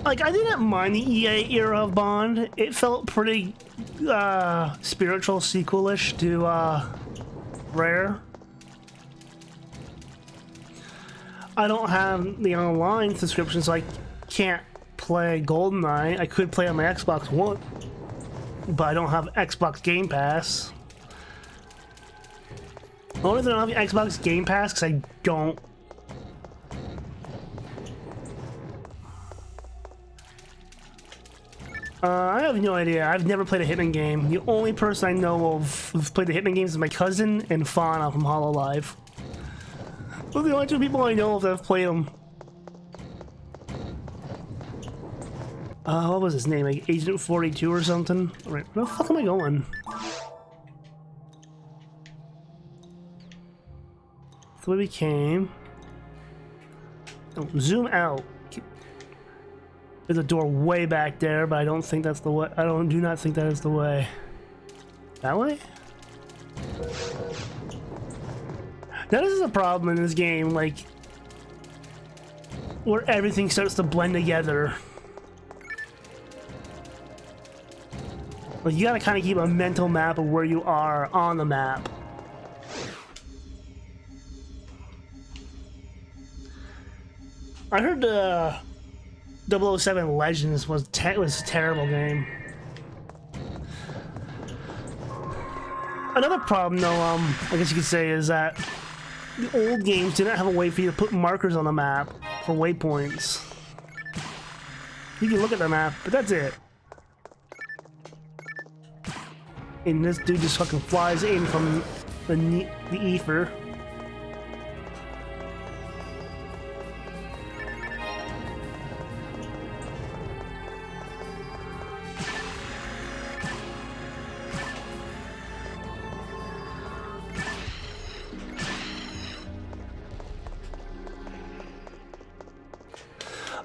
Like, I didn't mind the EA era of Bond. It felt pretty spiritual sequel-ish to Rare. I don't have the online subscription, so I can't play GoldenEye. I could play on my Xbox One, but I don't have Xbox Game Pass. The only reason I don't have Xbox Game Pass because I don't I have no idea. I've never played a Hitman game. The only person I know of who's played the Hitman games is my cousin and Fauna from Hololive. Those are the only two people I know of that have played them. What was his name? Like Agent 42 or something? Alright, where the fuck am I going? That's the way we came. Oh, zoom out. There's a door way back there, but I don't think that's the way. Do not think that is the way. That way? Now this is a problem in this game, like, where everything starts to blend together. Like, you gotta kind of keep a mental map of where you are on the map. I heard 007 Legends was a terrible game. Another problem, though, I guess you could say, is that the old games didn't have a way for you to put markers on the map for waypoints. You can look at the map, but that's it. And this dude just fucking flies in from the ether.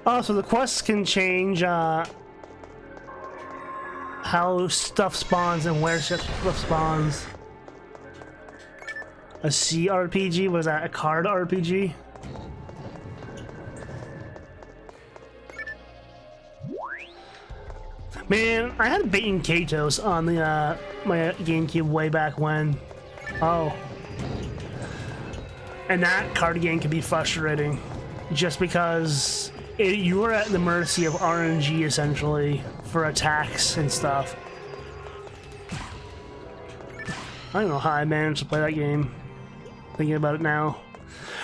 Oh, so the quests can change how stuff spawns and where stuff spawns. A CRPG? Was that a card RPG? Man, I had Bait Katos on the my GameCube way back when. Oh. And that card game can be frustrating. Just because you are at the mercy of RNG, essentially, for attacks and stuff. I don't know how I managed to play that game. Thinking about it now.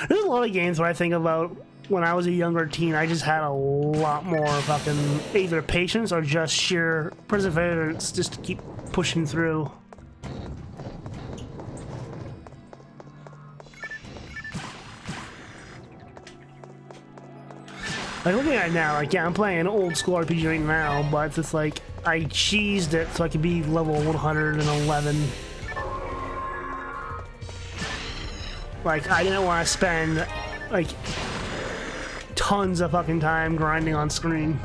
There's a lot of games where I think about when I was a younger teen, I just had a lot more fucking either patience or just sheer perseverance just to keep pushing through. Like, looking at it now, like, yeah, I'm playing an old school RPG right now, but it's just like, I cheesed it so I could be level 111. Like, I didn't want to spend, like, tons of fucking time grinding on screen.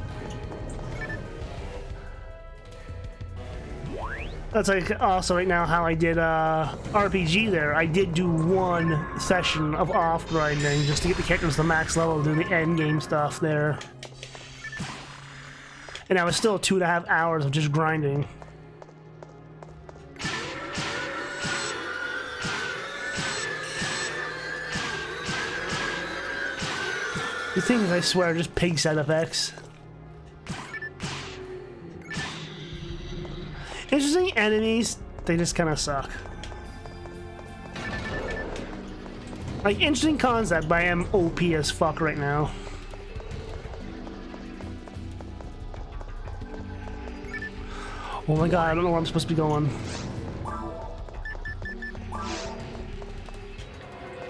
That's like also right now how I did RPG there. I did do one session of off grinding just to get the characters to max level, do the end game stuff there. And I was still 2.5 hours of just grinding. The things I swear are just pig side effects. Interesting enemies, they just kind of suck. Like, interesting concept, but I am OP as fuck right now. Oh my god, I don't know where I'm supposed to be going.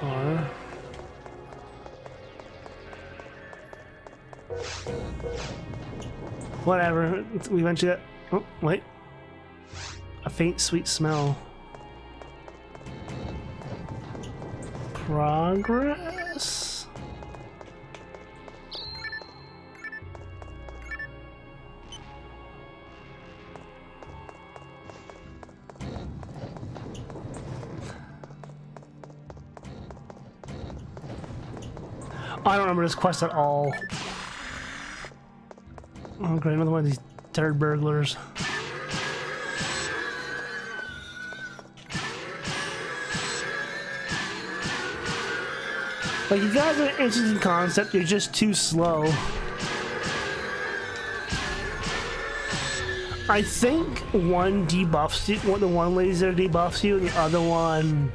R. Whatever, we eventually got... Oh, wait. A faint, sweet smell. Progress? I don't remember this quest at all. Oh great, another one of these turd burglars. Like, you guys are an interesting concept, you're just too slow. I think one debuffs you, the one laser debuffs you, and the other one...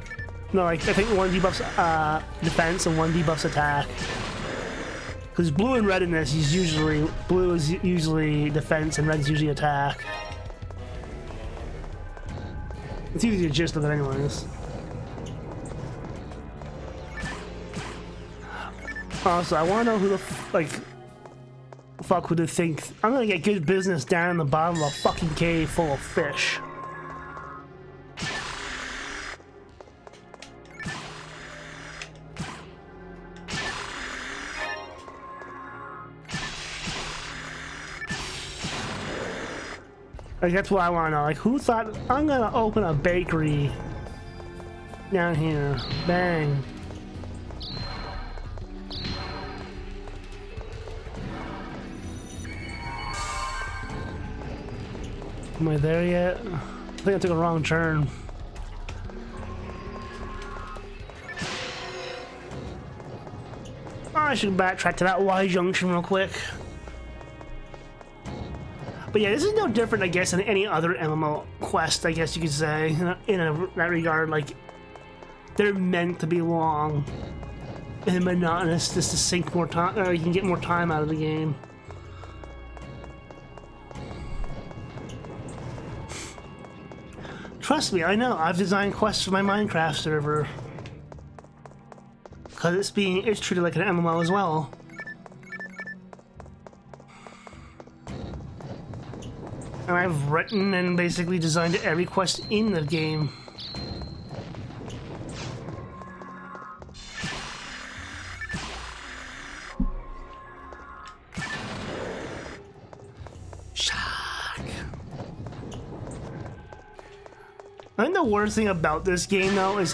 No, like, I think one debuffs defense and one debuffs attack. Because blue and red in this is usually... Blue is usually defense and red is usually attack. It's usually the gist of it anyways. Also, I want to know who the fuck would they think I'm gonna get good business down in the bottom of a fucking cave full of fish. Like, that's what I want to know. Like, who thought I'm gonna open a bakery down here? Bang. Am I there yet? I think I took a wrong turn. I should backtrack to that Y junction real quick. But yeah, this is no different, I guess, than any other MMO quest, I guess you could say, in that regard. Like, they're meant to be long and monotonous just to sink more time, or you can get more time out of the game. Trust me, I know. I've designed quests for my Minecraft server. Because it's treated like an MMO as well. And I've written and basically designed every quest in the game. I think the worst thing about this game, though, is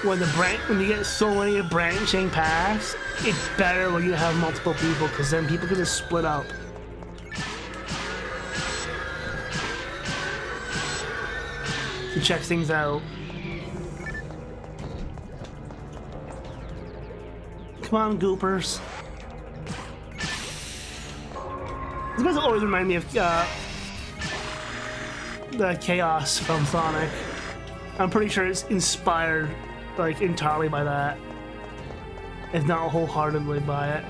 when you get so many branching paths, it's better when you have multiple people, because then people can just split up. To check things out. Come on, goopers. This guys always remind me of the chaos from Sonic. I'm pretty sure it's inspired, like, entirely by that, if not wholeheartedly by it.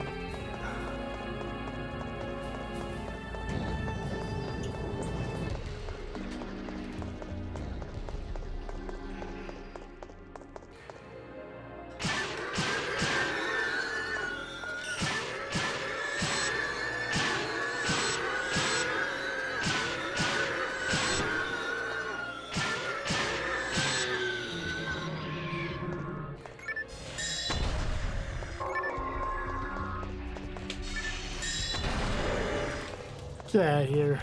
Get out of here.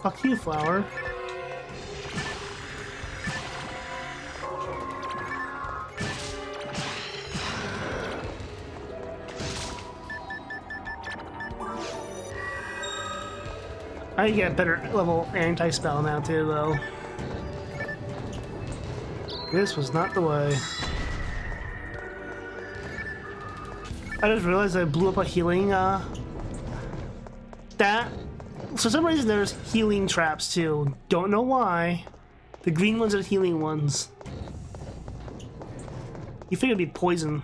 Fuck you, flower. I get better level anti-spell now too, though. This was not the way. I just realized I blew up a healing, that. For some reason there's healing traps too. Don't know why. The green ones are the healing ones. You figure it'd be poison.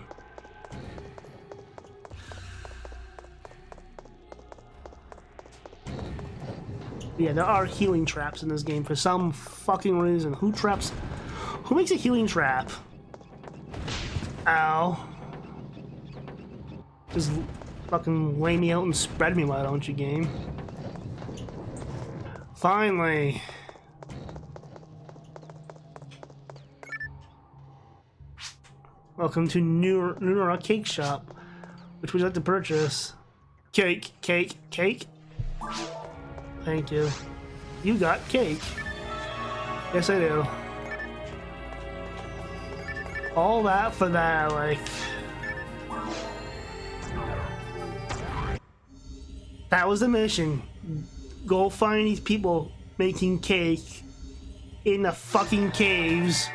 Yeah, there are healing traps in this game for some fucking reason. Who makes a healing trap? Ow. Just fucking lay me out and spread me, why don't you, game? Finally. Welcome to Nura Cake Shop. Which would you like to purchase? Cake, cake, cake. Thank you. You got cake. Yes, I do. All that for that, like... That was the mission. Go find these people making cake in the fucking caves.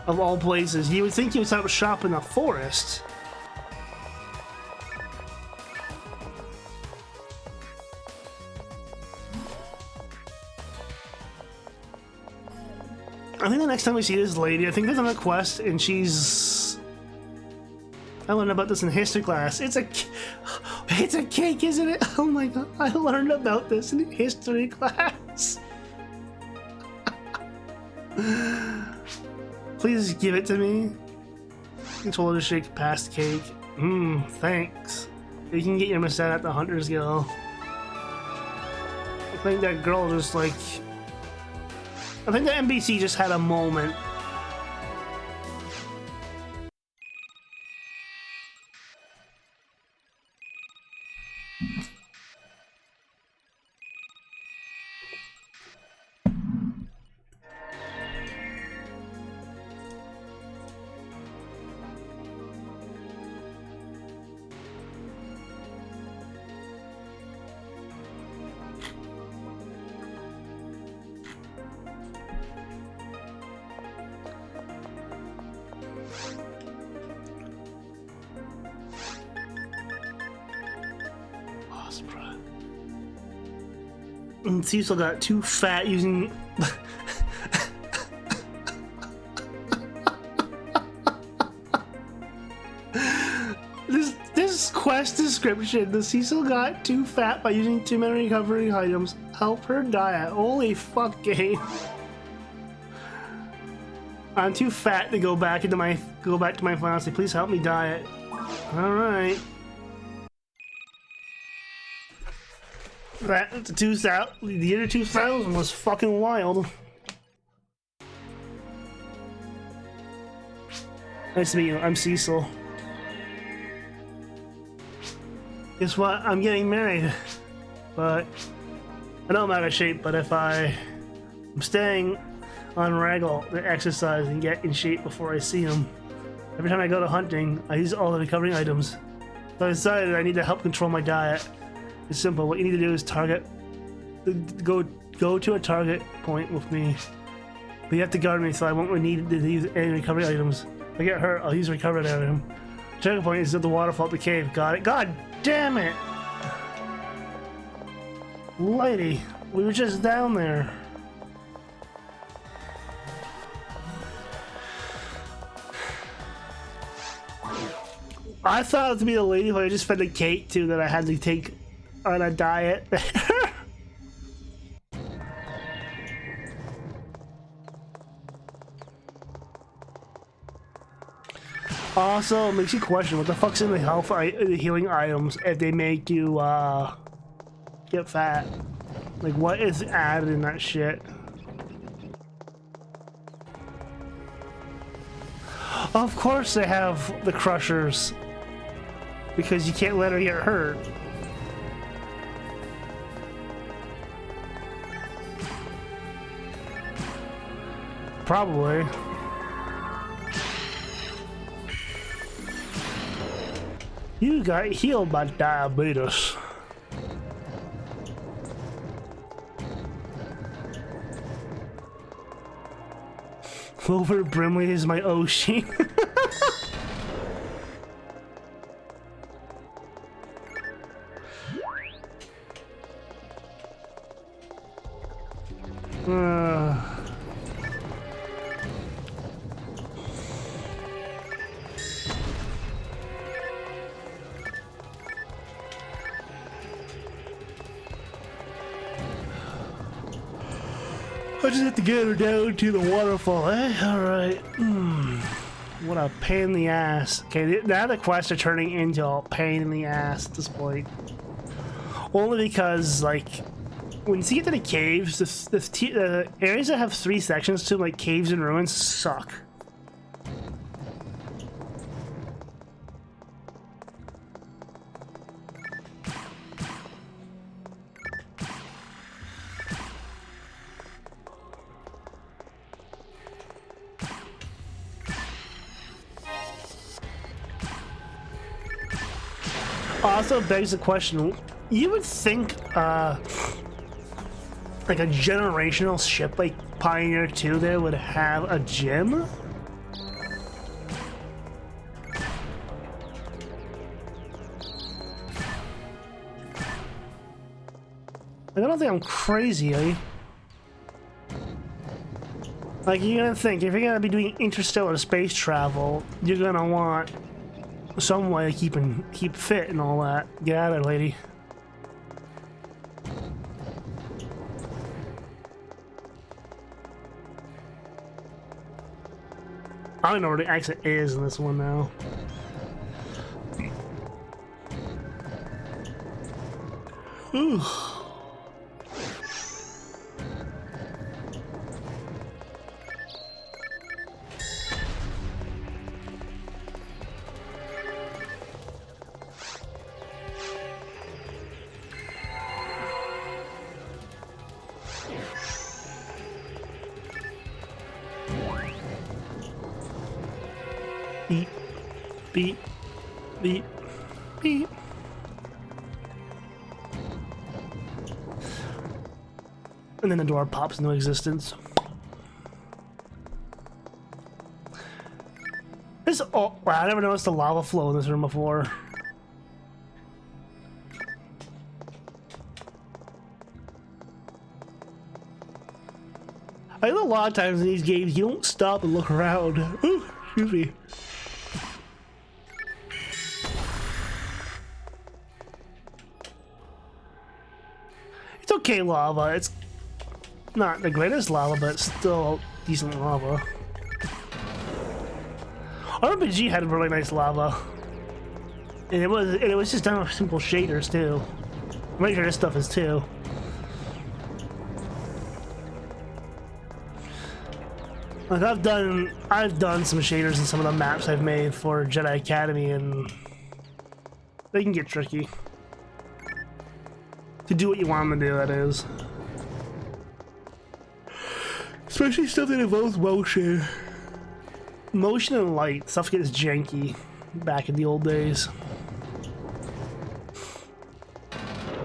Of all places. You would think you would set up shop in the forest. I think the next time we see this lady, I think there's another quest, and she's... I learned about this in history class. It's a cake, isn't it? Oh my god, I learned about this in history class. Please give it to me. Control to shake past cake. Thanks. You can get your Missette at the Hunter's Guild. I think that girl just like... I think the NPC just had a moment. And Cecil got too fat using... This quest description, the Cecil got too fat by using too many recovery items. Help her diet. Holy fuck, game. I'm too fat to go back to my pharmacy. Please help me diet. Alright. That the year 2000 was fucking wild. Nice to meet you. I'm Cecil. Guess what? I'm getting married. But I know I'm out of shape. But if I'm staying on regular to exercise and get in shape before I see him. Every time I go to hunting, I use all the recovery items. So I decided I need to help control my diet. It's simple. What you need to do is go to a target point with me. But you have to guard me, so I won't need to use any recovery items. If I get hurt, I'll use recovery item. Target point is at the waterfall at the cave. Got it. God damn it! Lady, we were just down there. I thought it was to be the lady, but I just fed the cake too that I had to take on a diet. Also, it makes you question what the fuck's in the healing items if they make you get fat. Like, what is added in that shit? Of course they have the crushers. Because you can't let her get hurt. Probably. You got healed by diabetes. Clover Brimley is my Oshi. I just have to get her down to the waterfall, eh? Alright. What a pain in the ass. Okay, now the quests are turning into a pain in the ass at this point. Only because, like, when you get to the caves, the areas that have 3 sections to, like, caves and ruins, suck. Also begs the question, you would think like a generational ship like Pioneer 2 there would have a gym? I don't think I'm crazy, eh? Like, you're gonna think, if you're gonna be doing interstellar space travel, you're gonna want some way to keep fit and all that. Get out of there, lady. I don't know where the exit is in this one now. Ooh. Beep, beep, beep, beep. And then the door pops into existence. This, oh, wow, I never noticed the lava flow in this room before. I know a lot of times in these games you don't stop and look around. Ooh, excuse me. It's okay lava, it's not the greatest lava, but it's still decent lava. RPG had really nice lava. And it was just done with simple shaders too. I'm pretty sure this stuff is too. Like I've done some shaders in some of the maps I've made for Jedi Academy, and they can get tricky. To do what you want them to do, that is. Especially stuff that involves motion. Motion and light, stuff gets janky back in the old days.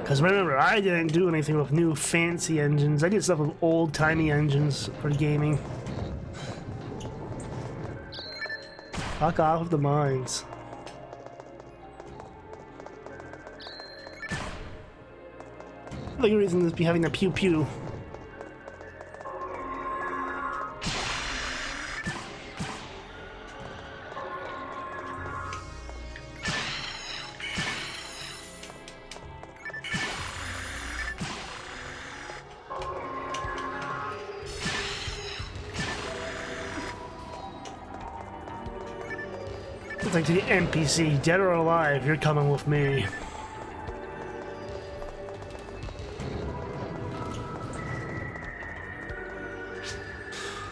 Because remember, I didn't do anything with new fancy engines. I did stuff with old-timey engines for gaming. Fuck off with the mines. The only reason is be having the pew pew. It's like to the NPC, dead or alive, you're coming with me.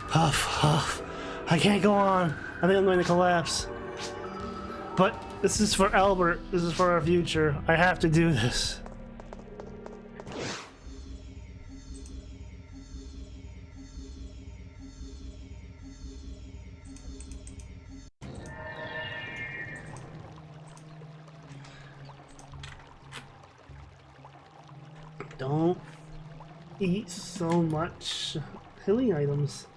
Huff, huff. I can't go on. I think I'm going to collapse. But this is for Albert. This is for our future. I have to do this. Don't eat so much healing items.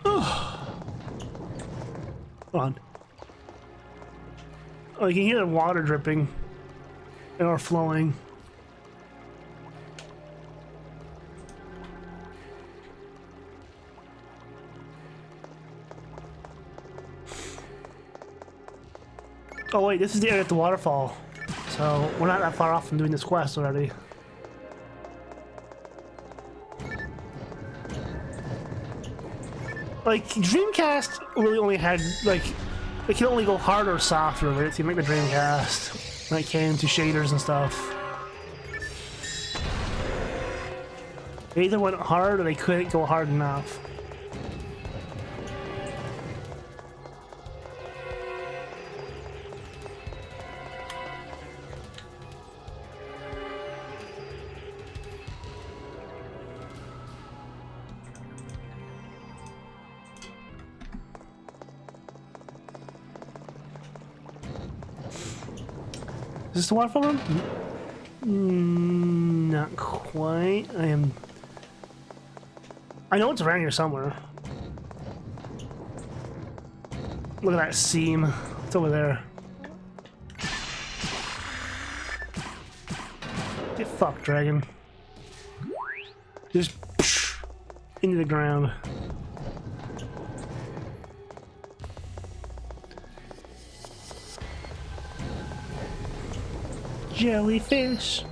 Hold on. Oh, you can hear the water dripping or flowing. Oh wait, this is the area at the waterfall. So we're not that far off from doing this quest already. Like, Dreamcast really only had, like, it can only go hard or soft, really. It seemed like the Dreamcast when it came to shaders and stuff. They either went hard or they couldn't go hard enough. Is this the waterfall room? Not quite. I know it's around here somewhere. Look at that seam. It's over there. Get fuck, dragon? Just into the ground. Jellyfish.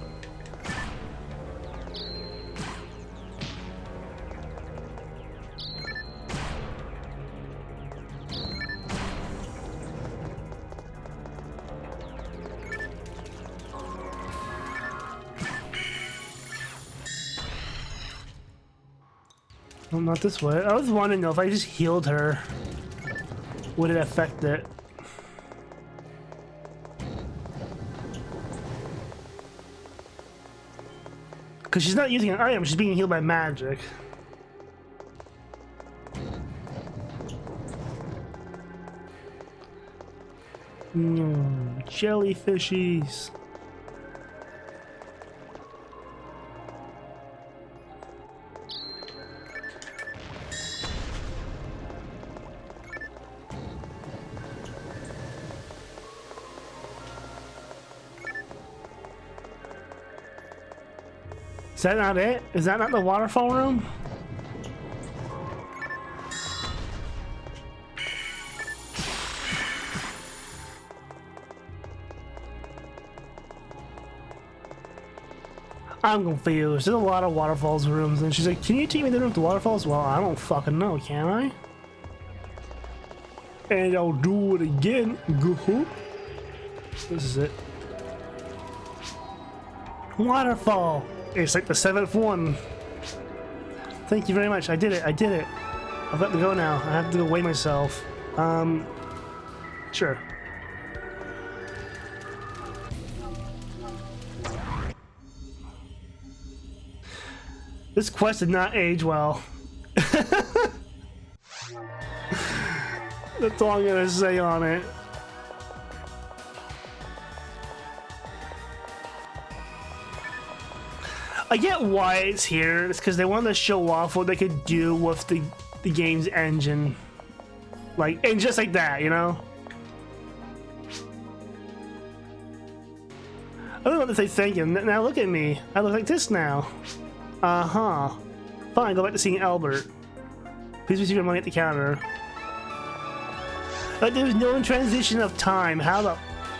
Well, not this way. I was wondering though, if I just healed her, would it affect it? Because she's not using an item, she's being healed by magic. Jellyfishies. Is that not it? Is that not the waterfall room? I'm confused. There's a lot of waterfalls rooms, and she's like, "Can you take me to the room to waterfalls?" Well, I don't fucking know, can I? And I'll do it again. Goo-hoo. This is it. Waterfall. It's like the 7th one. Thank you very much. I did it. I did it. I've got to go now. I have to go weigh myself. Sure. This quest did not age well. That's all I'm gonna say on it. I get why it's here. It's because they wanted to show off what they could do with the game's engine. Like, and just like that, you know? I don't know what to say thank you. Now look at me. I look like this now. Uh-huh. Fine, go back to seeing Albert. Please receive your money at the counter. But there's no transition of time. How the...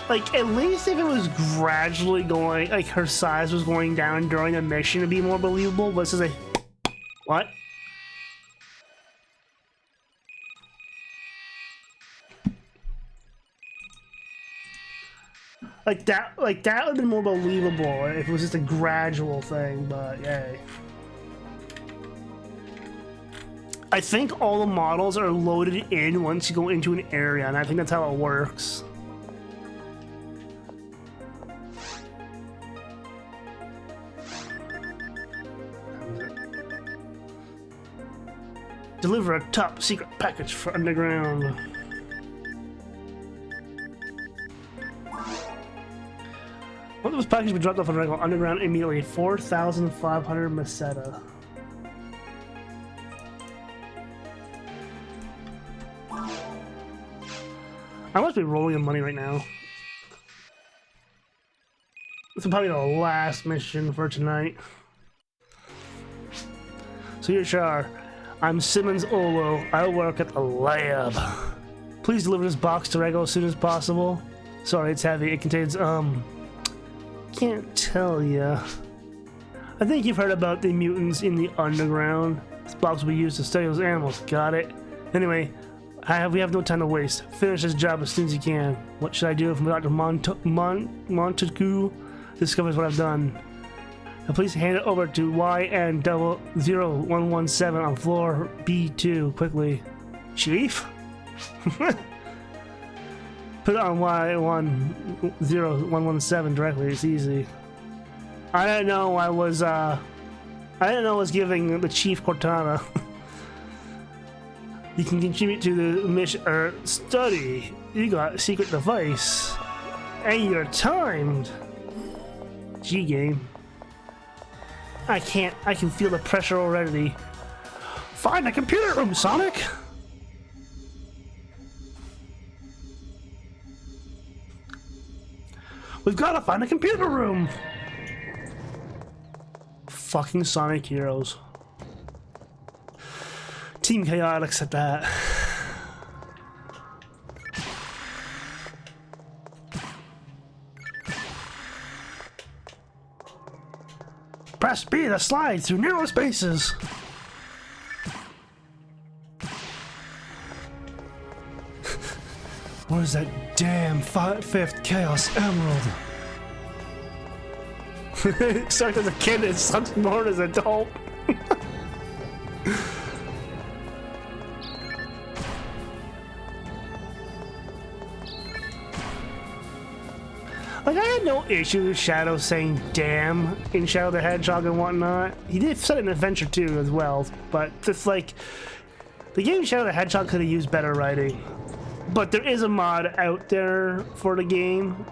Like, at least if it was gradually going, like, her size was going down during the mission to be more believable, but this is a... What? Like that would have been more believable if it was just a gradual thing, but yay. I think all the models are loaded in once you go into an area, and I think that's how it works. Deliver a top secret package for underground. One of those packages we dropped off on regular underground immediately. 4,500 meseta. I must be rolling in money right now. This is probably the last mission for tonight. So here, Char. I'm Simmons Olo. I work at the lab. Please deliver this box to Rego as soon as possible. Sorry, it's heavy. It contains, can't tell ya. I think you've heard about the mutants in the underground. This box will be used to study those animals. Got it? Anyway, we have no time to waste. Finish this job as soon as you can. What should I do if Dr. Montague discovers what I've done? Now please hand it over to YN00117 on floor B2 quickly. Chief? Put it on Y10117 directly. It's easy. I didn't know I was giving the Chief Cortana. You can contribute to the mission or study. You got a secret device. And you're timed. G game. I can feel the pressure already. Find a computer room, Sonic! We've got to find a computer room! fucking Sonic Heroes. Team Chaotix at that. Press B to slide through narrow spaces. What is that damn fifth Chaos Emerald? It starts as a kid and sucks more as an adult. Like, I had no issue with Shadow saying damn in Shadow the Hedgehog and whatnot. He did set it in Adventure 2 as well, but it's like, the game Shadow the Hedgehog could have used better writing. But there is a mod out there for the game,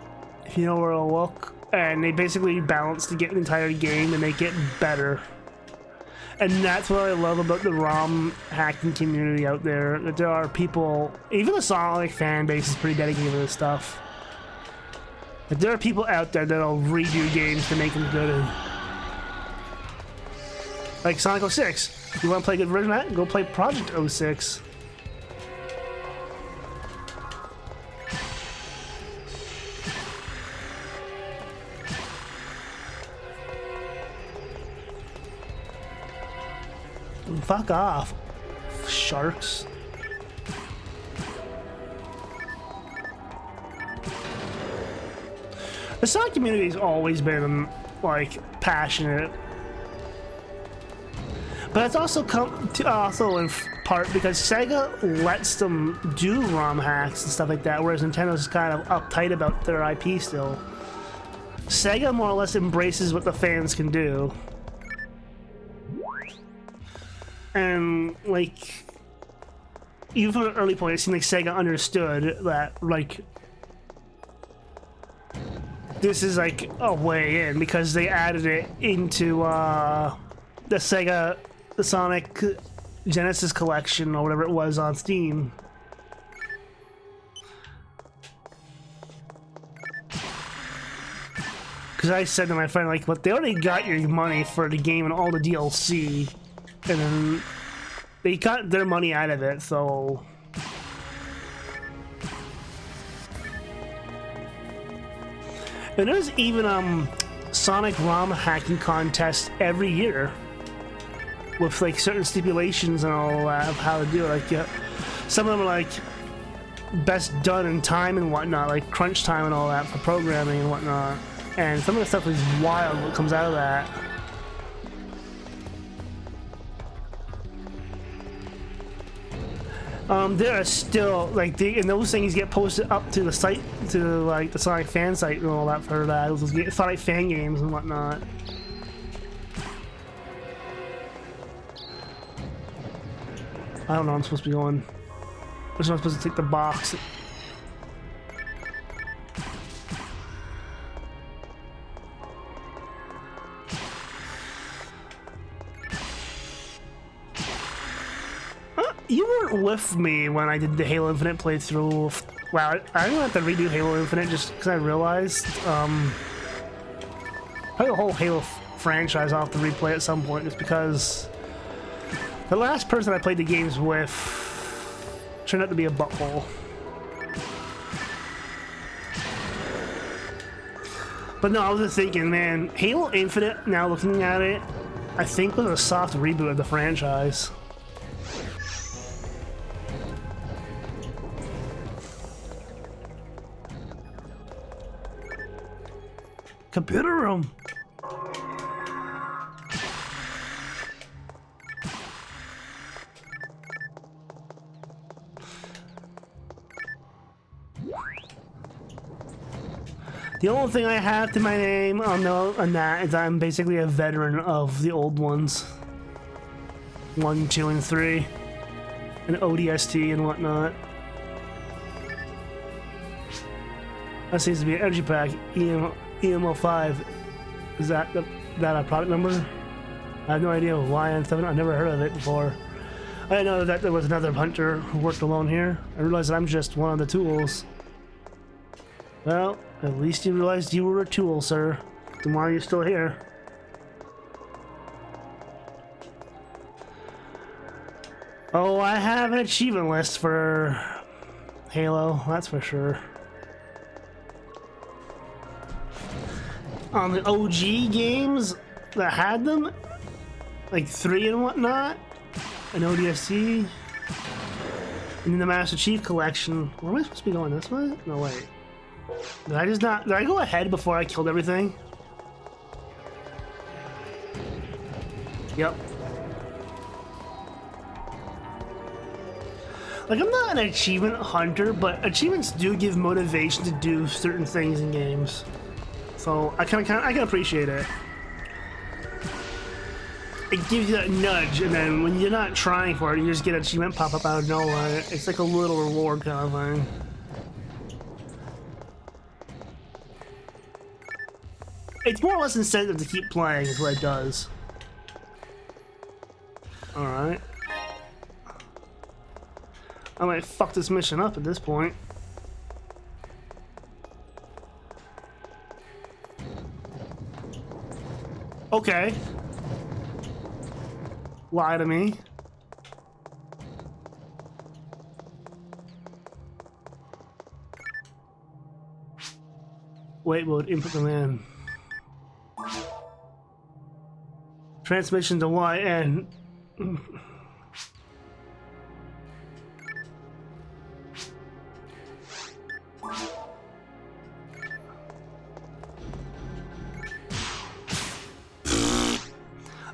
if you know where to look, and they basically balance the entire game to make it better. And that's what I love about the ROM hacking community out there, that there are people, even the Sonic fan base is pretty dedicated to this stuff. But there are people out there that'll redo games to make them good. Like Sonic 06. You want to play a good version of that? Go play Project 06. Fuck off, sharks. The Sonic community's always been, like, passionate. But it's also also in part because Sega lets them do ROM hacks and stuff like that, whereas Nintendo's kind of uptight about their IP still. Sega more or less embraces what the fans can do. And, like, even from an early point, it seemed like Sega understood that, like, this is like a way in because they added it into the Sonic Genesis collection or whatever it was on Steam. Because I said to my friend, like, but they already got your money for the game and all the DLC, and then they got their money out of it, so. And there's even Sonic ROM hacking contests every year with like certain stipulations and all that of how to do it. Like, some of them are like best done in time and whatnot, like crunch time and all that for programming and whatnot. And some of the stuff is wild what comes out of that. There are still like and those things get posted up to the site, to like the Sonic fan site and all that for that. Those Sonic fan games and whatnot. I don't know. I'm supposed to be going. I'm supposed to take the box. You weren't with me when I did the Halo Infinite playthrough. Wow, I'm gonna have to redo Halo Infinite just because I realized probably the whole Halo franchise I'll have to replay at some point, just because the last person I played the games with turned out to be a butthole. But no, I was just thinking, man, Halo Infinite, now looking at it, I think was a soft reboot of the franchise. Computer room. The only thing I have to my name on that is I'm basically a veteran of the old ones. 1, 2, and 3. And ODST and whatnot. That seems to be an energy pack. EMO5. Is that a product number? I have no idea why I'm I've never heard of it before. I didn't know that there was another hunter who worked alone here. I realized that I'm just one of the tools. Well, at least you realized you were a tool, sir. Then why are you still here? Oh, I have an achievement list for Halo, that's for sure. On the OG games that had them, like 3 and whatnot, an ODST, and then the Master Chief Collection. Where am I supposed to be going? This way? No, wait. Did I just not? Did I go ahead before I killed everything? Yep. Like, I'm not an achievement hunter, but achievements do give motivation to do certain things in games. So I can appreciate it. It gives you that nudge, and then when you're not trying for it, you just get an achievement pop up out of nowhere. It's like a little reward kind of thing. It's more or less incentive to keep playing is what it does. Alright. I might fuck this mission up at this point. Okay. Lie to me. Wait mode, input command. Transmission to YN.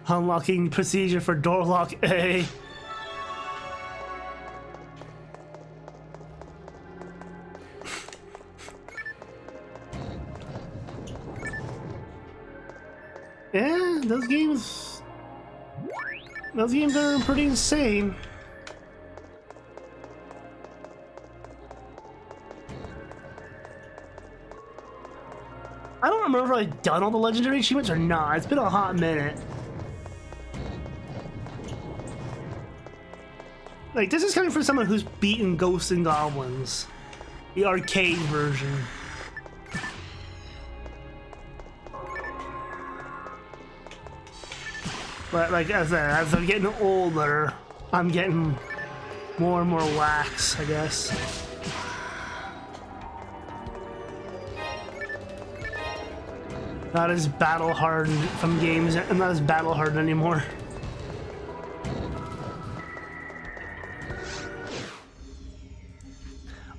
Unlocking procedure for door lock A. Yeah, those games are pretty insane. I don't remember if I've done all the legendary achievements or not. It's been a hot minute. Like, this is coming from someone who's beaten Ghosts and Goblins, the arcade version. But like as I'm getting older, I'm getting more and more lax, I guess. Not as battle hardened from games. I'm not as battle hardened anymore.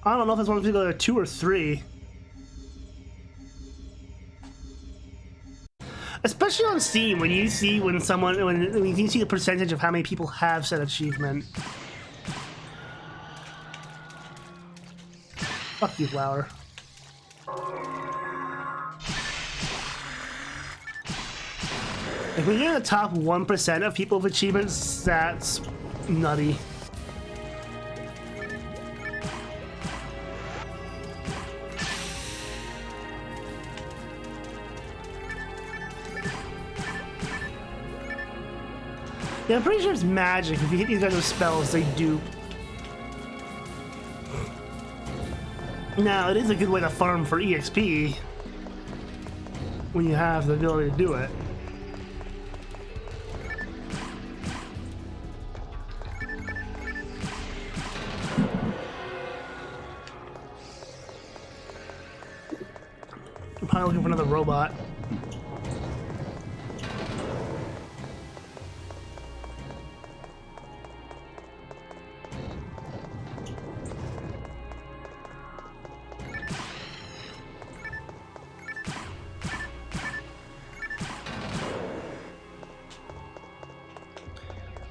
I don't know if it's one to go to 2 or 3. Especially on Steam, when you see when you see the percentage of how many people have said achievement. Fuck you, Flower. Like, when you're in the top 1% of people with achievements, that's nutty. Yeah, I'm pretty sure it's magic. If you hit these guys with spells, they dupe. Now, it is a good way to farm for EXP when you have the ability to do it. I'm probably looking for another robot.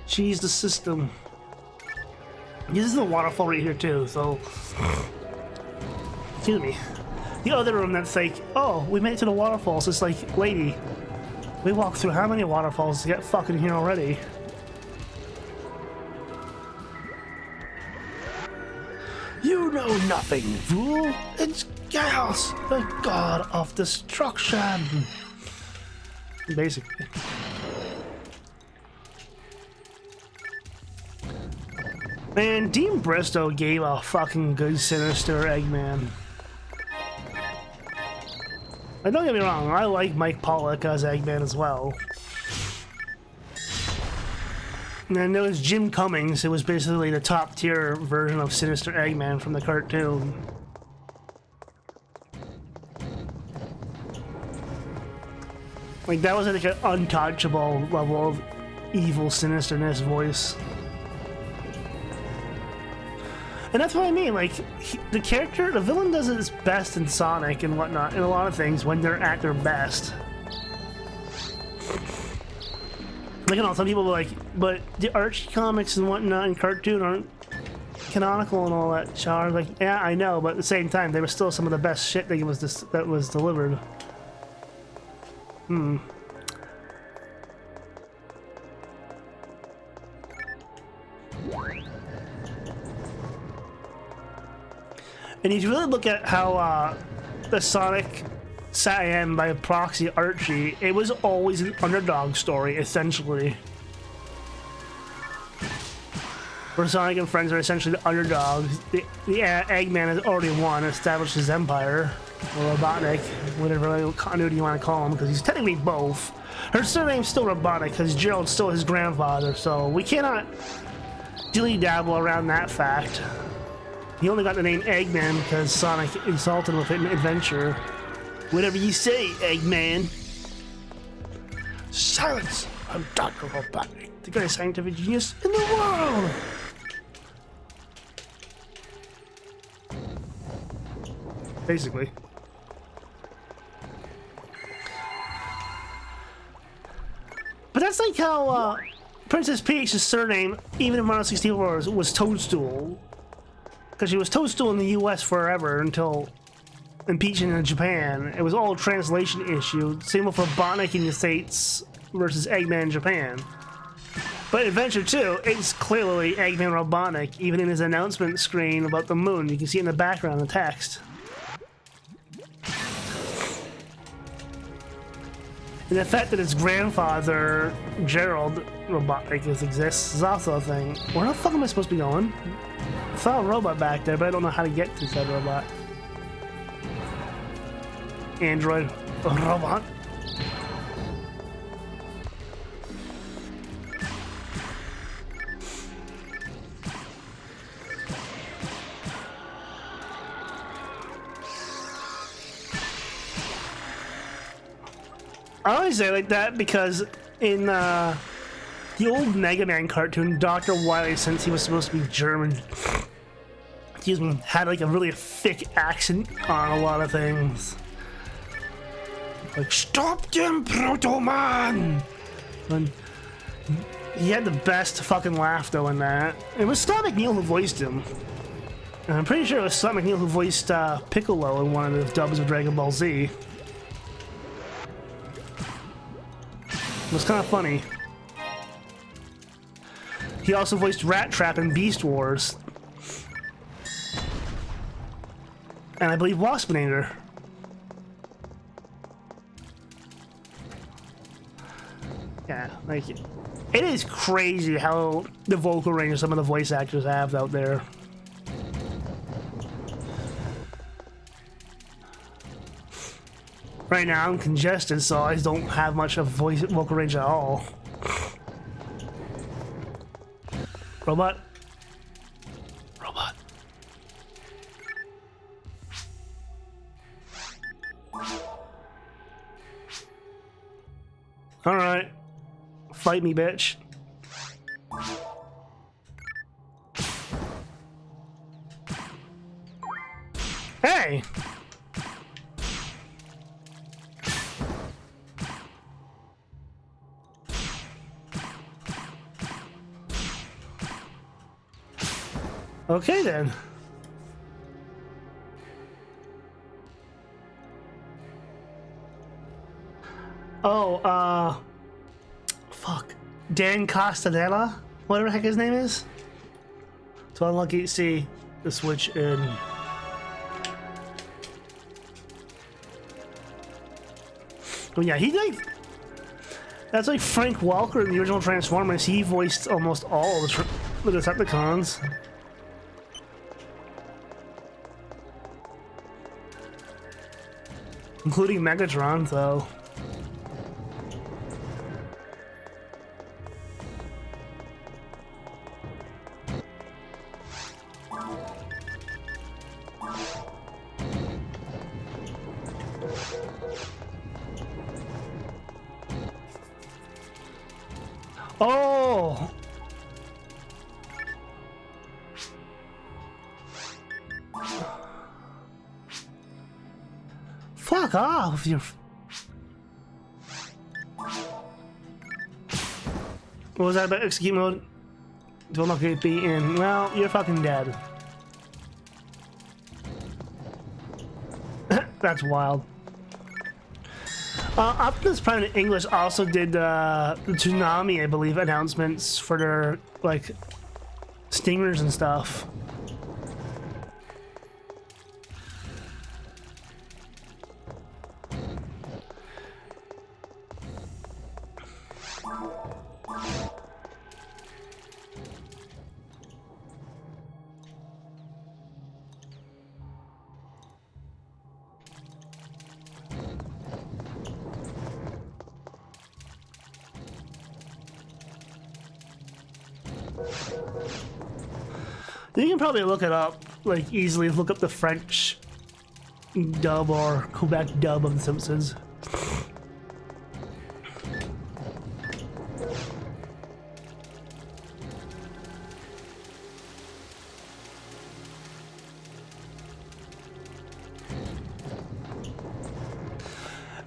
Cheese the system. This is a waterfall right here too, so excuse me. The other room that's like, oh, we made it to the waterfalls. It's like, lady, we walked through how many waterfalls to get fucking here already? You know nothing, fool. It's chaos, the god of destruction. Basically. Man, Dean Bristow gave a fucking good Sinister Eggman. Like, don't get me wrong, I like Mike Pollock as Eggman as well. And then there was Jim Cummings, who was basically the top tier version of Sinister Eggman from the cartoon. Like, that was like an untouchable level of evil sinisterness voice. And that's what I mean, like, the character, the villain does its best in Sonic and whatnot, in a lot of things, when they're at their best. Like, you know, some people were like, but the Archie comics and whatnot and cartoon aren't canonical and all that. Char, like, yeah, I know, but at the same time, they were still some of the best shit that was delivered. Hmm. And you really look at how the Sonic Saiyan by proxy Archie, it was always an underdog story, essentially. Where Sonic and friends are essentially the underdogs. The Eggman has already won, established his empire, or Robotnik, whatever continuity you want to call him, because he's technically both. Her surname's still Robotnik, because Gerald's still his grandfather, so we cannot dilly-dabble around that fact. He only got the name Eggman because Sonic insulted him with an adventure. Whatever you say, Eggman. Silence! I'm Dr. Robotnik, the greatest scientific genius in the world! Basically. But that's like how Princess Peach's surname, even in Mario 64, was Toadstool. Because she was Toadstool in the US forever until impeachment in Japan. It was all a translation issue. Same with Robotnik in the States versus Eggman in Japan. But Adventure 2, it's clearly Eggman Robotnik, even in his announcement screen about the moon. You can see in the background the text. And the fact that his grandfather, Gerald Robotnik, exists is also a thing. Where the fuck am I supposed to be going? I saw a robot back there, but I don't know how to get to that robot. Android robot. I always say like that because in the old Mega Man cartoon, Dr. Wily, since he was supposed to be German, excuse me, had like a really thick accent on a lot of things. Like, stop them, Proto Man! And he had the best fucking laugh though in that. It was Scott McNeil who voiced him. And I'm pretty sure it was Scott McNeil who voiced Piccolo in one of the dubs of Dragon Ball Z. It was kind of funny. He also voiced Rat Trap in Beast Wars. And I believe Waspinator. Yeah, like, it is crazy how the vocal range some of the voice actors have out there. Right now I'm congested, so I don't have much of vocal range at all. Robot. Robot. Alright. Fight me, bitch. Hey! Okay then. Oh, fuck. Dan Castaneda? Whatever the heck his name is? To unlock see the switch in. Oh yeah, he like... That's like Frank Welker in the original Transformers. He voiced almost all the Decepticons. Including Megatron, though. Oh! Fuck off, you. What was that about execute mode? Don't look at be in. Well, you're fucking dead. That's wild. Optimus Prime in English also did the Tsunami, I believe, announcements for their like stingers and stuff. You can probably look it up, like easily look up the French dub or Quebec dub of The Simpsons.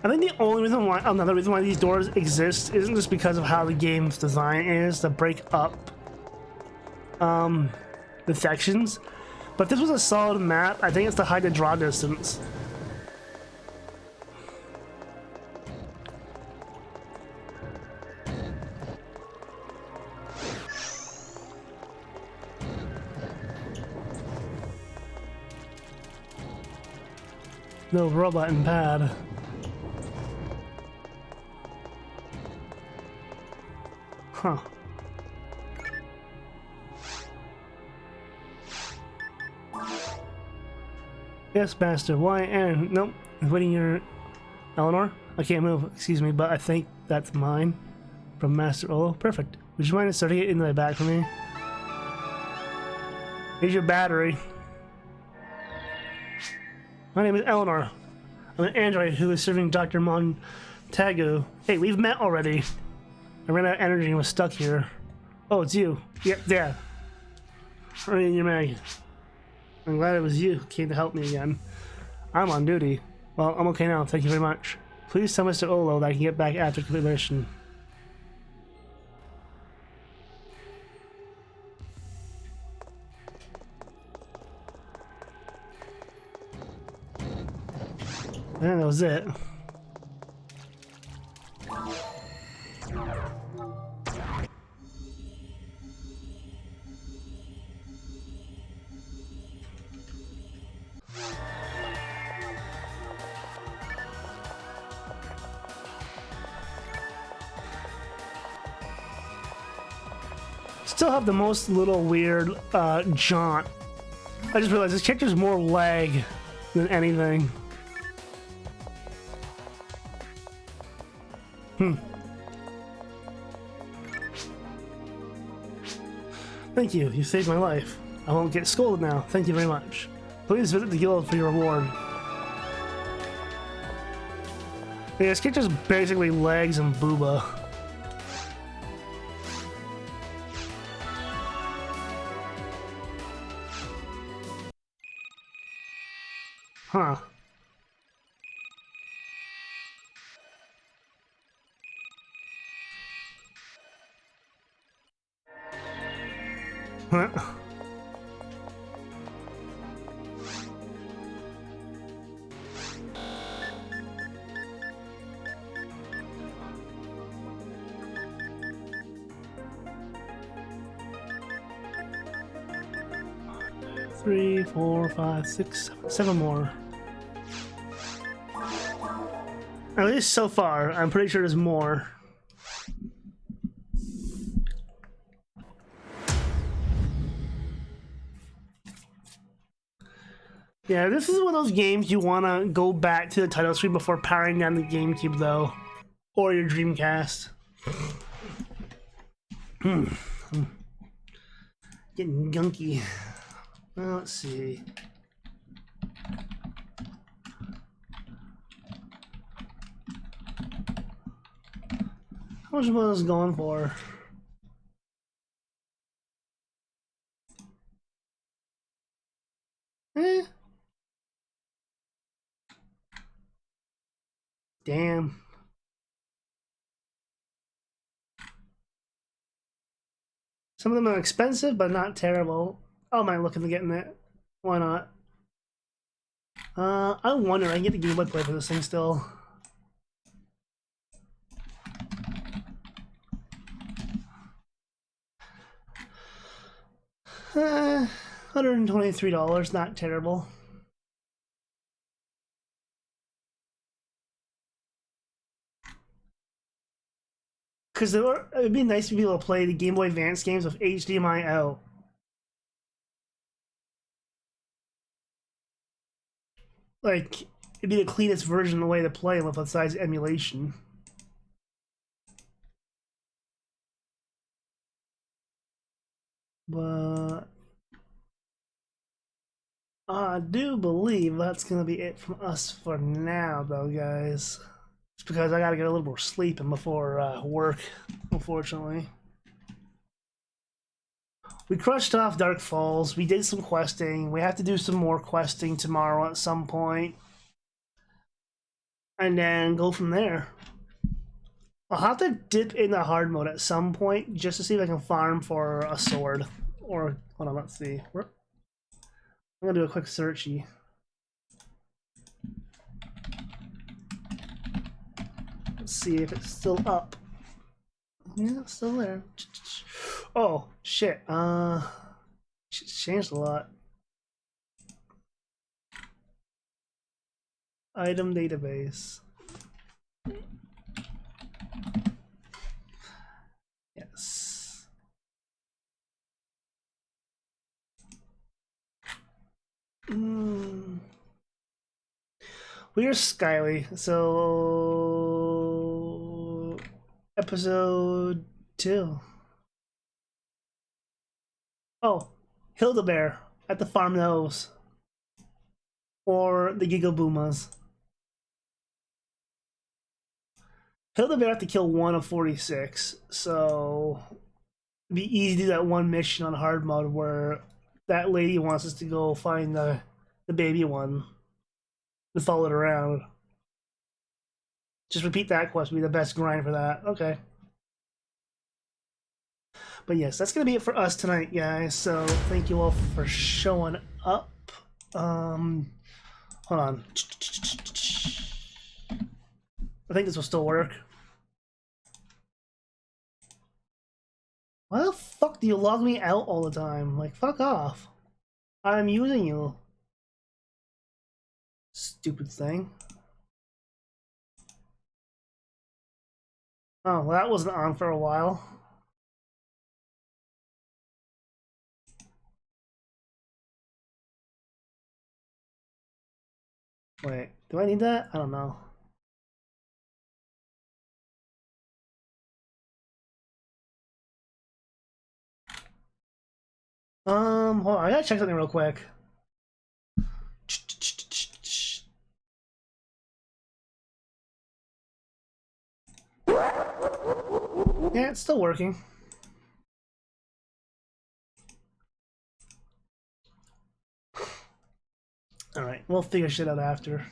I think the only reason why, another reason why these doors exist isn't just because of how the game's design is to break up the sections, but if this was a solid map, I think it's to hide the draw distance. No robot and pad. Huh. Yes, master. Why? And nope. Waiting your Eleanor. I can't move. Excuse me, but I think that's mine. From Master Olo. Perfect. Would you mind inserting it in the back for me? Here's your battery. My name is Eleanor. I'm an android who is serving Dr. Montagu. Hey, we've met already. I ran out of energy and was stuck here. Oh, it's you. Yep, yeah. Right in your mag. I'm glad it was you who came to help me again. I'm on duty. Well, I'm okay now. Thank you very much. Please tell Mr. Olo that I can get back after completion. And that was it. Still have the most little weird jaunt. I just realized this character's more leg than anything. Thank you. You saved my life. I won't get scolded now. Thank you very much. Please visit the guild for your reward. Yeah, this character's basically legs and booba. Huh. Huh. Three, 4, 5, 6, 7 more. At least so far. I'm pretty sure there's more. Yeah, this is one of those games you want to go back to the title screen before powering down the GameCube, though. Or your Dreamcast. Getting gunky. Well, let's see. How much was I going for? Damn. Some of them are expensive, but not terrible. I might look into getting it. Why not? I wonder, I can get the Game Boy Play for this thing still. $123, not terrible. Because it'd be nice to be able to play the Game Boy Advance games with HDMI out. Like, it'd be the cleanest version of the way to play them besides emulation. But I do believe that's going to be it from us for now, though, guys. It's because I got to get a little more sleeping before work, unfortunately. We crushed off Dark Falls. We did some questing. We have to do some more questing tomorrow at some point. And then go from there. I'll have to dip into hard mode at some point just to see if I can farm for a sword. Or, hold on, let's see. I'm gonna do a quick searchy. Let's see if it's still up. Yeah, it's still there. Oh, shit. It's changed a lot. Item database. Yes. We are Skyly, so episode 2. Oh, Hildebear at the farm nose. Or the Gigaboomas. Hildebear have to kill 1 of 46, so it'd be easy to do that one mission on hard mode where that lady wants us to go find the baby one and follow it around. Just repeat that quest would be the best grind for that. Okay. But yes, that's gonna be it for us tonight, guys. So thank you all for showing up. Hold on. I think this will still work. Why the fuck do you log me out all the time? Like, fuck off. I'm using you. Stupid thing. Oh, well, that wasn't on for a while. Wait, do I need that? I don't know. Hold on, I gotta check something real quick. Yeah, it's still working. Alright, we'll figure shit out after.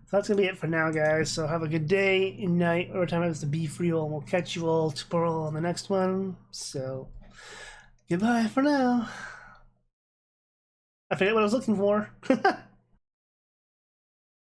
So that's gonna be it for now, guys. So have a good day, night, or time it is to be free all, and we'll catch you all tomorrow on the next one. So goodbye for now. I forget what I was looking for.